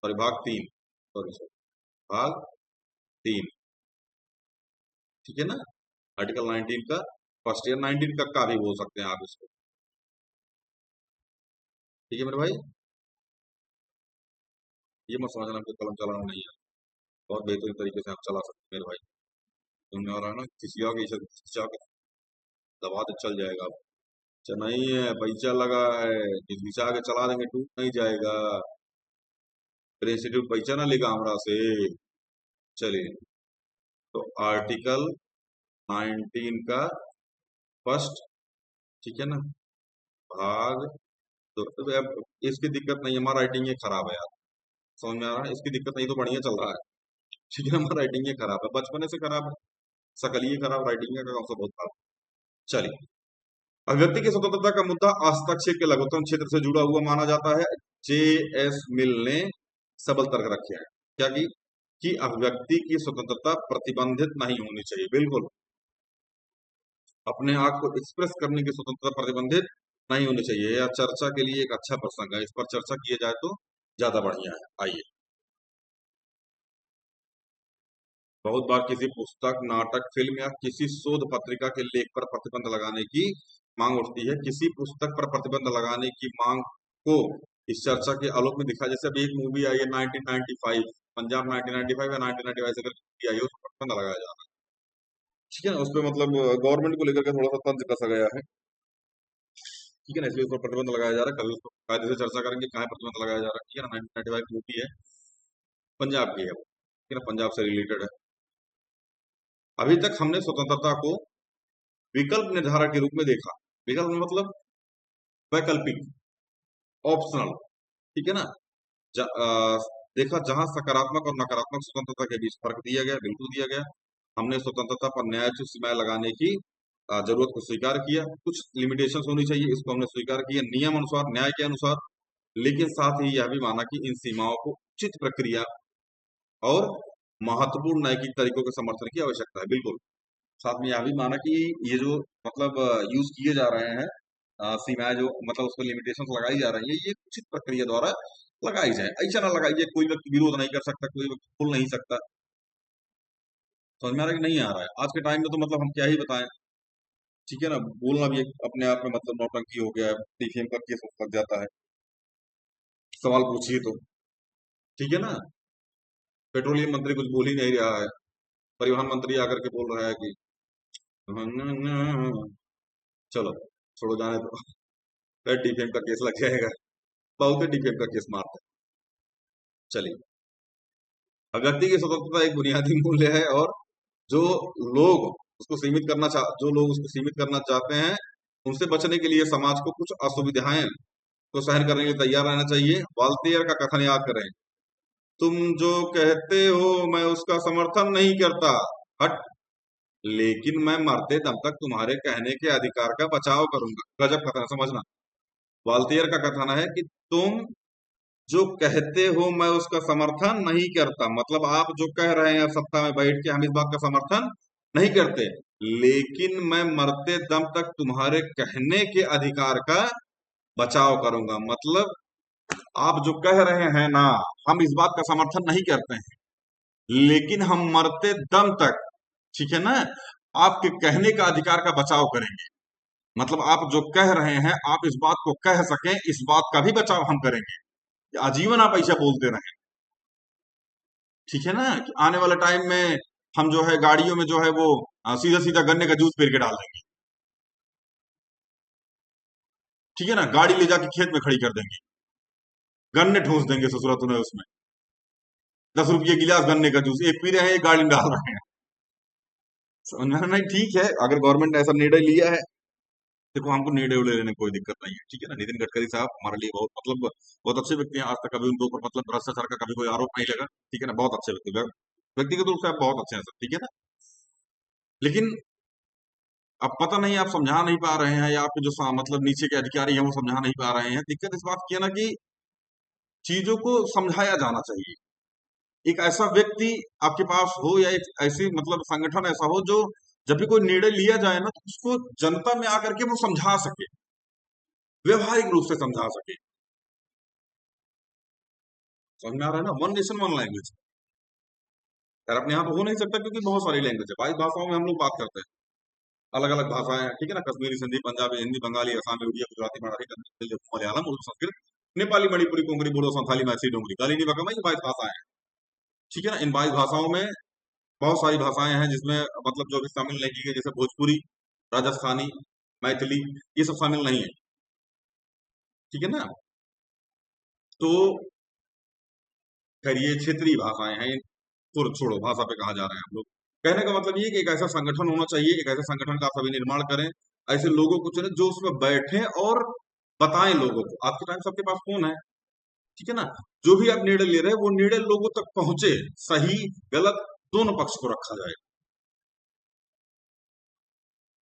सॉरी भाग 3, सॉरी भाग 3। ठीक है ना। आर्टिकल 19 का फर्स्ट ईयर, 19 का भी बोल सकते हैं आप इसको। ठीक है मेरे भाई, ये मत समझना हमको कलम चलाना नहीं है, बहुत बेहतरीन तरीके से आप चला सकते हैं मेरे भाई। सुनने वाला है ना, खिसिया के दबा दे चल जाएगा। अच्छा नहीं है, पैसा लगा है, घिसा के चला देंगे टूट नहीं जाएगा। फिर इंस्टीट्यूट पैसा ना लेगा हमरा से। चलिए, तो आर्टिकल 19 का फर्स्ट, ठीक है ना, भाग तो अब इसकी दिक्कत नहीं है, हमारा राइटिंग ये खराब है यार। समझ में आ रहा है? इसकी दिक्कत नहीं तो बढ़िया चल रहा है। ठीक है, हमारा राइटिंग ये खराब है, बचपन से खराब है, शकल ये खराब, राइटिंग का काम से बहुत खराब। चलिए, अभिव्यक्ति की स्वतंत्रता का मुद्दा हस्तक्षेप के लघुत्तम क्षेत्र से जुड़ा हुआ माना जाता है। जे एस मिल ने सबल तर्क रखे हैं क्या कि अभिव्यक्ति की स्वतंत्रता प्रतिबंधित नहीं होनी चाहिए। बिल्कुल, अपने आप को एक्सप्रेस करने की स्वतंत्रता प्रतिबंधित नहीं होनी चाहिए। यह चर्चा के लिए एक अच्छा प्रसंग है, इस पर चर्चा किए जाए तो ज्यादा बढ़िया है। आइए, बहुत बार किसी पुस्तक, नाटक, फिल्म या किसी शोध पत्रिका के लेख पर प्रतिबंध लगाने की मांग उठती है। किसी पुस्तक पर प्रतिबंध लगाने की मांग को इस चर्चा के आलोक में दिखा, जैसे अभी एक मूवी आई है 1995, पंजाब 1995 या 1995 से मूवी आई है, उस पर प्रतिबंध लगाया जा रहा है। ठीक है ना, उस पर मतलब गवर्नमेंट को लेकर के थोड़ा सा तंज कसा गया है। ठीक है ना, इसलिए उस पर प्रतिबंध लगाया जा रहा है। कभी उसको कायदे से चर्चा करेंगे कहाँ प्रतिबंध लगाया जा रहा है। ठीक है ना, 1995 की मूवी है, पंजाब की है वो। ठीक है ना, पंजाब से रिलेटेड है। अभी तक हमने स्वतंत्रता को विकल्प निर्धारक के रूप में देखा। विकल्प में मतलब वैकल्पिक, ऑप्शनल। ठीक है ना। देखा जहां सकारात्मक और नकारात्मक स्वतंत्रता के बीच फर्क दिया गया, बिल्कुल दिया गया। हमने स्वतंत्रता पर न्यायोचित सीमाएं लगाने की जरूरत को स्वीकार किया। कुछ लिमिटेशंस होनी चाहिए, इसको हमने स्वीकार किया नियम अनुसार, न्याय के अनुसार। लेकिन साथ ही यह भी माना कि इन सीमाओं को उचित प्रक्रिया और महत्वपूर्ण नैतिक तरीकों के समर्थन की आवश्यकता है। बिल्कुल, साथ में यह भी माना कि ये जो मतलब यूज किए जा रहे हैं सीमाएं, जो मतलब उस पर लिमिटेशन लगाई जा रही है, ये उचित प्रक्रिया द्वारा लगाई जाए। ऐसा ना लगाइए कोई व्यक्ति विरोध नहीं कर सकता, कोई व्यक्ति बोल नहीं सकता। समझ में आ रहा है कि नहीं आ रहा है? आज के टाइम में तो मतलब हम क्या ही बताएं। ठीक है ना, बोलना भी एक अपने आप में मतलब नौटंकी हो गया है, डीफेम का केस लग जाता है, सवाल पूछिए तो। ठीक है ना, पेट्रोलियम मंत्री कुछ बोल ही नहीं रहा है, परिवहन मंत्री आकर के बोल रहा है कि चलो छोड़ो, जाने दो, फिर डीफेम का केस लग जाएगा। बहुत ही डीफेम का केस मारते हैं। चलिए, अब व्यक्ति की स्वतंत्रता एक बुनियादी मूल्य है, और जो लोग जो लोग उसको सीमित करना चाहते हैं, उनसे बचने के लिए समाज को कुछ असुविधाएं को सहन करने के लिए तैयार रहना चाहिए। वाल्तेयर का कथन याद करें, तुम जो कहते हो मैं उसका समर्थन नहीं करता, हट, लेकिन मैं मरते दम तक तुम्हारे कहने के अधिकार का बचाव करूंगा। गजब कथन है, समझना। वाल्तेयर का कथन है कि तुम जो कहते हो मैं उसका समर्थन नहीं करता, मतलब आप जो कह रहे हैं सत्ता में बैठ के हम इस बात का समर्थन नहीं करते, लेकिन मैं मरते दम तक तुम्हारे कहने के अधिकार का बचाव करूंगा। मतलब आप जो कह रहे हैं ना, हम इस बात का समर्थन नहीं करते हैं, लेकिन हम मरते दम तक, ठीक है ना, आपके कहने का अधिकार का बचाव करेंगे। मतलब आप जो कह रहे हैं, आप इस बात को कह सकें, इस बात का भी बचाव हम करेंगे। आजीवन आप ऐसा बोलते रहें, ठीक है ना, कि आने वाले टाइम में हम जो है गाड़ियों में जो है वो सीधा सीधा गन्ने का जूस पेर के डाल देंगे, ठीक है ना, गाड़ी ले जाके खेत में खड़ी कर देंगे, गन्ने ठूस देंगे ससुरा तूने उसमें, 10 रुपये गिलास गन्ने का जूस, एक पी रहे हैं एक गाड़ी में डाल रहे हैं। समझ में आ रहा है? नहीं, ठीक है, अगर गवर्नमेंट ने ऐसा निर्णय लिया है, देखो हमको निर्णय उड़े लेने में कोई दिक्कत नहीं है, ठीक है ना। नितिन गडकरी साहब हमारे लिए बहुत मतलब बहुत अच्छे व्यक्ति हैं, आज तक कभी उनके ऊपर मतलब भ्रष्टाचार का कभी कोई आरोप नहीं लगा, ठीक है ना, बहुत अच्छे व्यक्ति, व्यक्तिगत रूप से आप बहुत अच्छे हैं सर, ठीक है ना। लेकिन अब पता नहीं आप समझा नहीं पा रहे हैं, या आपके जो मतलब नीचे के अधिकारी हैं वो समझा नहीं पा रहे हैं। दिक्कत इस बात की है ना कि चीजों को समझाया जाना चाहिए। एक ऐसा व्यक्ति आपके पास हो, या एक ऐसी मतलब संगठन ऐसा हो जो जब भी कोई निर्णय लिया जाए ना, तो उसको जनता में आकर के वो समझा सके, व्यवहारिक रूप से समझा सके। समझ में आ रहा है ना, वन नेशन वन लैंग्वेज। यार अपने यहाँ तो हो नहीं सकता, क्योंकि बहुत सारी लैंग्वेज है, 22 भाषाओं में हम लोग बात करते हैं, अलग अलग भाषाएं हैं, ठीक है ना, कश्मीरी, सिंधी, पंजाबी, हिंदी, बंगाली, असमी, उड़िया, गुजराती, मराठी, कन्नड़, तेलुगु, मलयालम, उर्दू, संस्कृत, नेपाली, मणिपुरी, कोंकणी, बोडो, संथाली, मैथिली, डोगरी, कालीनी, बकमा, ये 22 भाषाएं हैं, ठीक है ना। इन 22 भाषाओं में बहुत सारी भाषाएं हैं जिसमें मतलब जो भी शामिल नहीं की गई, जैसे भोजपुरी, राजस्थानी, मैथिली, ये सब शामिल नहीं है, ठीक है ना। तो खैर ये क्षेत्रीय भाषाएं हैं, छोड़ो भाषा पे कहा जा रहे हैं हम लोग। कहने का मतलब ये कि एक ऐसा संगठन होना चाहिए, एक ऐसे संगठन का आप सभी निर्माण करें, ऐसे लोगों को चुने जो उसमें बैठे और बताएं लोगों को। आज के टाइम सबके पास फोन है, ठीक है ना, जो भी आप निर्णय ले रहे हैं वो निर्णय लोगों तक पहुंचे, सही गलत दोनों पक्ष को रखा जाए,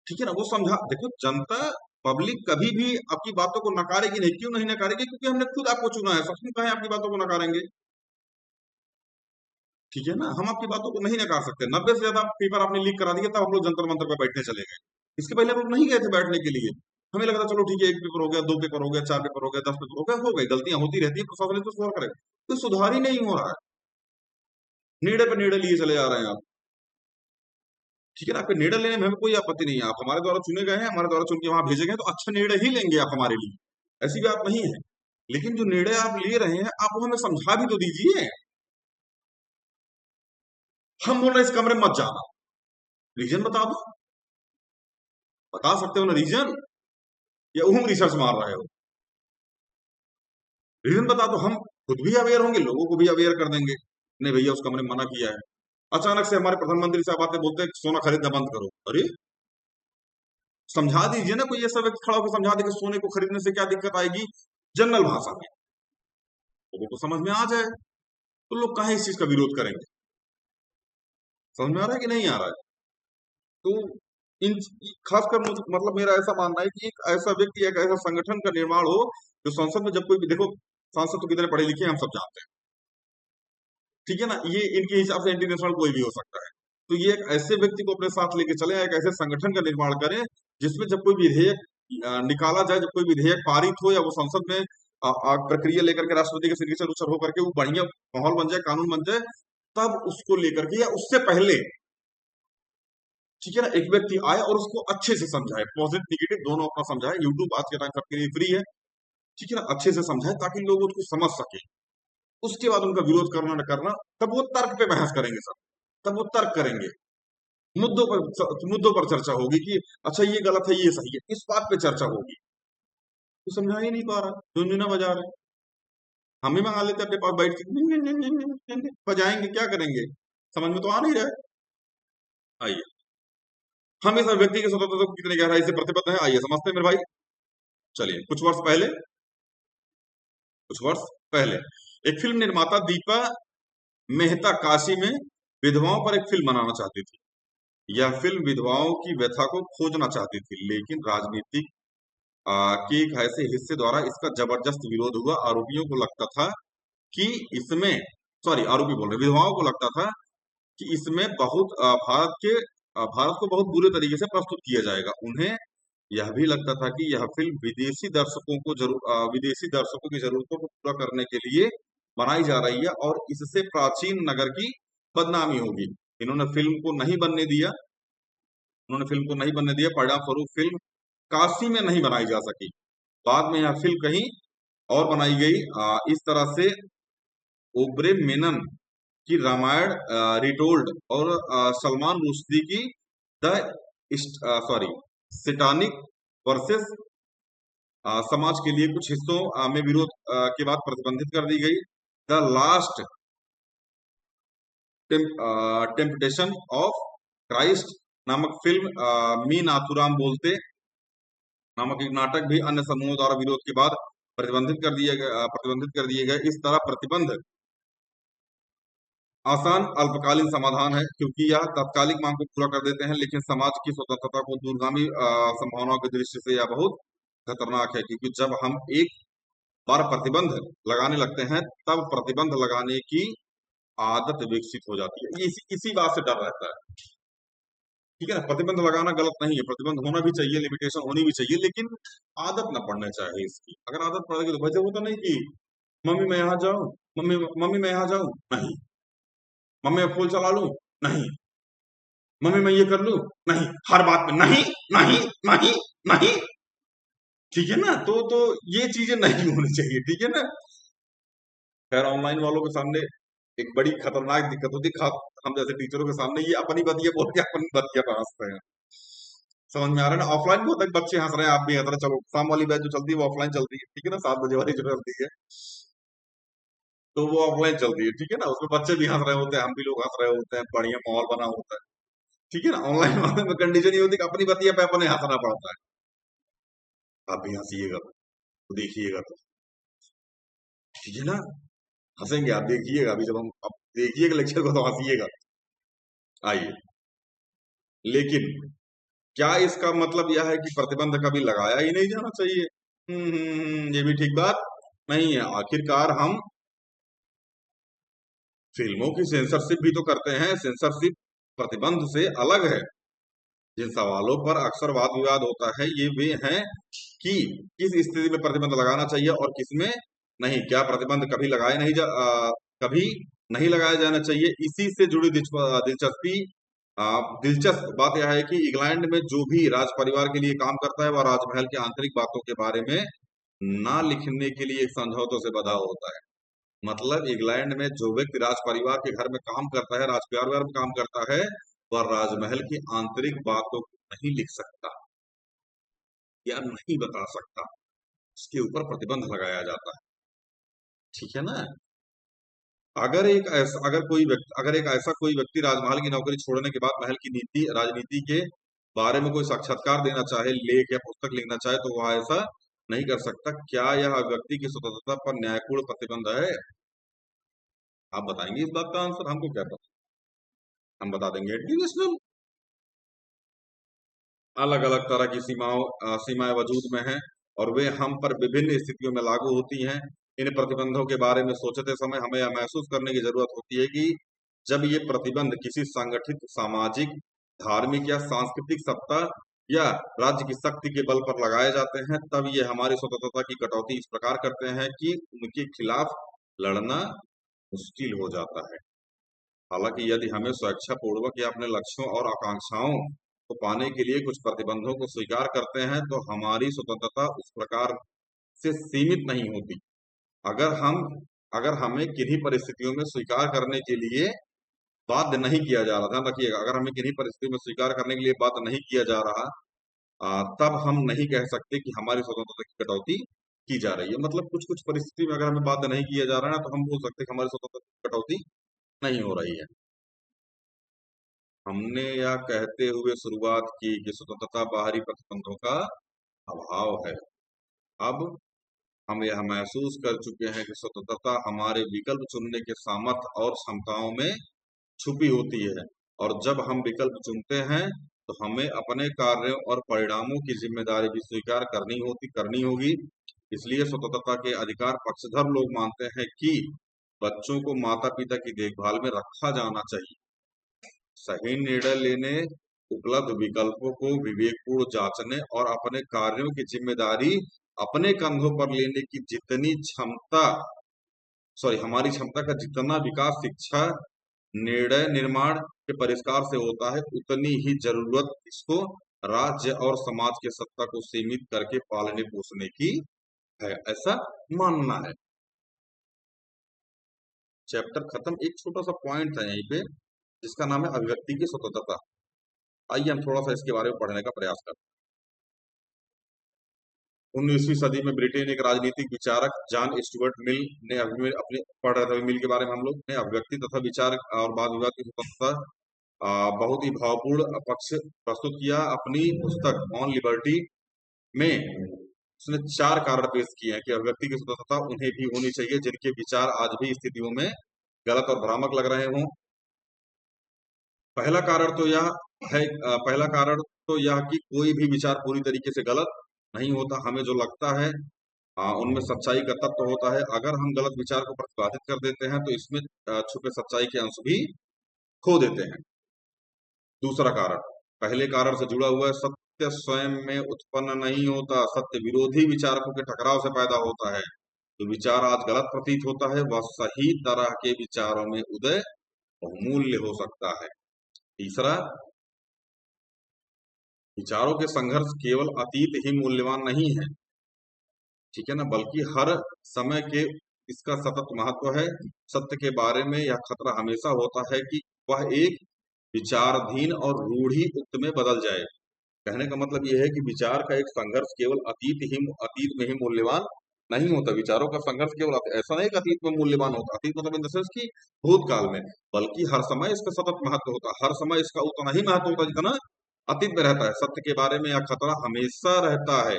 ठीक है ना। वो समझा, देखो जनता, पब्लिक कभी भी आपकी बातों को नकारेगी नहीं। क्यों नहीं नकारेगी? क्योंकि हमने खुद आपको चुना है, सच में कहें आपकी बातों को नकारेंगे, ठीक है ना। हम आपकी बातों को नहीं नकार सकते। 90 से ज्यादा पेपर आपने लीक करा दिया, तब हम लोग जंतर मंतर पर बैठने चले गए। इसके पहले हम लोग नहीं गए थे बैठने के लिए। हमें लगा था चलो ठीक है, 1 पेपर हो गया, 2 पेपर हो गया, 4 पेपर हो गया, 10 पेपर हो गए, गलतियां होती रहती है, प्रशासन तो सुधार करेगा। कोई सुधार ही नहीं हो रहा है, निर्णय पर निर्णय लिए चले जा रहे हैं आप, ठीक है ना। आपके निर्णय लेने में हमें कोई आपत्ति नहीं है, आप हमारे द्वारा चुने गए हैं, हमारे द्वारा चुन के वहां भेजे गए, तो अच्छा निर्णय ही लेंगे आप हमारे लिए, ऐसी बात नहीं है। लेकिन जो निर्णय आप ले रहे हैं, आप वो हमें समझा भी तो दीजिए। हम बोल रहे हैं इस कमरे में मत जाना, रीजन बता दो, बता सकते हो ना रीजन, या उहम रिसर्च मार रहे हो? रीजन बता दो, हम खुद भी अवेयर होंगे, लोगों को भी अवेयर कर देंगे। नहीं भैया उस कमरे में मना किया है। अचानक से हमारे प्रधानमंत्री साहब आते, बोलते हैं सोना खरीदना बंद करो। अरे समझा दीजिए ना, कोई ऐसा व्यक्ति खड़ा होकर समझा दे कि सोने को खरीदने से क्या दिक्कत आएगी, जनरल भाषा में लोगों को समझ में आ जाए, तो लोग काहे इस चीज का विरोध करेंगे। समझ में आ रहा है कि नहीं आ रहा है? तो इन खासकर मतलब मेरा ऐसा मानना है कि एक ऐसा व्यक्ति, एक ऐसा संगठन का निर्माण हो जो संसद में जब कोई भी, देखो सांसद तो कितने पढ़े लिखे हैं हम सब जानते हैं, ठीक है ना, ये इनके हिसाब से इंटरनेशनल कोई भी हो सकता है। तो ये एक ऐसे व्यक्ति को अपने साथ लेके चले, एक ऐसे संगठन का निर्माण करें जिसमें जब कोई विधेयक निकाला जाए, जब कोई विधेयक पारित हो, या वो संसद में प्रक्रिया लेकर के राष्ट्रपति के सिग्नेचर उच्चर होकर के वो बढ़िया माहौल बन जाए, कानून बन जाए, तब उसको लेकर के, या उससे पहले, ठीक है ना, एक व्यक्ति आए और उसको अच्छे से समझाए, पॉजिटिव निगेटिव दोनों अपना समझाए। यूट्यूब आज के टाइम सबके लिए फ्री है, ठीक है ना, अच्छे से समझाए ताकि लोग उसको समझ सके। उसके बाद उनका विरोध करना न करना, तब वो तर्क पे बहस करेंगे सब, तब वो तर्क करेंगे। मुद्दों पर चर्चा होगी कि अच्छा ये गलत है ये सही है, इस बात पे चर्चा होगी। तो समझा ही नहीं पा रहा, झुनझुना बजा रहे। हम ही मंगा लेते अपने पास बैठ के, बजाएंगे क्या करेंगे, समझ में तो आ नहीं रहा है। आइए, हम इस व्यक्ति की स्वतंत्रता को कितनी गहराई से प्रतिबद्ध है, आइए समझते हैं मेरे भाई। चलिए, कुछ वर्ष पहले एक फिल्म निर्माता दीपा मेहता काशी में विधवाओं पर एक फिल्म बनाना चाहती थी। यह फिल्म विधवाओं की व्यथा को खोजना चाहती थी, लेकिन राजनीतिक के एक ऐसे हिस्से द्वारा इसका जबरदस्त विरोध हुआ। आरोपियों को लगता था कि इसमें सॉरी आरोपी बोल रहे, विधवाओं को लगता था कि इसमें भारत को बहुत बुरे तरीके से प्रस्तुत किया जाएगा। उन्हें यह भी लगता था कि यह फिल्म विदेशी दर्शकों की जरूरतों को पूरा करने के लिए बनाई जा रही है और इससे प्राचीन नगर की बदनामी होगी। इन्होंने फिल्म को नहीं बनने दिया उन्होंने फिल्म को नहीं बनने दिया, परिणाम स्वरूप फिल्म काशी में नहीं बनाई जा सकी। बाद में यह फिल्म कहीं और बनाई गई। इस तरह से ओबरे मेनन की रामायण रिटोल्ड और सलमान रुश्दी की द सॉरी सिटानिक वर्सेस समाज के लिए कुछ हिस्सों में विरोध के बाद प्रतिबंधित कर दी गई। The last temptation of Christ नामक फिल्म मी नाथुराम बोलते नामक एक नाटक भी अन्य समूहों द्वारा विरोध के बाद प्रतिबंधित कर दिए गए। इस तरह प्रतिबंध आसान अल्पकालीन समाधान है, क्योंकि यह तात्कालिक मांग को पूरा कर देते हैं, लेकिन समाज की स्वतंत्रता को दूरगामी संभावनाओं की दृष्टि से यह बहुत खतरनाक है। क्योंकि जब हम एक बार प्रतिबंध लगाने लगते हैं, तब प्रतिबंध लगाने की आदत विकसित हो जाती है। इसी बात से डर रहता है, ठीक है ना। प्रतिबंध लगाना गलत नहीं है, प्रतिबंध होना भी चाहिए, लिमिटेशन होनी भी चाहिए, लेकिन आदत ना पड़ना चाहिए इसकी। अगर आदत पड़ेगी तो वैसे होता नहीं कि मम्मी मैं यहाँ जाऊं, मम्मी मैं यहाँ जाऊं, नहीं। मम्मी मैं फूल चला लूं, नहीं। मम्मी मैं ये कर लूं, नहीं। हर बात में नहीं नहीं नहीं नहीं, ठीक है ना। तो ये चीजें नहीं होनी चाहिए, ठीक है ना। खैर, ऑनलाइन वालों के सामने एक बड़ी खतरनाक दिक्कत होती है, हम जैसे टीचरों के सामने ये अपनी बतिया बोल के अपनी बतिया पर हंसते हैं। समझ में आ रहा है ना। ऑफलाइन में होता है बच्चे हंस रहे हैं, आप भी हंस रहे हैं, चलो शाम वाली बैच जो चलती है वो ऑफलाइन चलती है, ठीक है ना। 7 बजे वाली जो चलती है तो वो ऑफलाइन चलती है, ठीक है ना। उसमें बच्चे भी हंस रहे होते हैं, हम भी लोग हंस रहे होते हैं, बढ़िया माहौल बना होता है, ठीक है ना। ऑनलाइन वाले में कंडीशन ये होती है कि अपनी बतिया पे अपने हंसना पड़ता है। आप भी हंसीएगा तो देखिएगा तो, ठीक है ना। हंसेंगे, आप देखिएगा अभी, जब हम अब देखिएगा लेक्चर को तो हंसीएगा। आइए, लेकिन क्या इसका मतलब यह है कि प्रतिबंध कभी लगाया ही नहीं जाना चाहिए? ये भी ठीक बात नहीं है। आखिरकार हम फिल्मों की सेंसरशिप भी तो करते हैं। सेंसरशिप प्रतिबंध से अलग है। जिन सवालों पर अक्सर वाद विवाद होता है, ये वे हैं कि किस स्थिति में प्रतिबंध लगाना चाहिए और किसमें नहीं। क्या प्रतिबंध कभी नहीं लगाया जाना चाहिए? इसी से जुड़ी दिलचस्प बात यह है कि इंग्लैंड में जो भी राज परिवार के लिए काम करता है, वह राजमहल की आंतरिक बातों के बारे में ना लिखने के लिए एक समझौतों से बंधा होता है। मतलब इंग्लैंड में जो व्यक्ति राज परिवार के घर में काम करता है, राज परिवार में काम करता है, वह राजमहल की आंतरिक बातों को नहीं लिख सकता या नहीं बता सकता। उसके ऊपर प्रतिबंध लगाया जाता है, ठीक है ना। अगर एक ऐसा कोई व्यक्ति राजमहल की नौकरी छोड़ने के बाद महल की राजनीति के बारे में कोई साक्षात्कार देना चाहे, लेख या पुस्तक लिखना चाहे, तो वह ऐसा नहीं कर सकता। क्या यह व्यक्ति की स्वतंत्रता पर न्यायपूर्ण प्रतिबंध है? आप बताएंगे इस बात का आंसर, हमको क्या पता। हम बता देंगे एंटी। अलग अलग तरह की सीमाएं वजूद में हैं और वे हम पर विभिन्न स्थितियों में लागू होती हैं। इन प्रतिबंधों के बारे में सोचते समय हमें यह महसूस करने की जरूरत होती है कि जब ये प्रतिबंध किसी संगठित सामाजिक, धार्मिक या सांस्कृतिक सत्ता या राज्य की शक्ति के बल पर लगाए जाते हैं, तब ये हमारी स्वतंत्रता की कटौती इस प्रकार करते हैं कि उनके खिलाफ लड़ना मुश्किल हो जाता है। हालांकि यदि हमें स्वेच्छापूर्वक या अपने लक्ष्यों और आकांक्षाओं को पाने के लिए कुछ प्रतिबंधों को स्वीकार करते हैं, तो हमारी स्वतंत्रता उस प्रकार से सीमित नहीं होती। अगर हम अगर हमें किन्हीं परिस्थितियों में स्वीकार करने के लिए बाध्य नहीं किया जा रहा, ध्यान रखिएगा, अगर हमें किन्हीं परिस्थिति में स्वीकार करने के लिए बाध्य नहीं किया जा रहा, तब हम नहीं कह सकते कि हमारी स्वतंत्रता की कटौती की जा रही है। मतलब कुछ कुछ परिस्थिति में अगर हमें बाध्य नहीं किया जा रहा है ना, तो हम बोल सकते हैं कि हमारी स्वतंत्रता की कटौती नहीं हो रही है। हमने यह कहते हुए शुरुआत की कि स्वतंत्रता बाहरी प्रतिबंधों का अभाव है। अब हम यह महसूस कर चुके हैं कि स्वतंत्रता हमारे विकल्प चुनने के सामर्थ्य और क्षमताओं में छुपी होती है, और जब हम विकल्प चुनते हैं तो हमें अपने कार्यों और परिणामों की जिम्मेदारी भी स्वीकार करनी होगी। इसलिए स्वतंत्रता के अधिकार पक्षधर लोग मानते हैं कि बच्चों को माता पिता की देखभाल में रखा जाना चाहिए। सही निर्णय लेने, उपलब्ध विकल्पों को विवेकपूर्ण जांचने और अपने कार्यों की जिम्मेदारी अपने कंधों पर लेने की जितनी क्षमता, हमारी क्षमता का जितना विकास शिक्षा, निर्णय निर्माण के परिष्कार से होता है, उतनी ही जरूरत इसको राज्य और समाज के सत्ता को सीमित करके पालने पोसने की है, ऐसा मानना है। चैप्टर खत्म। एक छोटा सा पॉइंट था यहीं पे, जिसका नाम है अभिव्यक्ति की स्वतंत्रता। आइए हम थोड़ा सा इसके बारे में पढ़ने का प्रयास करते हैं। 19वीं सदी में ब्रिटेन एक राजनीतिक विचारक जॉन स्टुअर्ट मिल ने अपने पढ़ रहे थे, मिल के बारे में हम लोग ने अभिव्यक्ति तथा विचार और वाद विवाद की स्वतंत्रता बहुत ही भावपूर्ण पक्ष प्रस्तुत किया। अपनी पुस्तक ऑन लिबर्टी में उसने 4 कारण पेश किए हैं कि अभिव्यक्ति की स्वतंत्रता उन्हें भी होनी चाहिए जिनके विचार आज भी स्थितियों में गलत और भ्रामक लग रहे हों। पहला कारण तो यह पहला कारण तो यह कि कोई भी विचार पूरी तरीके से गलत नहीं होता। हमें जो लगता है उनमें सच्चाई का तत्व होता है। अगर हम गलत विचार को प्रतिपादित कर देते हैं तो इसमें छुपे सच्चाई के अंश भी खो देते हैं। दूसरा कारण पहले कारण से जुड़ा हुआ है। सत्य स्वयं में उत्पन्न नहीं होता, सत्य विरोधी विचारकों के टकराव से पैदा होता है। जो विचार आज गलत प्रतीत होता है वह सही तरह के विचारों में उदय बहुमूल्य हो सकता है। तीसरा, विचारों के संघर्ष केवल अतीत ही मूल्यवान नहीं है, ठीक है ना, बल्कि हर समय के इसका सतत महत्व है। सत्य के बारे में यह खतरा हमेशा होता है कि वह एक विचारधीन और रूढ़ियुक्त में बदल जाए। कहने का मतलब यह है कि विचार का एक संघर्ष केवल अतीत में ही मूल्यवान नहीं होता। विचारों का संघर्ष केवल ऐसा नहीं कि अतीत में मूल्यवान होता, अतीत मतलब इन द सेंस कि भूतकाल में, बल्कि हर समय इसका सतत महत्व होता है। हर समय इसका उतना ही महत्व होता है जितना अतीत में रहता है। सत्य के बारे में यह खतरा हमेशा रहता है,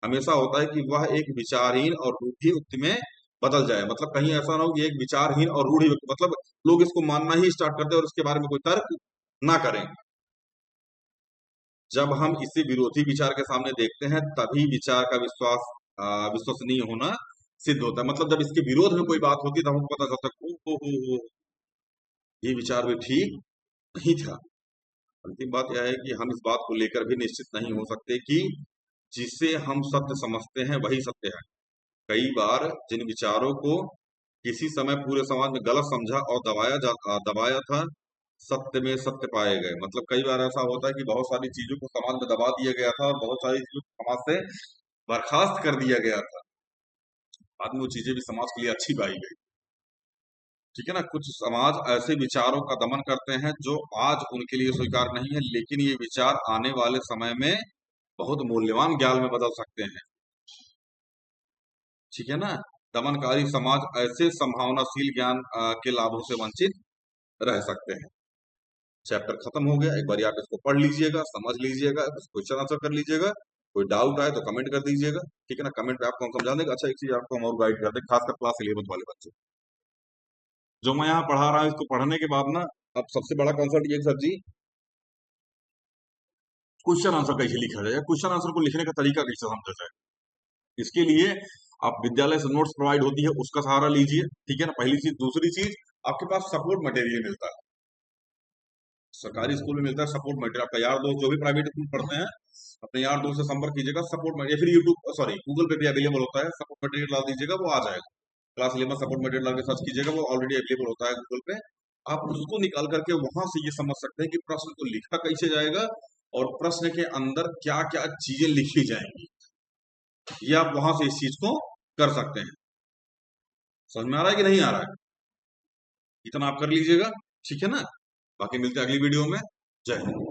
हमेशा होता है कि वह एक विचारहीन और रूढ़ियुक्त में बदल जाए। मतलब कहीं ऐसा ना हो कि एक विचारहीन और रूढ़ियुक्त मतलब लोग इसको मानना ही स्टार्ट कर दे और इसके बारे में कोई तर्क ना करें। जब हम इसे विरोधी विचार के सामने देखते हैं तभी विचार का विश्वसनीय होना सिद्ध होता है। मतलब जब इसके विरोध में कोई बात होती है तो हमको पता चलता है ओ, ये विचार भी ठीक नहीं था। अंतिम बात यह है कि हम इस बात को लेकर भी निश्चित नहीं हो सकते कि जिसे हम सत्य समझते हैं वही सत्य है। कई बार जिन विचारों को किसी समय पूरे समाज में गलत समझा और दबाया था, सत्य में सत्य पाए गए। मतलब कई बार ऐसा होता है कि बहुत सारी चीजों को समाज में दबा दिया गया था और बहुत सारी चीजों को समाज से बर्खास्त कर दिया गया था, बाद में वो चीजें भी समाज के लिए अच्छी पाई गई, ठीक है ना। कुछ समाज ऐसे विचारों का दमन करते हैं जो आज उनके लिए स्वीकार नहीं है, लेकिन ये विचार आने वाले समय में बहुत मूल्यवान ज्ञान में बदल सकते हैं, ठीक है ना। दमनकारी समाज ऐसे संभावनाशील ज्ञान के लाभों से वंचित रह सकते हैं। चैप्टर खत्म हो गया। एक बार आप इसको पढ़ लीजिएगा, समझ लीजिएगा, क्वेश्चन आंसर कर लीजिएगा। कोई डाउट आए तो कमेंट कर दीजिएगा, ठीक है ना। कमेंट पे आपको हम समझा देंगे। अच्छा, एक चीज आपको हम और गाइड कर दें, खासकर क्लास 11 वाले बच्चे जो मैं यहाँ पढ़ा रहा हूँ, इसको पढ़ने के बाद ना अब सबसे बड़ा कॉन्सेप्ट ये, सर जी, क्वेश्चन आंसर कैसे लिखा जाए, क्वेश्चन आंसर को लिखने का तरीका कैसे समझा जाए। इसके लिए आप विद्यालय से नोट्स प्रोवाइड होती है, उसका सहारा लीजिए, ठीक है ना, पहली चीज। दूसरी चीज, आपके पास सपोर्ट मटेरियल मिलता है, सरकारी स्कूल में मिलता है सपोर्ट मटेरियल। आपका यार दोस्त जो भी प्राइवेट स्कूल पढ़ते हैं, अपने यार दोस्त से संपर्क कीजिएगा, सपोर्ट मटेरियल, फिर यूट्यूब गूगल पे भी अवेलेबल होता है, सपोर्ट मटेरियल डाल दीजिएगा, वो आ जाएगा। क्लास 11 सपोर्ट मटेरियल डाल के सर्च कीजिएगा, वो ऑलरेडी अवेलेबल होता है गूगल पे। आप उसको निकाल करके वहां से ये समझ सकते हैं कि प्रश्न को लिखा कैसे जाएगा और प्रश्न के अंदर क्या क्या चीजें लिखी जाएंगी, ये आप वहां से इस चीज को कर सकते हैं। समझ में आ रहा है कि नहीं आ रहा है? इतना आप कर लीजिएगा, ठीक है ना। बाकी मिलते हैं अगली वीडियो में। जय हिंद।